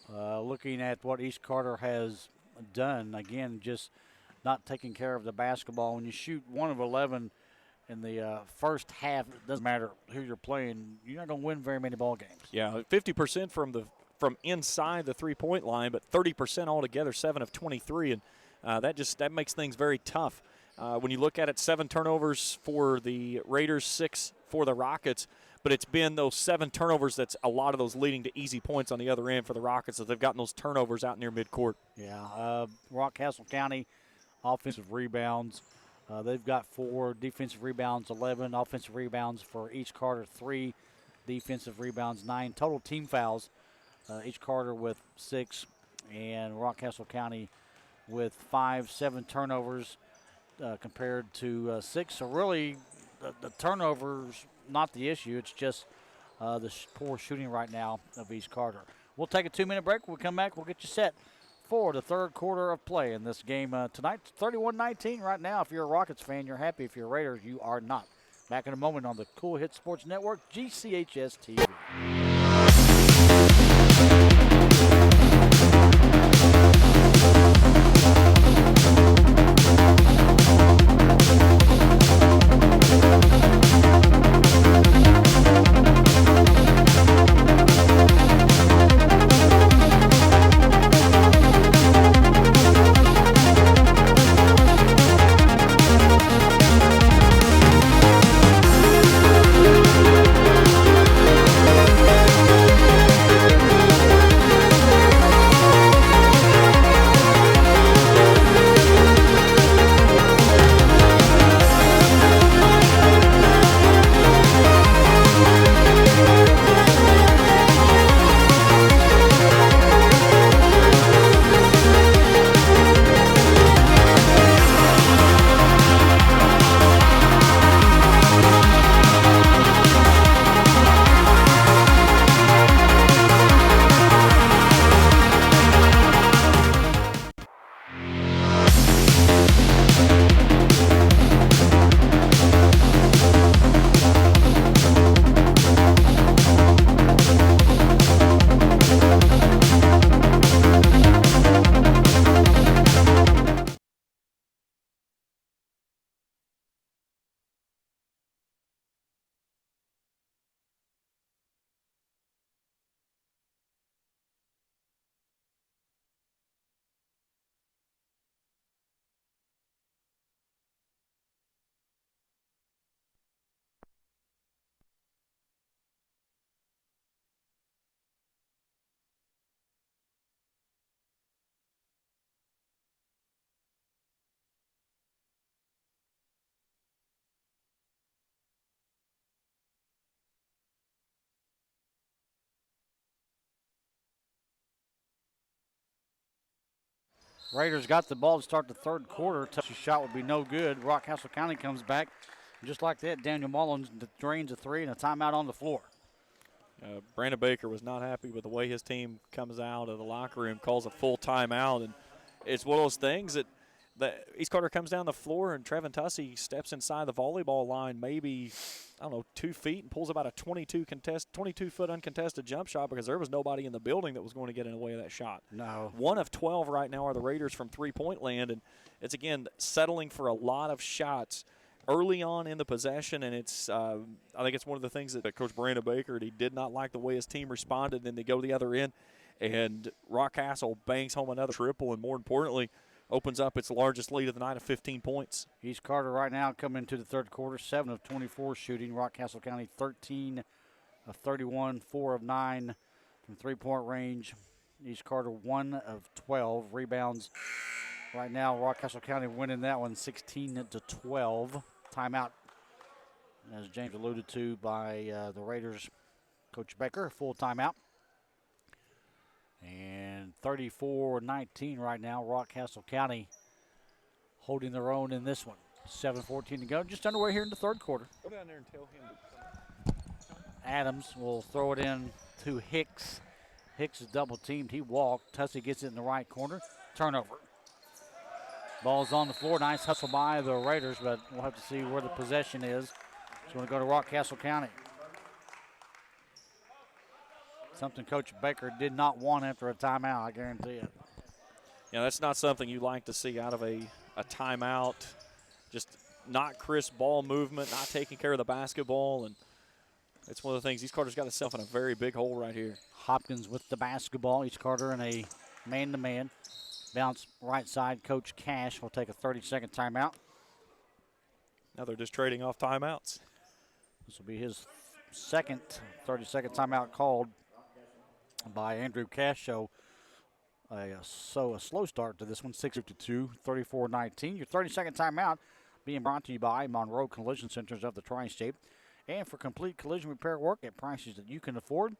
Looking at what East Carter has done, again, just not taking care of the basketball. When you shoot 1 of 11 in the first half, it doesn't matter who you're playing, you're not going to win very many ball games. Yeah, 50% from inside the three-point line, but 30% altogether, 7 of 23, and that makes things very tough. When you look at it, 7 turnovers for the Raiders, 6 for the Rockets, but it's been those 7 turnovers that's a lot of those leading to easy points on the other end for the Rockets, as they've gotten those turnovers out near midcourt. Yeah, Rockcastle County offensive rebounds. They've got 4 defensive rebounds, 11 offensive rebounds for East Carter, 3 defensive rebounds, 9 total team fouls. East Carter with 6 and Rockcastle County with 5, 7 turnovers compared to 6. So really the turnovers not the issue. It's just the poor shooting right now of East Carter. We'll take a 2-minute break. We'll come back. We'll get you set for the third quarter of play in this game tonight. 31-19 right now. If you're a Rockets fan, you're happy. If you're a Raiders, you are not. Back in a moment on the Cool Hit Sports Network, GCHS TV. Raiders got the ball to start the third quarter. Touchy shot would be no good. Rockcastle County comes back. Just like that, Daniel Mullins drains a 3 and a timeout on the floor. Brandon Baker was not happy with the way his team comes out of the locker room, calls a full timeout, and it's one of those things that East Carter comes down the floor and Trevin Tussey steps inside the volleyball line maybe, 2 feet and pulls about a 22-foot uncontested jump shot because there was nobody in the building that was going to get in the way of that shot. No. 1 of 12 right now are the Raiders from three-point land, and it's, again, settling for a lot of shots early on in the possession, and it's I think it's one of the things that Coach Brandon Baker, he did not like the way his team responded, and then they go to the other end, and Rockcastle bangs home another triple, and more importantly, opens up its largest lead of the night of 15 points. East Carter right now coming into the third quarter, 7 of 24 shooting. Rockcastle County 13 of 31, 4 of 9 from three-point range. East Carter 1 of 12 rebounds. Right now, Rockcastle County winning that one 16-12. Timeout, as James alluded to, by the Raiders' Coach Baker, full timeout. And 34-19 right now. Rockcastle County holding their own in this one. 7:14 to go. Just underway here in the third quarter. Go down there and tell him to Adams will throw it in to Hicks. Hicks is double teamed. He walked. Tussey gets it in the right corner. Turnover. Ball's on the floor. Nice hustle by the Raiders, but we'll have to see where the possession is. It's going to go to Rockcastle County. Something Coach Baker did not want after a timeout, I guarantee it. Yeah, that's not something you like to see out of a timeout. Just not crisp ball movement, not taking care of the basketball, and it's one of the things. East Carter's got himself in a very big hole right here. Hopkins with the basketball. East Carter in a man-to-man. Bounce right side. Coach Cash will take a 30-second timeout. Now they're just trading off timeouts. This will be his second 30-second timeout called by Andrew Cash. So a slow start to this one. 6:52, 34-19. Your 30-second timeout being brought to you by Monroe Collision Centers of the Tri-State. And for complete collision repair work at prices that you can afford,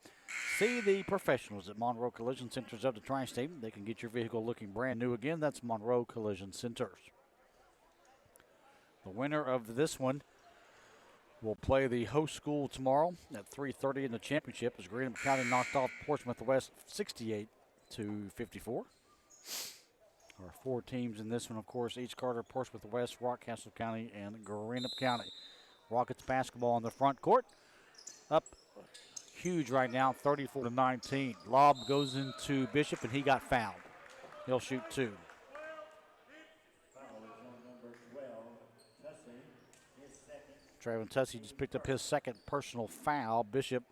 see the professionals at Monroe Collision Centers of the Tri-State. They can get your vehicle looking brand new again. That's Monroe Collision Centers. The winner of this one will play the host school tomorrow at 3:30 in the championship as Greenup County knocked off Portsmouth West 68-54. Our four teams in this one, of course, East Carter, Portsmouth West, Rockcastle County, and Greenup County. Rockets basketball on the front court. Up huge right now, 34-19. Lob goes into Bishop, and he got fouled. He'll shoot two. Trayvon Tussey just picked up his second personal foul. Bishop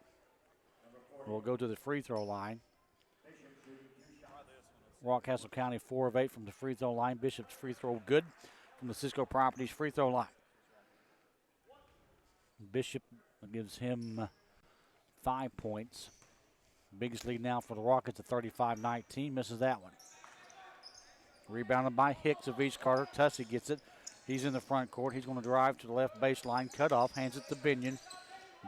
will go to the free throw line. Rockcastle County 4 of 8 from the free throw line. Bishop's free throw good from the Cisco Properties free throw line. Bishop gives him 5 points. Biggest lead now for the Rockets at 35-19. Misses that one. Rebounded by Hicks of East Carter. Tussey gets it. He's in the front court. He's going to drive to the left baseline. Cut off. Hands it to Binion.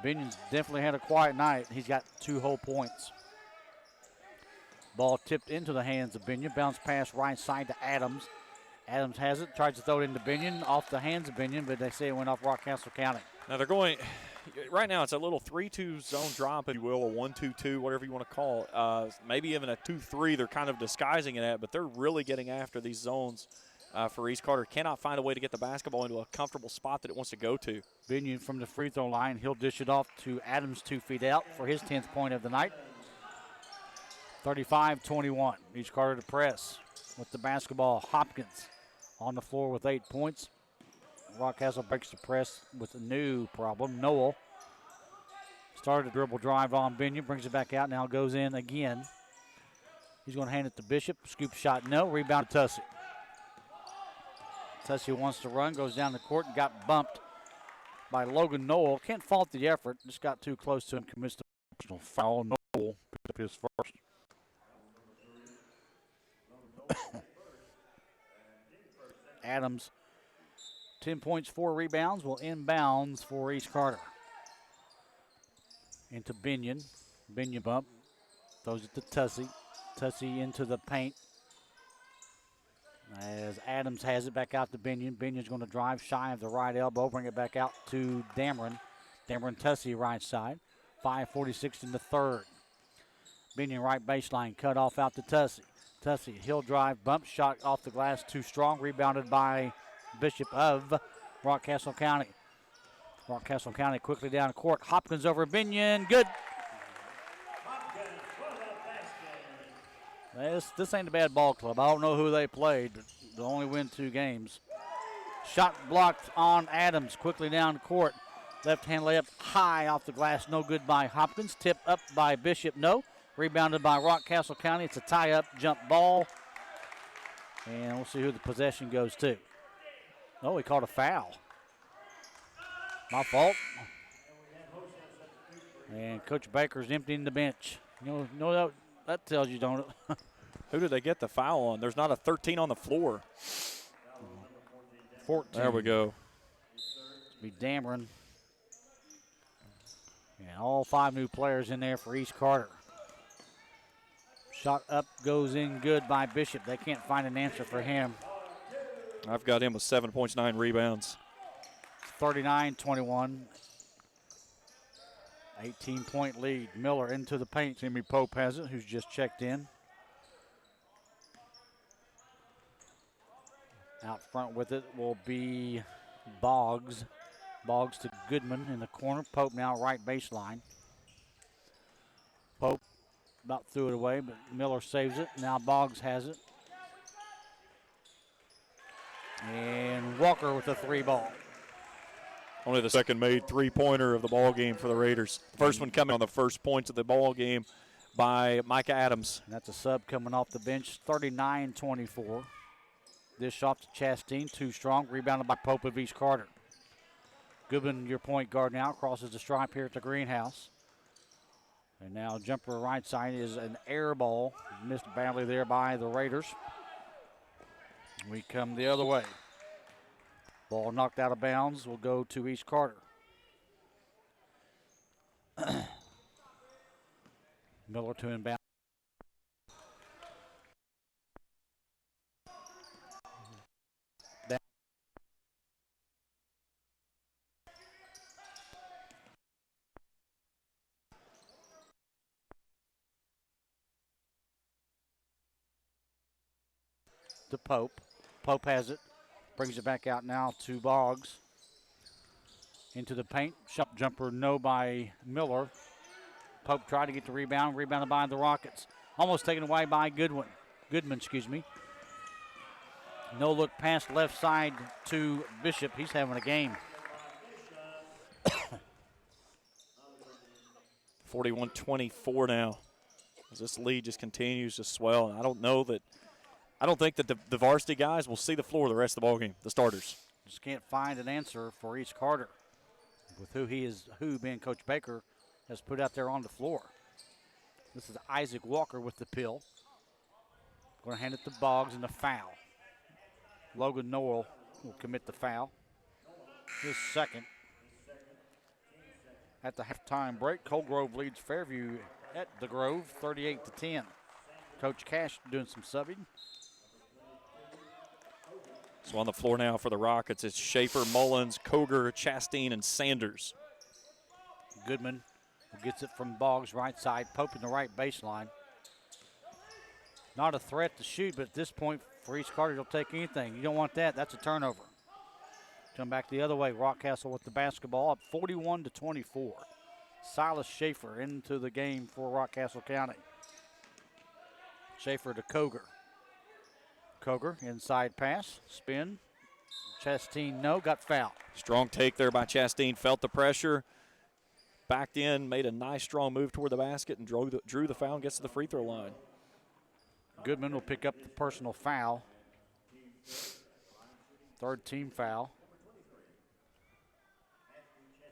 Binion's definitely had a quiet night. He's got 2 whole points. Ball tipped into the hands of Binion. Bounce pass right side to Adams. Adams has it. Tries to throw it into Binion. Off the hands of Binion, but they say it went off Rockcastle County. Now they're going, right now it's a little 3-2 zone drop, if you will, a 1-2-2, whatever you want to call it. Maybe even a 2-3 they're kind of disguising it at, but they're really getting after these zones for East Carter. Cannot find a way to get the basketball into a comfortable spot that it wants to go to. Binion from the free throw line. He'll dish it off to Adams 2 feet out for his 10th point of the night. 35-21. East Carter to press with the basketball. Hopkins on the floor with 8 points. Rockcastle breaks the press with a new problem. Noel started a dribble drive on Binion, brings it back out, now goes in again. He's going to hand it to Bishop. Scoop shot, no. Rebound to Tussey. Tussey wants to run, goes down the court and got bumped by Logan Noel. Can't fault the effort, just got too close to him, commits the personal foul. Noel picked up his first. Adams, 10 points, 4 rebounds, will inbounds for East Carter. Into Binion. Binion bump. Throws it to Tussey. Tussey into the paint. As Adams has it back out to Binion. Binion's going to drive shy of the right elbow. Bring it back out to Dameron. Dameron Tussey right side. 5:46 in the third. Binion right baseline. Cut off out to Tussey. Tussey, he'll drive, bump shot off the glass, too strong. Rebounded by Bishop of Rockcastle County. Rockcastle County quickly down the court. Hopkins over Binion. Good. This ain't a bad ball club. I don't know who they played, but they only win 2 games. Shot blocked on Adams. Quickly down the court. Left-hand layup high off the glass. No good by Hopkins. Tip up by Bishop. No. Rebounded by Rockcastle County. It's a tie-up jump ball. And we'll see who the possession goes to. Oh, he called a foul. My fault. And Coach Baker's emptying the bench. You know that tells you, don't it? Who did they get the foul on? There's not a 13 on the floor. 14. There we go. Be Dameron. And all 5 new players in there for East Carter. Shot up, goes in good by Bishop. They can't find an answer for him. I've got him with 7 points, 9 rebounds. 39-21. 18-point lead. Miller into the paint. Timmy Pope has it. Who's just checked in. Out front with it will be Boggs. Boggs to Goodman in the corner. Pope now right baseline. Pope about threw it away, but Miller saves it. Now Boggs has it. And Walker with a 3-ball. Only the second made three-pointer of the ball game for the Raiders. First one coming on the first points of the ball game by Micah Adams. And that's a sub coming off the bench, 39-24. Dish off to Chastain, too strong, rebounded by Pope of East Carter. Goodman, your point guard now, crosses the stripe here at the greenhouse. And now jumper right side is an air ball. Missed badly there by the Raiders. We come the other way. Ball knocked out of bounds will go to East Carter. Miller to inbound. To Pope. Pope has it. Brings it back out now to Boggs. Into the paint. Shot jumper no by Miller. Pope tried to get the rebound. Rebounded by the Rockets. Almost taken away by Goodman. No look pass left side to Bishop. He's having a game. 41-24 now. As this lead just continues to swell. And I don't think that the varsity guys will see the floor the rest of the ballgame, the starters. Just can't find an answer for East Carter with who being Coach Baker has put out there on the floor. This is Isaac Walker with the pill. Going to hand it to Boggs and the foul. Logan Noel will commit the foul. His second. At the halftime break, Cold Grove leads Fairview at the Grove, 38-10. Coach Cash doing some subbing. So on the floor now for the Rockets, it's Schaefer, Mullins, Koger, Chastain, and Sanders. Goodman gets it from Boggs right side. Pope in the right baseline. Not a threat to shoot, but at this point for East Carter, he'll take anything. You don't want that. That's a turnover. Come back the other way. Rockcastle with the basketball up 41-24. Silas Schaefer into the game for Rockcastle County. Schaefer to Koger. Koger, inside pass, spin. Chastain, no, got fouled. Strong take there by Chastain, felt the pressure, backed in, made a nice strong move toward the basket, and drew the foul and gets to the free throw line. Goodman will pick up the personal foul. Third team foul.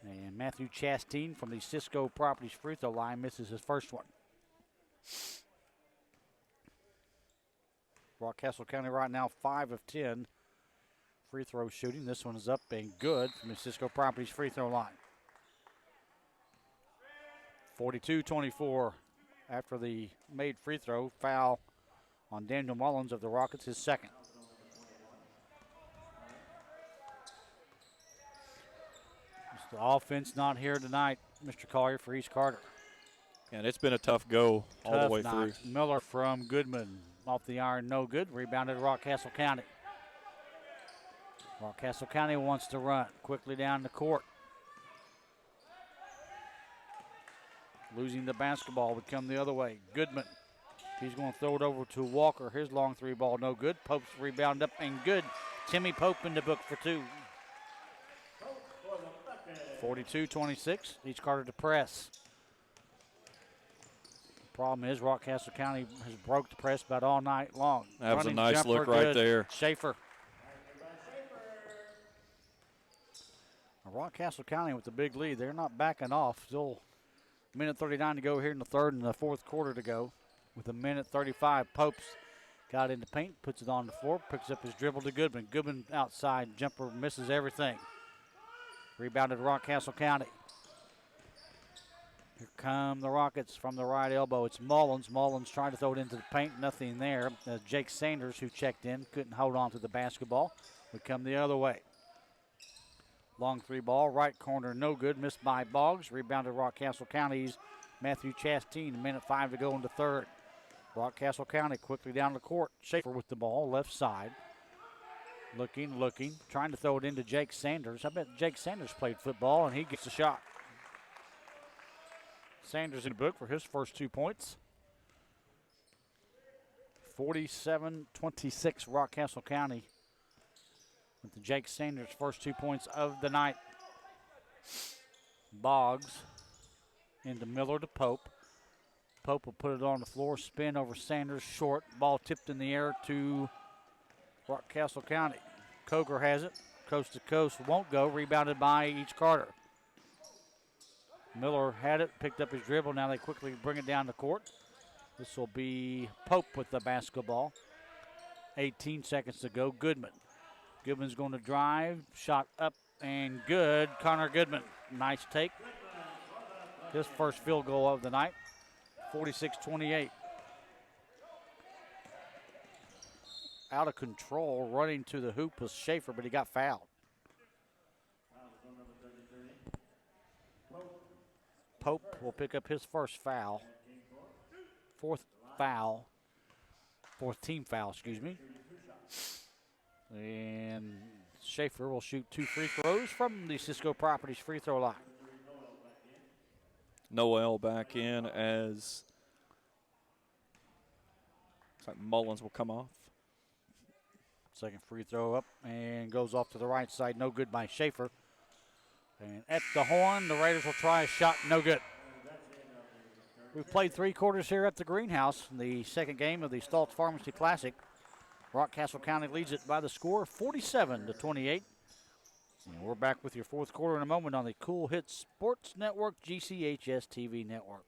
And Matthew Chastain from the Cisco Properties free throw line misses his first one. Rockcastle County right now 5 of 10 free throw shooting. This one is up and good from the Cisco Properties free throw line. 42-24 after the made free throw. Foul on Daniel Mullins of the Rockets, his second. Just the offense not here tonight, Mr. Collier, for East Carter. And it's been a tough go all the way Tough through. Miller from Goodman. Off the iron, no good. Rebounded Rockcastle County. Rockcastle County wants to run quickly down the court. Losing the basketball would come the other way. Goodman. He's going to throw it over to Walker. His long three ball, no good. Pope's rebound up and good. Timmy Pope in the book for two. 42-26. East Carter to press. Problem is, Rockcastle County has broke the press about all night long. That was a Running nice jumper, look right good. there. Schaefer. Rockcastle County with the big lead. They're not backing off. Still a minute 39 to go here in the third and the fourth quarter to go. With a minute 35, Pope's got in the paint, puts it on the floor, picks up his dribble to Goodman. Goodman outside, jumper misses everything. Rebounded Rockcastle County. Here come the Rockets from the right elbow. It's Mullins. Mullins trying to throw it into the paint. Nothing there. Jake Sanders, who checked in, couldn't hold on to the basketball. Would come the other way. Long three ball, right corner, no good. Missed by Boggs. Rebounded Rockcastle County's Matthew Chastain. 1:05 to go in the third. Rockcastle County quickly down the court. Schaefer with the ball, left side. Looking, trying to throw it into Jake Sanders. I bet Jake Sanders played football, and he gets a shot. Sanders in the book for his first 2 points. 47-26 Rockcastle County with the Jake Sanders first 2 points of the night. Boggs into Miller to Pope. Pope will put it on the floor, spin over Sanders, short. Ball tipped in the air to Rockcastle County. Coger has it, coast to coast, won't go. Rebounded by Each Carter. Miller had it, picked up his dribble. Now they quickly bring it down the court. This will be Pope with the basketball. 18 seconds to go. Goodman's going to drive, shot up and good. Connor Goodman, nice take. His first field goal of the night. 46-28. Out of control, running to the hoop was Schaefer, but he got fouled. Pope will pick up his first foul. Fourth team foul, excuse me. And Schaefer will shoot 2 free throws from the Cisco Properties free throw line. Noel back in as looks like Mullins will come off. Second free throw up and goes off to the right side. No good by Schaefer. And at the horn, the Raiders will try a shot. No good. We've played 3 quarters here at the Greenhouse in the second game of the Stultz Pharmacy Classic. Rockcastle County leads it by the score 47-28. And we're back with your fourth quarter in a moment on the Cool Hits Sports Network, GCHS TV Network.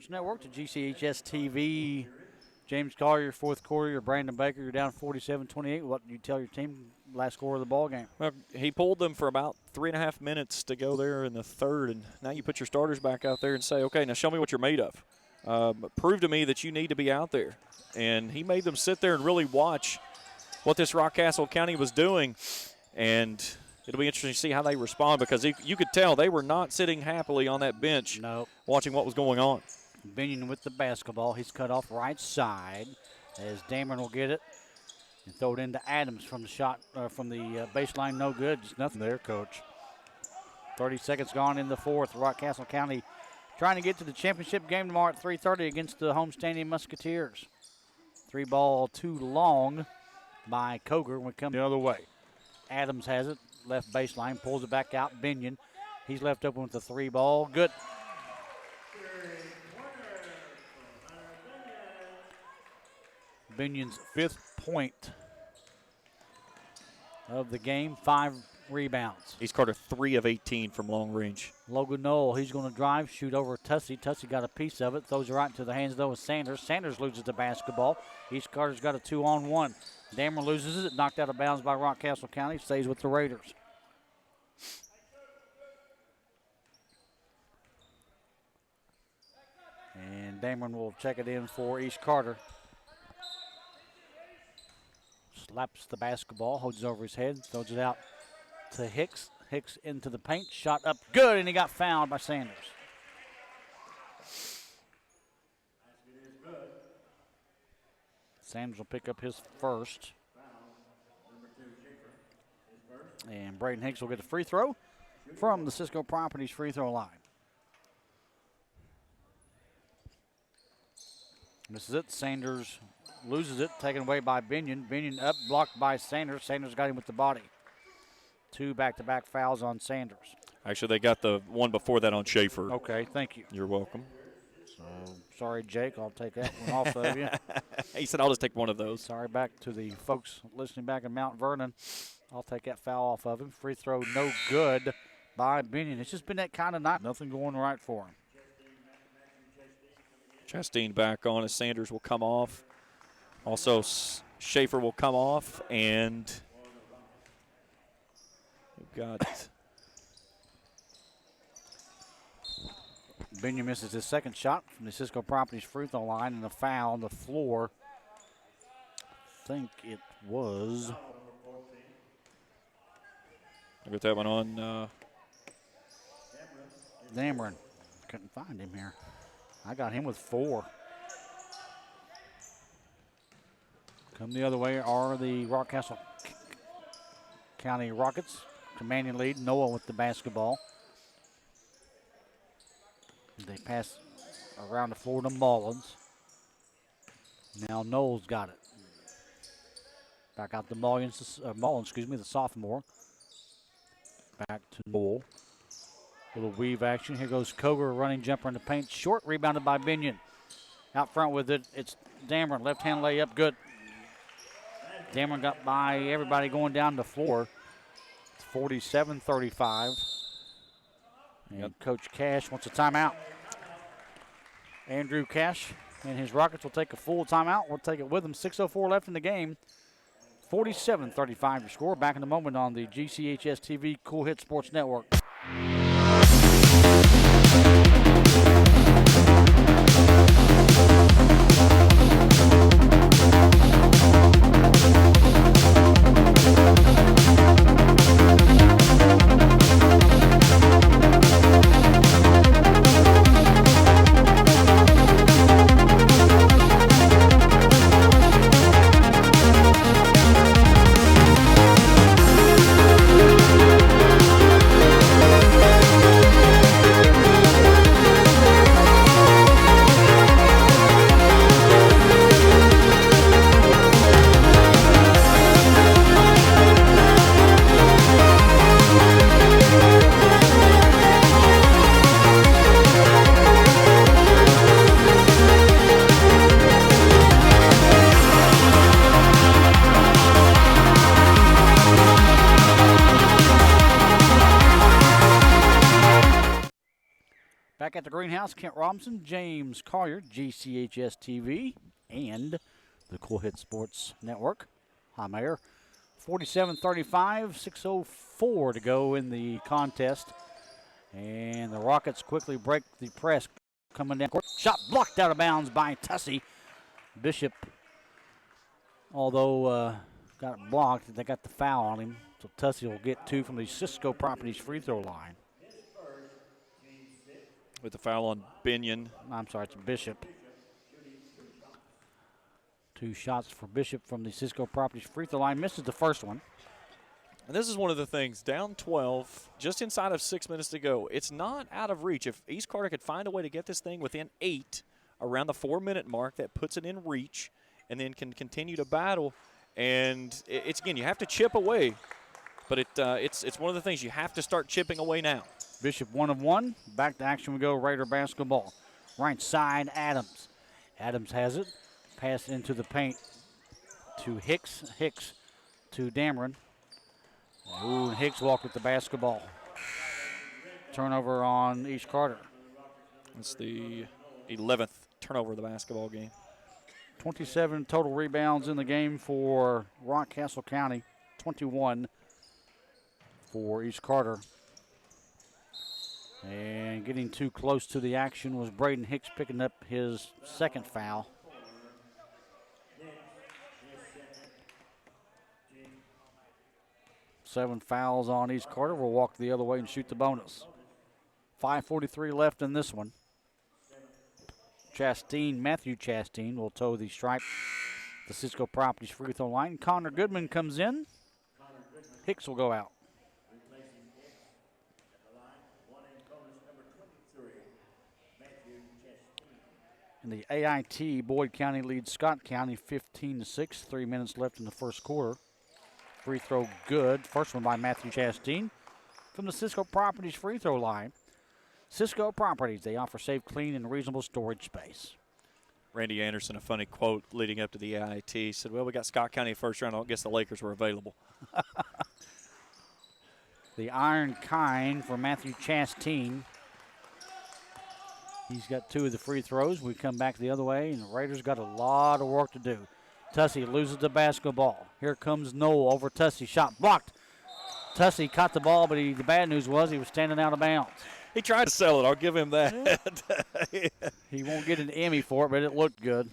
Network to GCHS TV. James Collier, fourth quarter. You're Brandon Baker. You're down 47-28. What did you tell your team last score of the ball game? Well, he pulled them for about 3.5 minutes to go there in the third, and now you put your starters back out there and say, okay, now show me what you're made of. Prove to me that you need to be out there. And he made them sit there and really watch what this Rockcastle County was doing, and it'll be interesting to see how they respond because you could tell they were not sitting happily on that bench watching what was going on. Binion with the basketball. He's cut off right side as Dameron will get it and throw it into Adams from the shot, from the baseline. No good. Just nothing there, Coach. 30 seconds gone in the fourth. Rockcastle County trying to get to the championship game tomorrow at 3:30 against the homestanding Musketeers. 3 ball too long by Coger. We come the other way. Adams has it. Left baseline. Pulls it back out. Binion. He's left open with the 3 ball. Good. Binion's 5th point of the game, 5 rebounds. He's Carter 3 of 18 from long range. Logan Knoll, he's going to drive, shoot over Tussey. Tussey got a piece of it, throws it right into the hands though of Sanders. Sanders loses the basketball. East Carter's got a 2-on-1. Dameron loses it, knocked out of bounds by Rockcastle County, stays with the Raiders. And Dameron will check it in for East Carter. slaps the basketball, holds it over his head, throws it out to Hicks. Hicks into the paint, shot up good, and he got fouled by Sanders. Sanders will pick up his first. And Braden Hicks will get a free throw from the Cisco Properties free throw line. This is it. Sanders loses it, taken away by Binion. Binion up, blocked by Sanders. Sanders got him with the body. 2 back-to-back fouls on Sanders. Actually, they got the one before that on Schaefer. Okay, thank you. You're welcome. So, sorry, Jake. I'll take that one off of you. He said, I'll just take one of those. Sorry, back to the folks listening back in Mount Vernon. I'll take that foul off of him. Free throw no good by Binion. It's just been that kind of night. Nothing going right for him. Chastain back on as Sanders will come off. Also, Schaefer will come off, and we've got Binion misses his second shot from the Cisco Properties free throw line, and a foul on the floor. I think it was. I got that one on. Dameron. Couldn't find him here. I got him with 4. Come the other way are the Rockcastle County Rockets. Commanding lead. Noah with the basketball. They pass around the floor to Mullins. Now Knowles got it. Back out to Mullins, the sophomore. Back to Noel. Little weave action. Here goes Koger, running jumper in the paint. Short, rebounded by Binion. Out front with it, it's Dameron. Left-hand layup, good. Dameron got by everybody going down the floor. It's 47-35. And Coach Cash wants a timeout. Andrew Cash and his Rockets will take a full timeout. We'll take it with them. 6:04 left in the game. 47-35 your score. Back in a moment on the GCHS TV Cool Hit Sports Network. Back at the greenhouse, Kent Robinson, James Collier, GCHS TV, and the Cool Hit Sports Network. Hi, Mayor. 47-35, 6:04 to go in the contest. And the Rockets quickly break the press. Coming down court. Shot blocked out of bounds by Tussey. Bishop, although got it blocked, they got the foul on him. So Tussey will get 2 from the Cisco Properties free throw line. With the foul on Binion. I'm sorry, it's Bishop. 2 shots for Bishop from the Cisco Properties free throw line. Misses the first one. And this is one of the things, down 12, just inside of 6 minutes to go. It's not out of reach. If East Carter could find a way to get this thing within 8, around the 4-minute mark, that puts it in reach, and then can continue to battle. And it's, again, you have to chip away. But it's one of the things you have to start chipping away now. Bishop 1 of 1. Back to action we go. Raider basketball. Right side, Adams. Adams has it. Pass into the paint to Hicks. Hicks to Dameron. Ooh, and Hicks walked with the basketball. Turnover on East Carter. It's the 11th turnover of the basketball game. 27 total rebounds in the game for Rockcastle County. 21 for East Carter. And getting too close to the action was Braden Hicks picking up his second foul. 7 fouls on East Carter will walk the other way and shoot the bonus. 5:43 left in this one. Matthew Chastain will toe the stripe. The Cisco Properties free throw line. Connor Goodman comes in. Hicks will go out. In the AIT, Boyd County leads Scott County 15-6. 3 minutes left in the first quarter. Free throw good. First one by Matthew Chastain from the Cisco Properties free throw line. Cisco Properties, they offer safe, clean, and reasonable storage space. Randy Anderson, a funny quote leading up to the AIT, said, well, we got Scott County first round. I don't guess the Lakers were available. The iron kind for Matthew Chastain. He's got 2 of the free throws. We come back the other way, and the Raiders got a lot of work to do. Tussey loses the basketball. Here comes Noel over Tussey. Shot blocked. Tussey caught the ball, but the bad news was he was standing out of bounds. He tried to sell it. I'll give him that. Yeah. He won't get an Emmy for it, but it looked good.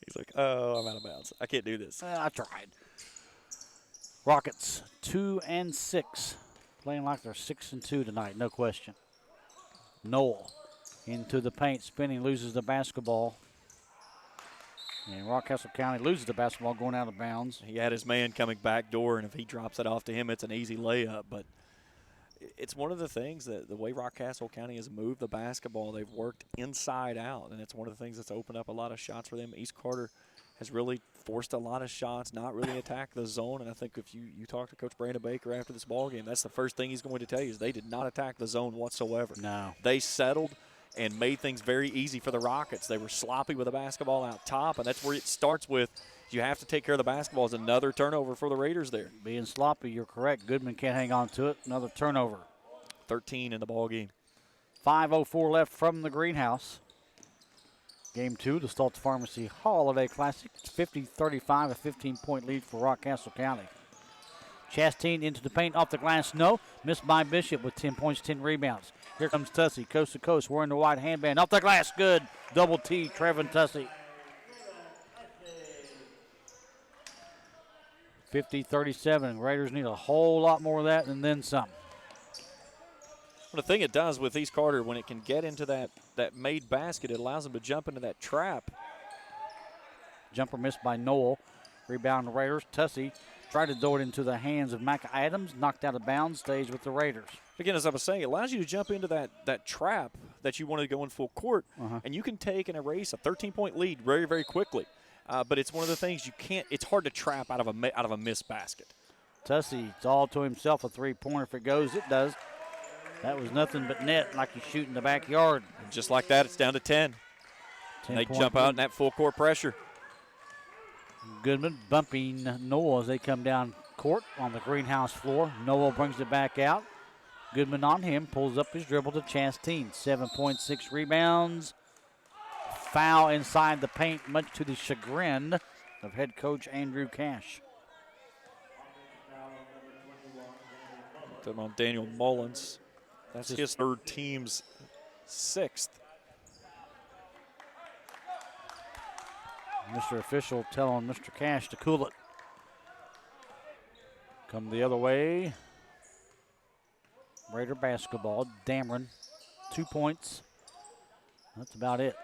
He's like, oh, I'm out of bounds. I can't do this. I tried. Rockets 2-6. Playing like they're 6-2 tonight, no question. Noel into the paint, spinning, loses the basketball. And Rockcastle County loses the basketball going out of bounds. He had his man coming back door, and if he drops it off to him, it's an easy layup. But it's one of the things that the way Rockcastle County has moved the basketball, they've worked inside out, and it's one of the things that's opened up a lot of shots for them. East Carter has really forced a lot of shots, not really attacked the zone, and I think if you talk to Coach Brandon Baker after this ball game, that's the first thing he's going to tell you is they did not attack the zone whatsoever. No. They settled and made things very easy for the Rockets. They were sloppy with the basketball out top, and that's where it starts with you have to take care of the basketball. It's another turnover for the Raiders there. Being sloppy, you're correct. Goodman can't hang on to it. Another turnover. 13 in the ball game. 5:04 left from the greenhouse. Game 2, the Stultz Pharmacy Holiday Classic. It's 50-35, a 15-point lead for Rockcastle County. Chastain into the paint, off the glass, no. Missed by Bishop with 10 points, 10 rebounds. Here comes Tussey, coast to coast, wearing the white handband. Off the glass, good. Double T, Trevin Tussey. 50-37. Raiders need a whole lot more of that and then some. Well, the thing it does with East Carter, when it can get into that made basket, it allows them to jump into that trap. Jumper missed by Noel. Rebound the Raiders. Tussey tried to throw it into the hands of Mac Adams. Knocked out of bounds. Stays with the Raiders. Again, as I was saying, it allows you to jump into that trap that you want to go in full court, and you can take and erase a 13-point lead very, very quickly. But it's one of the things you can't. It's hard to trap out of a missed basket. Tussey, it's all to himself. A three-pointer. If it goes, it does. That was nothing but net, like you shoot in the backyard. And just like that, it's down to 10. And they jump out in that full court pressure. Goodman bumping Noel as they come down court on the greenhouse floor. Noel brings it back out. Goodman on him, pulls up his dribble to Chastain. 7.6 rebounds. Foul inside the paint, much to the chagrin of head coach Andrew Cash. Put on Daniel Mullins. That's his third, team's sixth. Mr. Official telling Mr. Cash to cool it. Come the other way. Raider basketball. Dameron, 2 points. That's about it.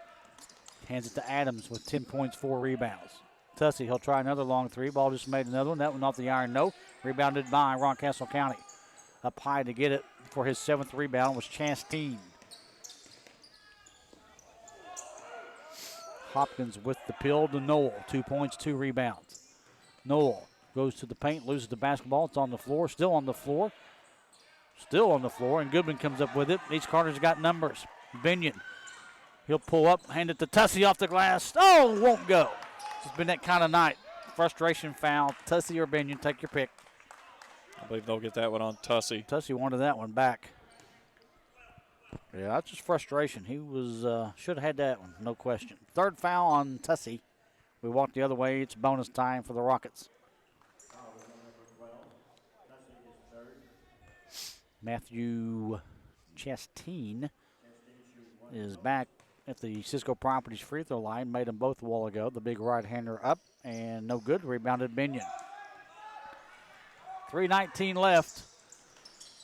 Hands it to Adams with 10 points, 4 rebounds. Tussey, he'll try another long three. Ball just made another one. That one off the iron, no. Rebounded by Rockcastle County. Up high to get it for his 7th rebound was Chastain. Hopkins with the pill to Noel. 2 points, 2 rebounds. Noel goes to the paint, loses the basketball. It's on the floor, still on the floor. Still on the floor, and Goodman comes up with it. East Carter's got numbers. Binion, he'll pull up, hand it to Tussey off the glass. Oh, won't go. It's been that kind of night. Frustration foul. Tussey or Binion, take your pick. I believe they'll get that one on Tussey. Tussey wanted that one back. Yeah, that's just frustration. He was should have had that one, no question. 3rd foul on Tussey. We walk the other way. It's bonus time for the Rockets. Matthew Chastain is back at the Cisco Properties free throw line. Made them both a while ago. The big right-hander up and no good. Rebounded Binion. 3:19 left.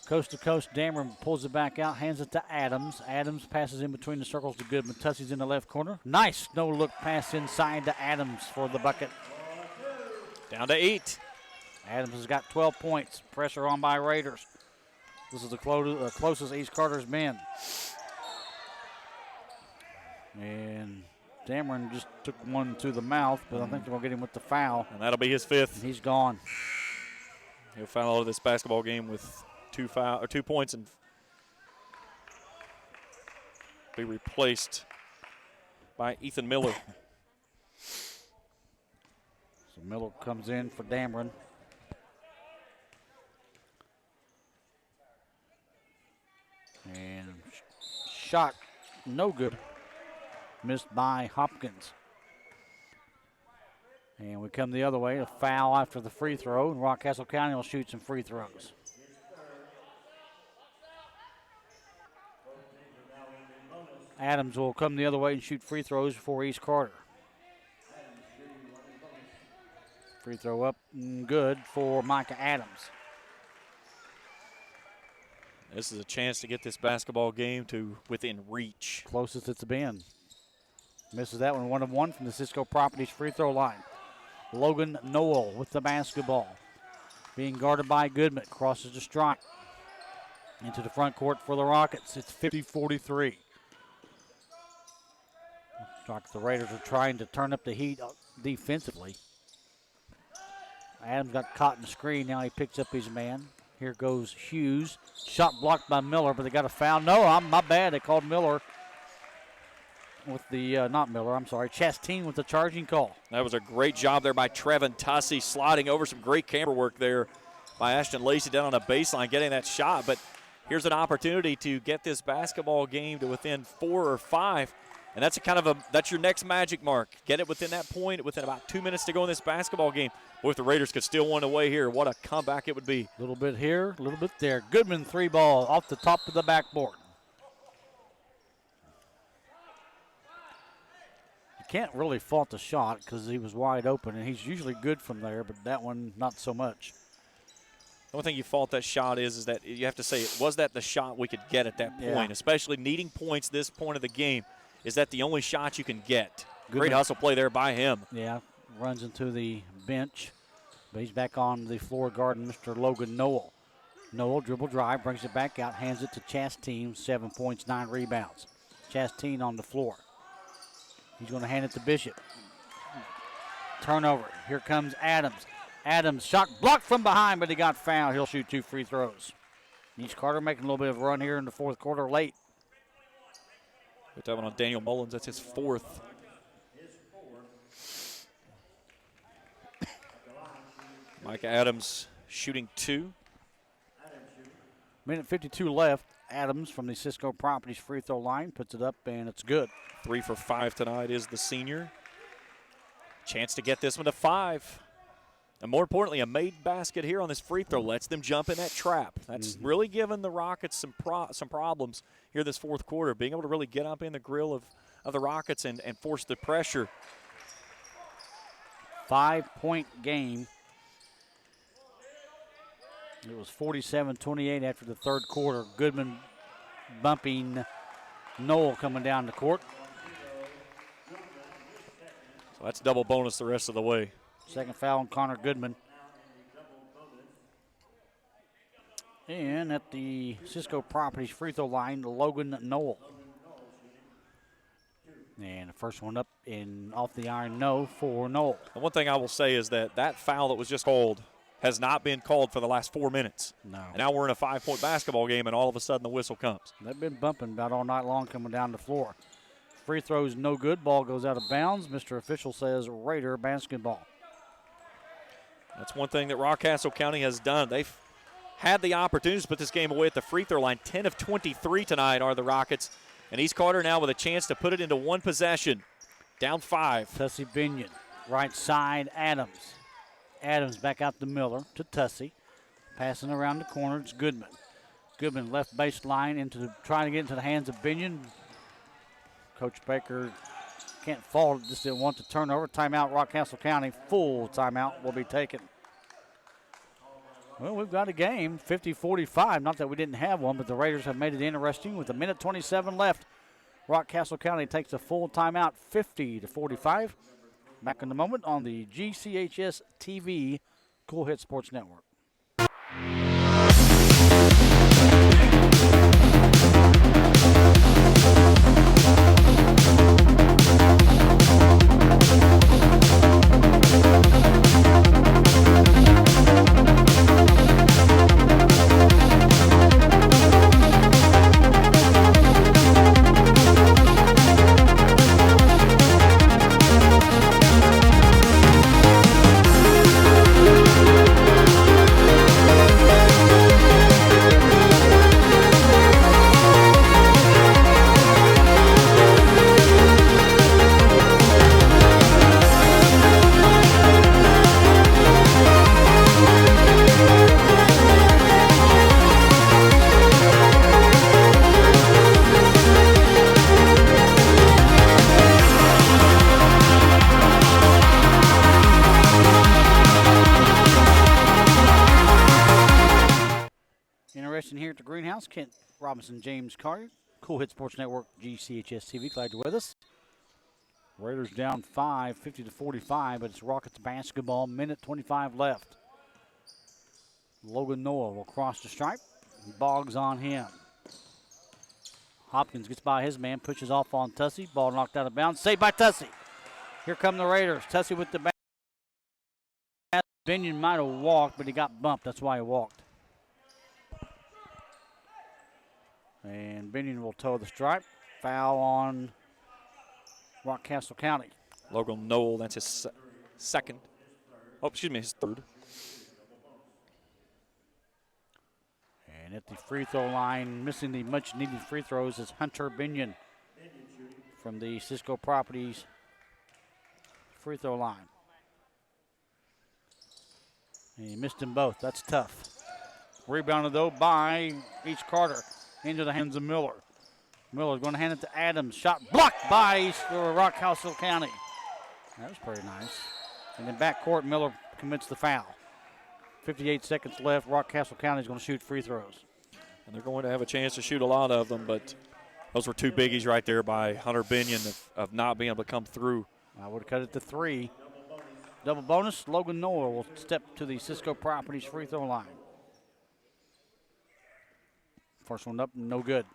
Coast to coast, Dameron pulls it back out, hands it to Adams. Adams passes in between the circles to Goodman. Tussie's in the left corner. Nice no-look pass inside to Adams for the bucket. Down to 8. Adams has got 12 points. Pressure on by Raiders. This is the closest East Carter's been. And Dameron just took one to the mouth, but I think they're going to get him with the foul. And that'll be his 5th. He's gone. He'll foul out of this basketball game with 2 points and be replaced by Ethan Miller. So Miller comes in for Dameron. And shot no good. Missed by Hopkins. And we come the other way, a foul after the free throw, and Rockcastle County will shoot some free throws. Adams will come the other way and shoot free throws for East Carter. Free throw up and good for Micah Adams. This is a chance to get this basketball game to within reach. Closest it's been. Misses that one, 1 of 1 from the Cisco Properties free throw line. Logan Noel with the basketball. Being guarded by Goodman. Crosses the strike. Into the front court for the Rockets. It's 50-43. Like the Raiders are trying to turn up the heat defensively. Adams got caught in the screen. Now he picks up his man. Here goes Hughes. Shot blocked by Miller, but they got a foul. No, my bad. They called Miller with the, not Miller, I'm sorry, Chastain with the charging call. That was a great job there by Trevin Tussey, sliding over some great camera work there by Ashton Lacey down on the baseline, getting that shot. But here's an opportunity to get this basketball game to within 4 or 5. And that's that's your next magic mark. Get it within that point, within about 2 minutes to go in this basketball game. Boy, if the Raiders could steal one away here, what a comeback it would be. A little bit here, a little bit there. Goodman 3 ball off the top of the backboard. You can't really fault the shot because he was wide open, and he's usually good from there, but that one not so much. The only thing you fault that shot is that you have to say, was that the shot we could get at that point, especially needing points this point of the game? Is that the only shot you can get? Great hustle play there by him. Yeah, runs into the bench, but he's back on the floor guarding Mr. Logan Noel. Noel dribble drive, brings it back out, hands it to Chastain, 7 points, 9 rebounds. Chastain on the floor. He's going to hand it to Bishop. Turnover. Here comes Adams. Adams shot blocked from behind, but he got fouled. He'll shoot 2 free throws. East Carter making a little bit of a run here in the fourth quarter late. Put that one on Daniel Mullins. That's his 4th. Micah Adams shooting 2. Minute 52 left. Adams from the Cisco Properties free throw line puts it up, and it's good. 3 for 5 tonight is the senior. Chance to get this one to 5. And more importantly, a made basket here on this free throw lets them jump in that trap. That's really given the Rockets some problems here this fourth quarter, being able to really get up in the grill of the Rockets and force the pressure. 5-point game. It was 47-28 after the third quarter. Goodman bumping Noel coming down the court. So that's double bonus the rest of the way. Second foul on Connor Goodman. And at the Cisco Properties free throw line, Logan Noel. And the first one up in off the iron, no, for Noel. And one thing I will say is that foul that was just called has not been called for the last 4 minutes. No. And now we're in a 5-point basketball game, and all of a sudden the whistle comes. They've been bumping about all night long coming down the floor. Free throws no good. Ball goes out of bounds. Mr. Official says Raider basketball. That's one thing that Rockcastle County has done. They've had the opportunities to put this game away at the free throw line. 10 of 23 tonight are the Rockets. And East Carter now with a chance to put it into one possession. Down 5. Tussey Binion. Right side, Adams. Adams back out to Miller, to Tussey. Passing around the corner, it's Goodman. Goodman left baseline trying to get into the hands of Binion. Coach Baker can't fault it, just didn't want the turnover. Timeout, Rockcastle County. Full timeout will be taken. Well, we've got a game, 50-45. Not that we didn't have one, but the Raiders have made it interesting with 1:27 left. Rockcastle County takes a full timeout, 50-45. Back in a moment on the GCHS TV Cool Hit Sports Network. Here at the Greenhouse, Kent Robinson, James Carter, Cool Hit Sports Network, GCHS TV. Glad you're with us. Raiders down 5, 50-45, but it's Rockets basketball. 1:25 left. Logan Noah will cross the stripe. Boggs on him. Hopkins gets by his man, pushes off on Tussey. Ball knocked out of bounds. Saved by Tussey. Here come the Raiders. Tussey with the back. Binion might have walked, but he got bumped. That's why he walked. And Binion will toe the stripe. Foul on Rockcastle County. Logan Noel, that's his second. Oh, excuse me, his third. And at the free throw line, missing the much-needed free throws is Hunter Binion from the Cisco Properties free throw line. And he missed them both. That's tough. Rebounded, though, by East Carter. Into the hands of Miller. Miller's going to hand it to Adams. Shot blocked by Rockcastle County. That was pretty nice. And then backcourt, Miller commits the foul. 58 seconds left. Rockcastle County is going to shoot free throws. And they're going to have a chance to shoot a lot of them, but those were two biggies right there by Hunter Binion of not being able to come through. I would have cut it to 3. Double bonus. Logan Noah will step to the Cisco Properties free throw line. First one up, no good.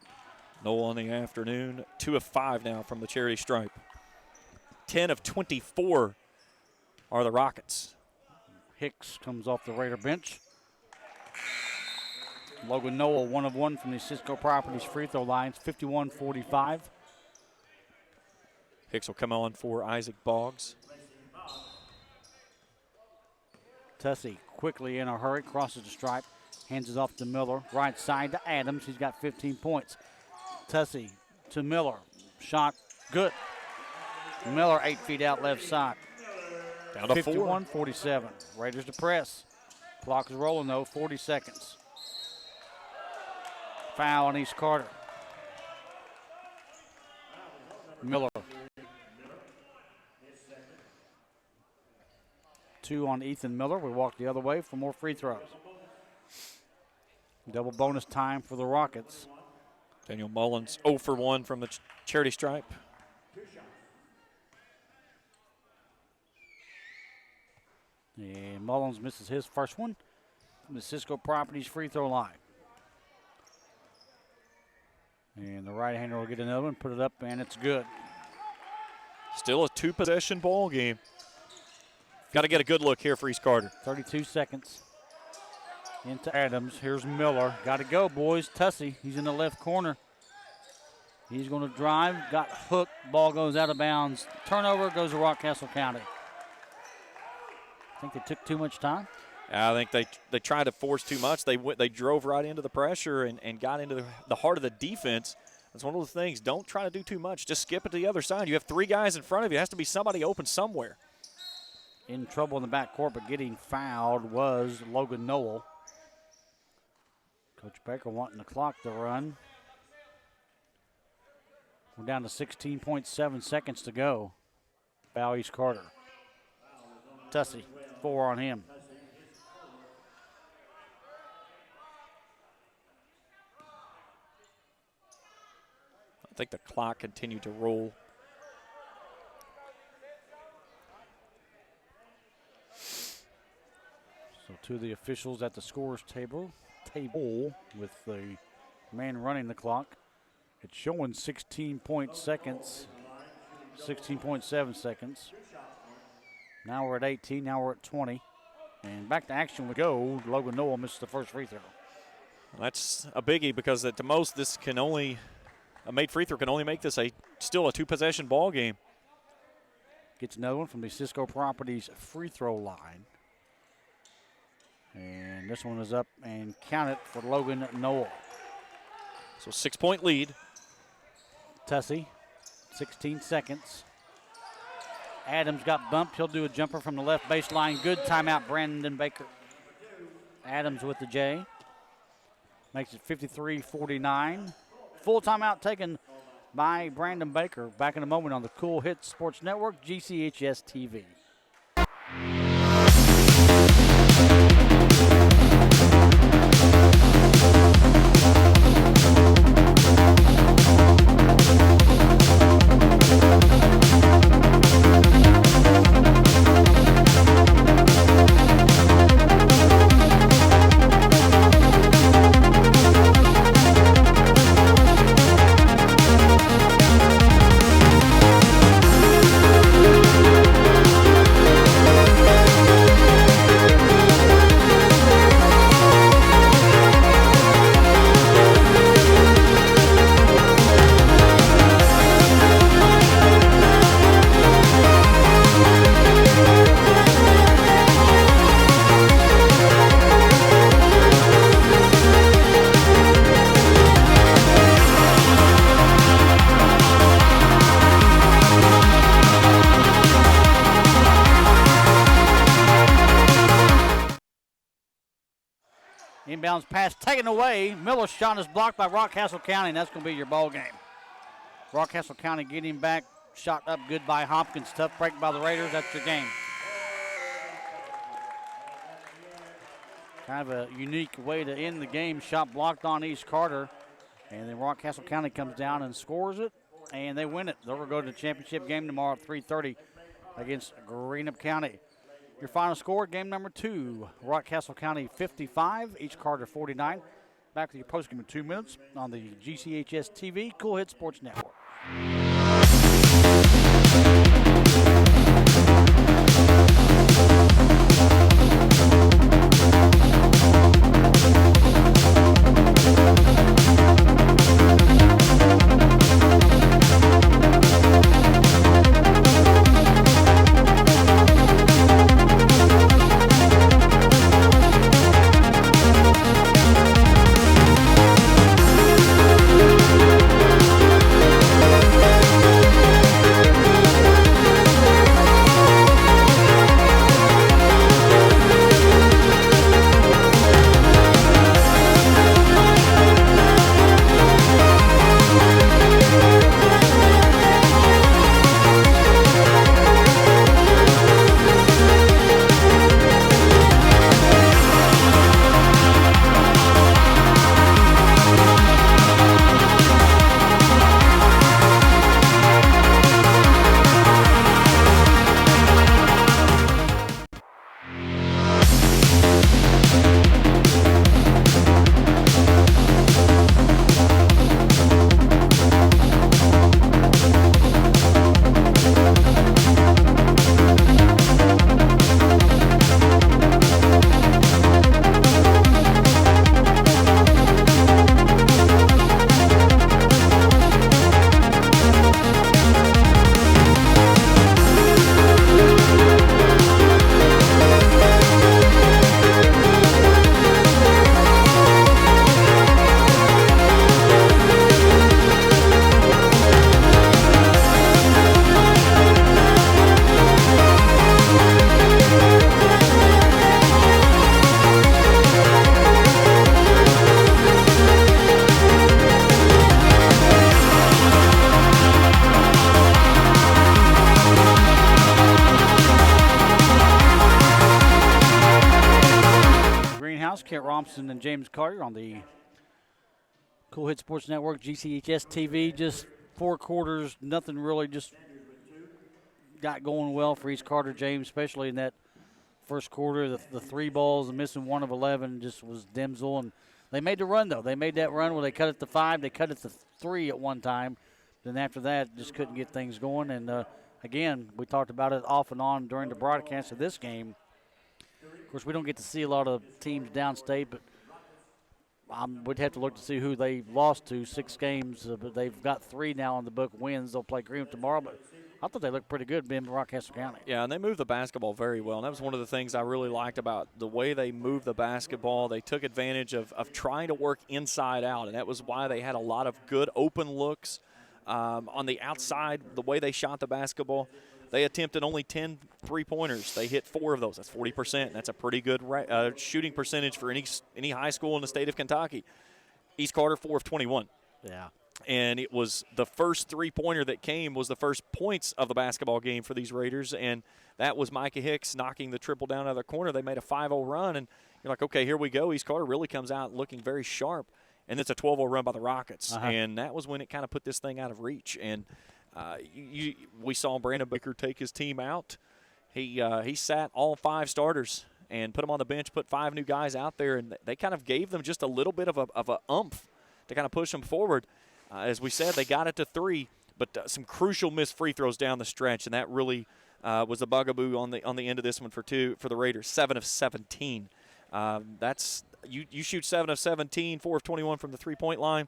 Noel on the afternoon, 2 of 5 now from the charity stripe. 10 of 24 are the Rockets. Hicks comes off the Raider bench. Logan Noel, 1 of 1 from the Cisco Properties free throw lines, 51-45. Hicks will come on for Isaac Boggs. Tussey quickly in a hurry, crosses the stripe. Hands it off to Miller. Right side to Adams. He's got 15 points. Tussey to Miller. Shot good. Miller 8 feet out left side. Down to 51-47. Raiders to press. Clock is rolling, though. 40 seconds. Foul on East Carter. Miller. 2 on Ethan Miller. We walk the other way for more free throws. Double bonus time for the Rockets. Daniel Mullins 0 for 1 from the charity stripe. And Mullins misses his first one from the Cisco Properties free throw line. And the right-hander will get another one, put it up, and it's good. Still a 2-possession ball game. Got to get a good look here for East Carter. 32 seconds. Into Adams. Here's Miller. Got to go, boys. Tussey, he's in the left corner. He's going to drive. Got hooked. Ball goes out of bounds. Turnover goes to Rockcastle County. I think they took too much time. I think they tried to force too much. They drove right into the pressure and got into the heart of the defense. That's one of the things. Don't try to do too much. Just skip it to the other side. You have 3 guys in front of you. It has to be somebody open somewhere. In trouble in the backcourt, but getting fouled was Logan Noel. Coach Baker wanting the clock to run. We're down to 16.7 seconds to go. Foul East Carter. Tussey, 4 on him. think the clock continued to roll. So to the officials at the scores table with the man running the clock. It's showing 16.7 seconds. Now we're at 18, now we're at 20. And back to action we go. Logan Noel misses the first free throw. That's a biggie because at the most a made free throw can only make this still a 2-possession ball game. Gets another one from the Cisco Properties free throw line. And this one is up and counted for Logan Noel. So 6-point lead. Tussey, 16 seconds. Adams got bumped. He'll do a jumper from the left baseline. Good timeout, Brandon Baker. Adams with the J. Makes it 53-49. Full timeout taken by Brandon Baker. Back in a moment on the Cool Hits Sports Network, GCHS TV. Inbounds pass taken away. Miller's shot is blocked by Rockcastle County, and that's going to be your ball game. Rockcastle County getting back. Shot up good by Hopkins. Tough break by the Raiders. That's your game. Kind of a unique way to end the game. Shot blocked on East Carter. And then Rockcastle County comes down and scores it, and they win it. They'll go to the championship game tomorrow at 3:30 against Greenup County. Your final score, game number 2, Rockcastle County 55, East Carter 49. Back to your postgame in 2 minutes on the GCHS TV Cool Hit Sports Network. Kent Robinson and James Carter on the Cool Hit Sports Network, GCHS TV. Just 4 quarters, nothing really just got going well for East Carter James, especially in that first quarter. The 3 balls and missing 1 of 11 just was Dimsel. And they made the run, though. They made that run where they cut it to 5. They cut it to 3 at one time. Then after that, just couldn't get things going. And, again, we talked about it off and on during the broadcast of this game. Of course, we don't get to see a lot of teams downstate, but we'd have to look to see who they lost to 6 games. But they've got 3 now on the book wins. They'll play Greenwood tomorrow. But I thought they looked pretty good being Rockcastle County. Yeah, and they moved the basketball very well. And that was one of the things I really liked about the way they moved the basketball. They took advantage of trying to work inside out, and that was why they had a lot of good open looks on the outside, the way they shot the basketball. They attempted only 10 3-pointers. They hit 4 of those. That's 40%. That's a pretty good shooting percentage for any high school in the state of Kentucky. East Carter, 4 of 21. Yeah. And it was the first 3-pointer that came was the first points of the basketball game for these Raiders, and that was Micah Hicks knocking the triple down out of the corner. They made a 5-0 run, and you're like, okay, here we go. East Carter really comes out looking very sharp, and it's a 12-0 run by the Rockets. And that was when it kind of put this thing out of reach. And we saw Brandon Baker take his team out. He sat all 5 starters and put them on the bench, put 5 new guys out there, and they kind of gave them just a little bit of a oomph to kind of push them forward. As we said, they got it to 3, but some crucial missed free throws down the stretch, and that really was a bugaboo on the end of this one for the Raiders. 7 of 17. That's you shoot 7 of 17, 4 of 21 from the 3-point line.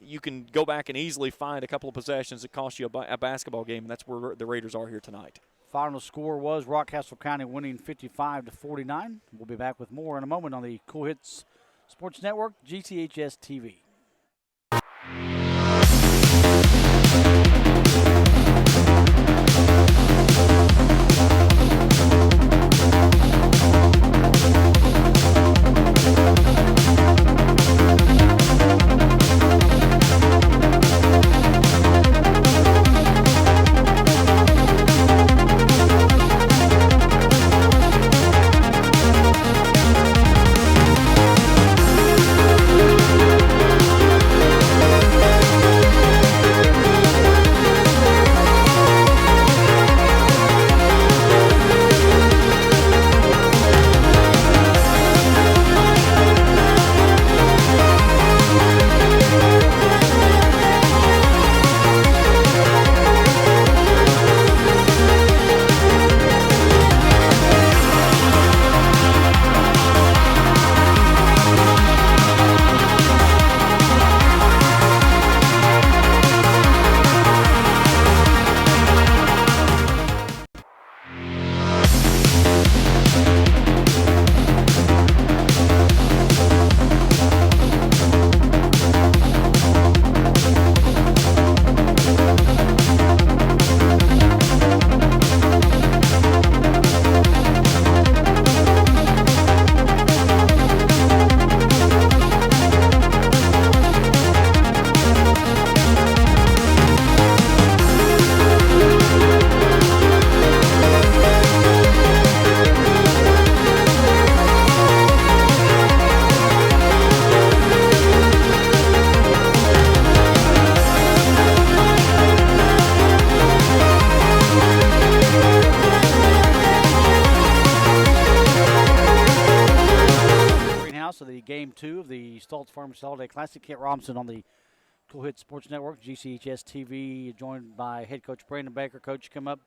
You can go back and easily find a couple of possessions that cost you a basketball game, and that's where the Raiders are here tonight. Final score was Rockcastle County winning 55-49. We'll be back with more in a moment on the Cool Hits Sports Network, GCHS TV. Game 2 of the Stultz Farmers Holiday Classic. Kent Robinson on the Cool Hits Sports Network, GCHS TV, joined by head coach Brandon Baker. Coach, come up,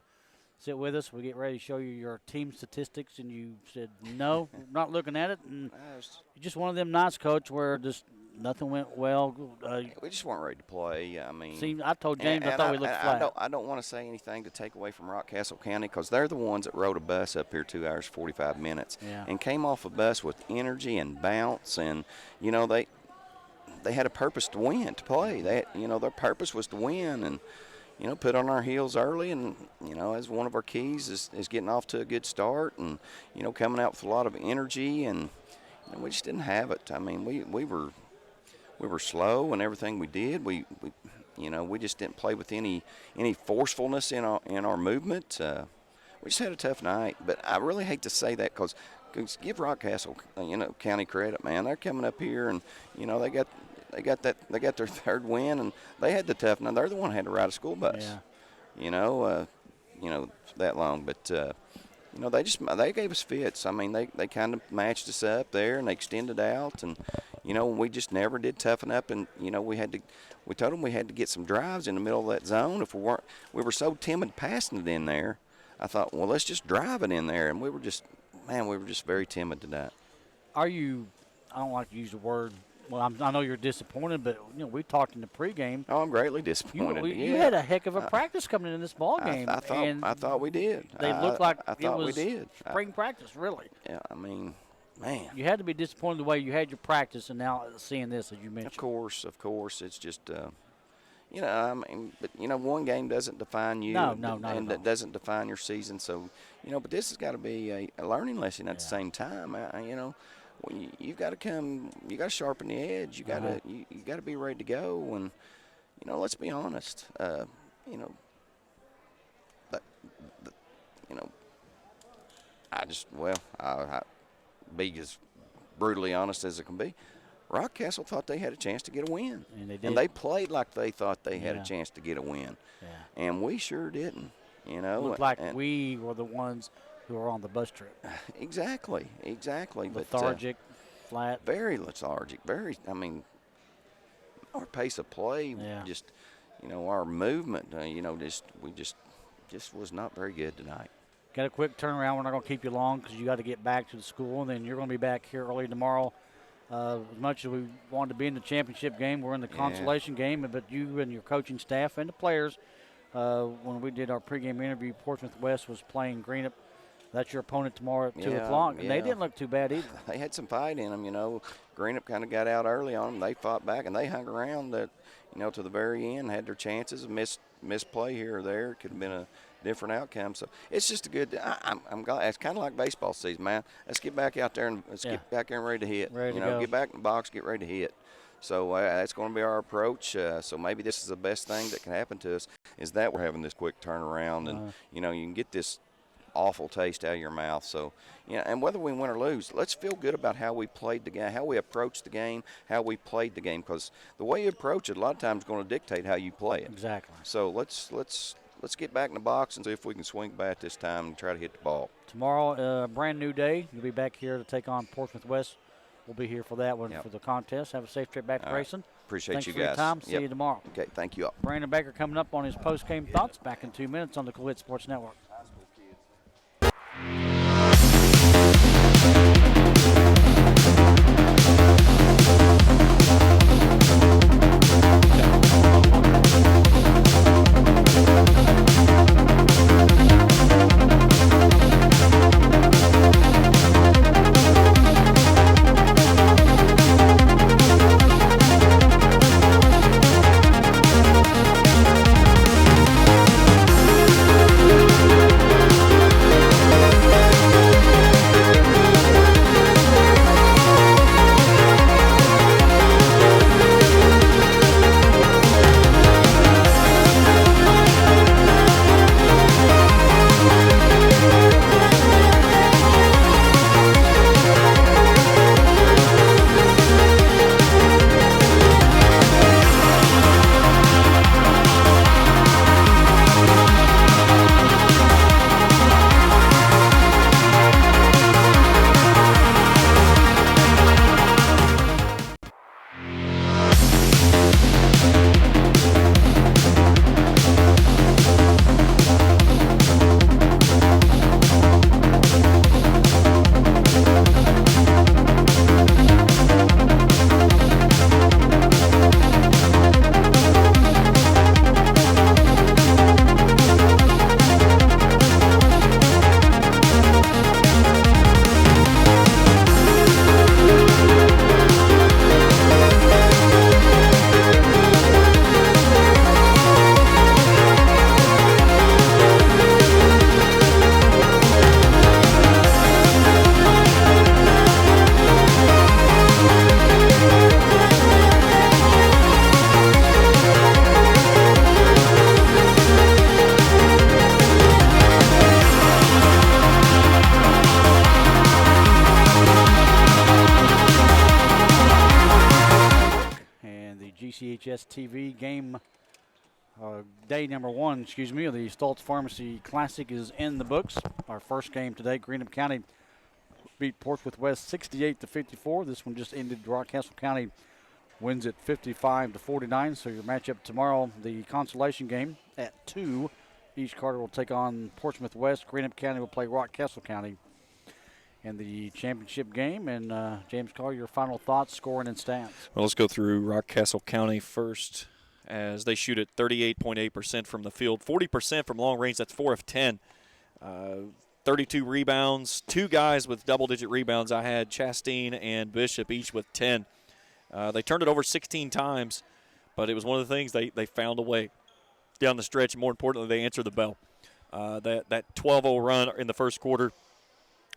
sit with us. We get ready to show you your team statistics, and you said, no, not looking at it. And you're just one of them nights, Coach, where just nothing went well. We just weren't ready to play. I mean, see, I told James I thought we looked flat. I don't want to say anything to take away from Rockcastle County because they're the ones that rode a bus up here 2 hours, 45 minutes and came off a bus with energy and bounce. And, you know, they had a purpose to win, to play. Their purpose was to win and, you know, put on our heels early. And, you know, as one of our keys is getting off to a good start and, you know, coming out with a lot of energy. And you know, we just didn't have it. I mean, we were slow in everything we did. We just didn't play with any forcefulness in our movement. We just had a tough night. But I really hate to say that because give Rockcastle, County credit, man. They're coming up here and, you know, they got they got their third win, and they had the tough. Now they're the one who had to ride a school bus. Yeah. That long, but they gave us fits. I mean, they kind of matched us up there, and they extended out, and we just never did toughen up, and we told them we had to get some drives in the middle of that zone. If we were so timid passing it in there. I thought, well, let's just drive it in there, and we were just very timid tonight. Are you? I don't like to use the word. Well, I know you're disappointed, but we talked in the pregame. Oh, I'm greatly disappointed. You had a heck of a practice coming in this ball game. I thought we did. They looked like I thought it was we did. spring practice, really. Yeah, I mean, man. You had to be disappointed the way you had your practice, and now seeing this, as you mentioned. Of course, it's just. One game doesn't define you. And it doesn't define your season. So, but this has got to be a learning lesson at the same time. When you've got to come, you got to sharpen the edge. You got to you got to be ready to go. And let's be honest. I'll be as brutally honest as it can be. Rockcastle thought they had a chance to get a win. And they did. And they played like they thought they had a chance to get a win. Yeah. And we sure didn't, Looked like we were the ones who were on the bus trip. Exactly. Lethargic, flat. Very lethargic. Our pace of play, just, our movement, we just was not very good tonight. Got a quick turnaround. We're not going to keep you long because you got to get back to the school, and then you're going to be back here early tomorrow. As much as we wanted to be in the championship game, we're in the consolation game. But you and your coaching staff and the players, when we did our pregame interview, Portsmouth West was playing Greenup. That's your opponent tomorrow at 2 o'clock. And they didn't look too bad either. They had some fight in them, Greenup kind of got out early on them. They fought back, and they hung around to the very end, had their chances, missed play here or there. Could have been a different outcome. So it's just a good. I'm glad. It's kind of like baseball season, man. Let's get back out there and get back there and ready to hit. Get back in the box, get ready to hit. So that's going to be our approach. So maybe this is the best thing that can happen to us is that we're having this quick turnaround, and you can get this awful taste out of your mouth. So and whether we win or lose, let's feel good about how we played the game, how we approached the game, how we played the game, because the way you approach it a lot of times is going to dictate how you play it. Exactly. So let's get back in the box and see if we can swing bat this time and try to hit the ball. Tomorrow, a brand new day. You'll be back here to take on Portsmouth West. We'll be here for that one for the contest. Have a safe trip back to Grayson. Appreciate Thanks you for guys. Your time. See you tomorrow. Okay, thank you all. Brandon Baker coming up on his post-game thoughts back in 2 minutes on the Cool Hit Sports Network. GCHS TV game. Day number 1, of the Stultz Pharmacy Classic is in the books. Our first game today, Greenup County beat Portsmouth West 68-54. This one just ended. Rockcastle County wins it 55-49. So your matchup tomorrow, the consolation game at 2. East Carter will take on Portsmouth West. Greenup County will play Rockcastle County in the championship game. And James Carr, your final thoughts, scoring and stats. Well, let's go through Rockcastle County first, as they shoot at 38.8% from the field, 40% from long range. That's 4 of 10. 32 rebounds. 2 guys with double-digit rebounds. I had Chastain and Bishop each with 10. They turned it over 16 times, but it was one of the things they found a way down the stretch. And more importantly, they answered the bell. That 12-0 run in the first quarter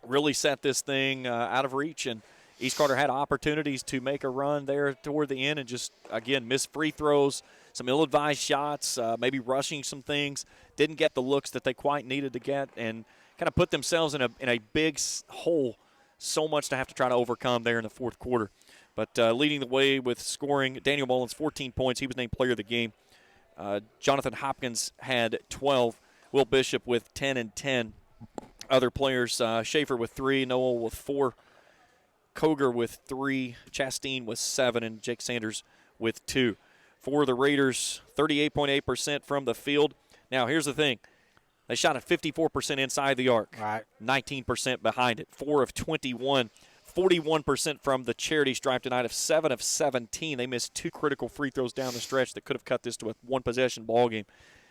really set this thing out of reach, and East Carter had opportunities to make a run there toward the end and just, again, missed free throws, some ill-advised shots, maybe rushing some things, didn't get the looks that they quite needed to get, and kind of put themselves in a big hole, so much to have to try to overcome there in the fourth quarter. But leading the way with scoring, Daniel Mullins, 14 points. He was named player of the game. Jonathan Hopkins had 12. Will Bishop with 10 and 10. Other players, Schaefer with 3, Noel with 4, Koger with 3, Chastain with 7, and Jake Sanders with 2. For the Raiders, 38.8% from the field. Now, here's the thing. They shot at 54% inside the arc, right. 19% behind it, 4 of 21. 41% from the charity stripe tonight of 7 of 17. They missed 2 critical free throws down the stretch that could have cut this to a one-possession ball game.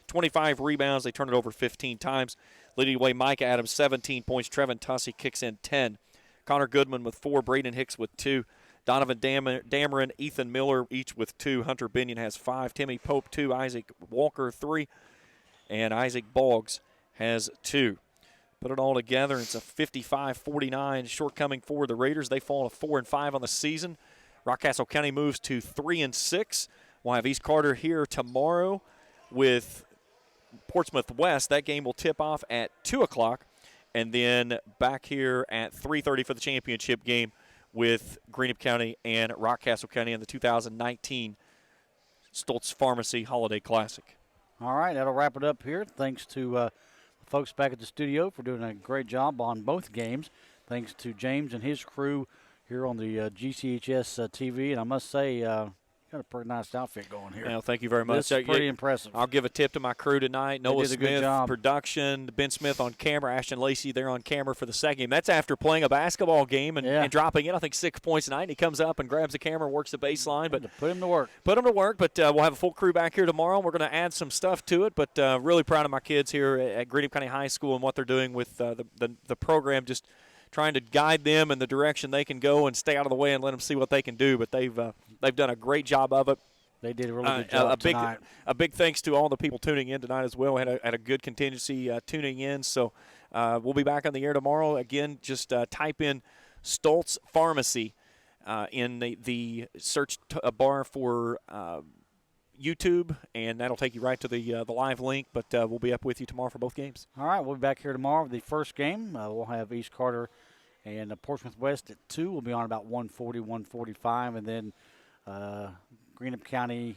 25 rebounds. They turned it over 15 times. Leading away, Mike Adams, 17 points. Trevin Tussey kicks in 10. Connor Goodman with 4. Braden Hicks with 2. Donovan Dameron, Ethan Miller, each with 2. Hunter Binion has 5. Timmy Pope, 2. Isaac Walker, 3. And Isaac Boggs has 2. Put it all together, it's a 55-49 shortcoming for the Raiders. They fall to 4 and 5 on the season. Rockcastle County moves to 3 and 6. We'll have East Carter here tomorrow with Portsmouth West. That game will tip off at 2 o'clock, and then back here at 3:30 for the championship game with Greenup County and Rockcastle County in the 2019 Stultz Pharmacy Holiday Classic. All right, that'll wrap it up here. Thanks to folks back at the studio for doing a great job on both games. Thanks to James and his crew here on the GCHS TV. And I must say, you got a pretty nice outfit going here. Well, thank you very much. This is pretty impressive. I'll give a tip to my crew tonight. Noah Smith, production, Ben Smith on camera, Ashton Lacey there on camera for the second game. That's after playing a basketball game and dropping in, I think, 6 points tonight. And he comes up and grabs the camera and works the baseline. But put him to work. Put him to work, but we'll have a full crew back here tomorrow. We're going to add some stuff to it, but really proud of my kids here at Greenup County High School and what they're doing with the program, just trying to guide them in the direction they can go and stay out of the way and let them see what they can do. But they've done a great job of it. They did a really good job tonight. A big thanks to all the people tuning in tonight as well. We had a good contingency tuning in. So we'll be back on the air tomorrow. Again, just type in Stultz Pharmacy in the search bar for YouTube, and that'll take you right to the live link. But we'll be up with you tomorrow for both games. All right, we'll be back here tomorrow for the first game. We'll have East Carter and Portsmouth West at 2. We'll be on about 1:40, 1:45, and then Greenup County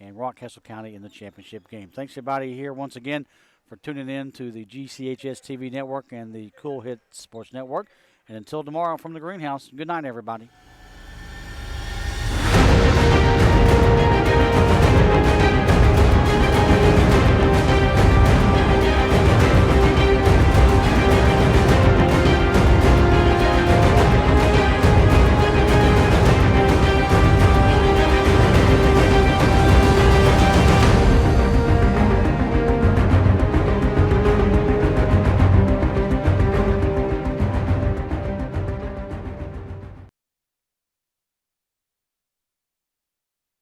and Rockcastle County in the championship game. Thanks, everybody, here once again for tuning in to the GCHS TV network and the Cool Hit Sports Network. And until tomorrow from the Greenhouse, good night, everybody.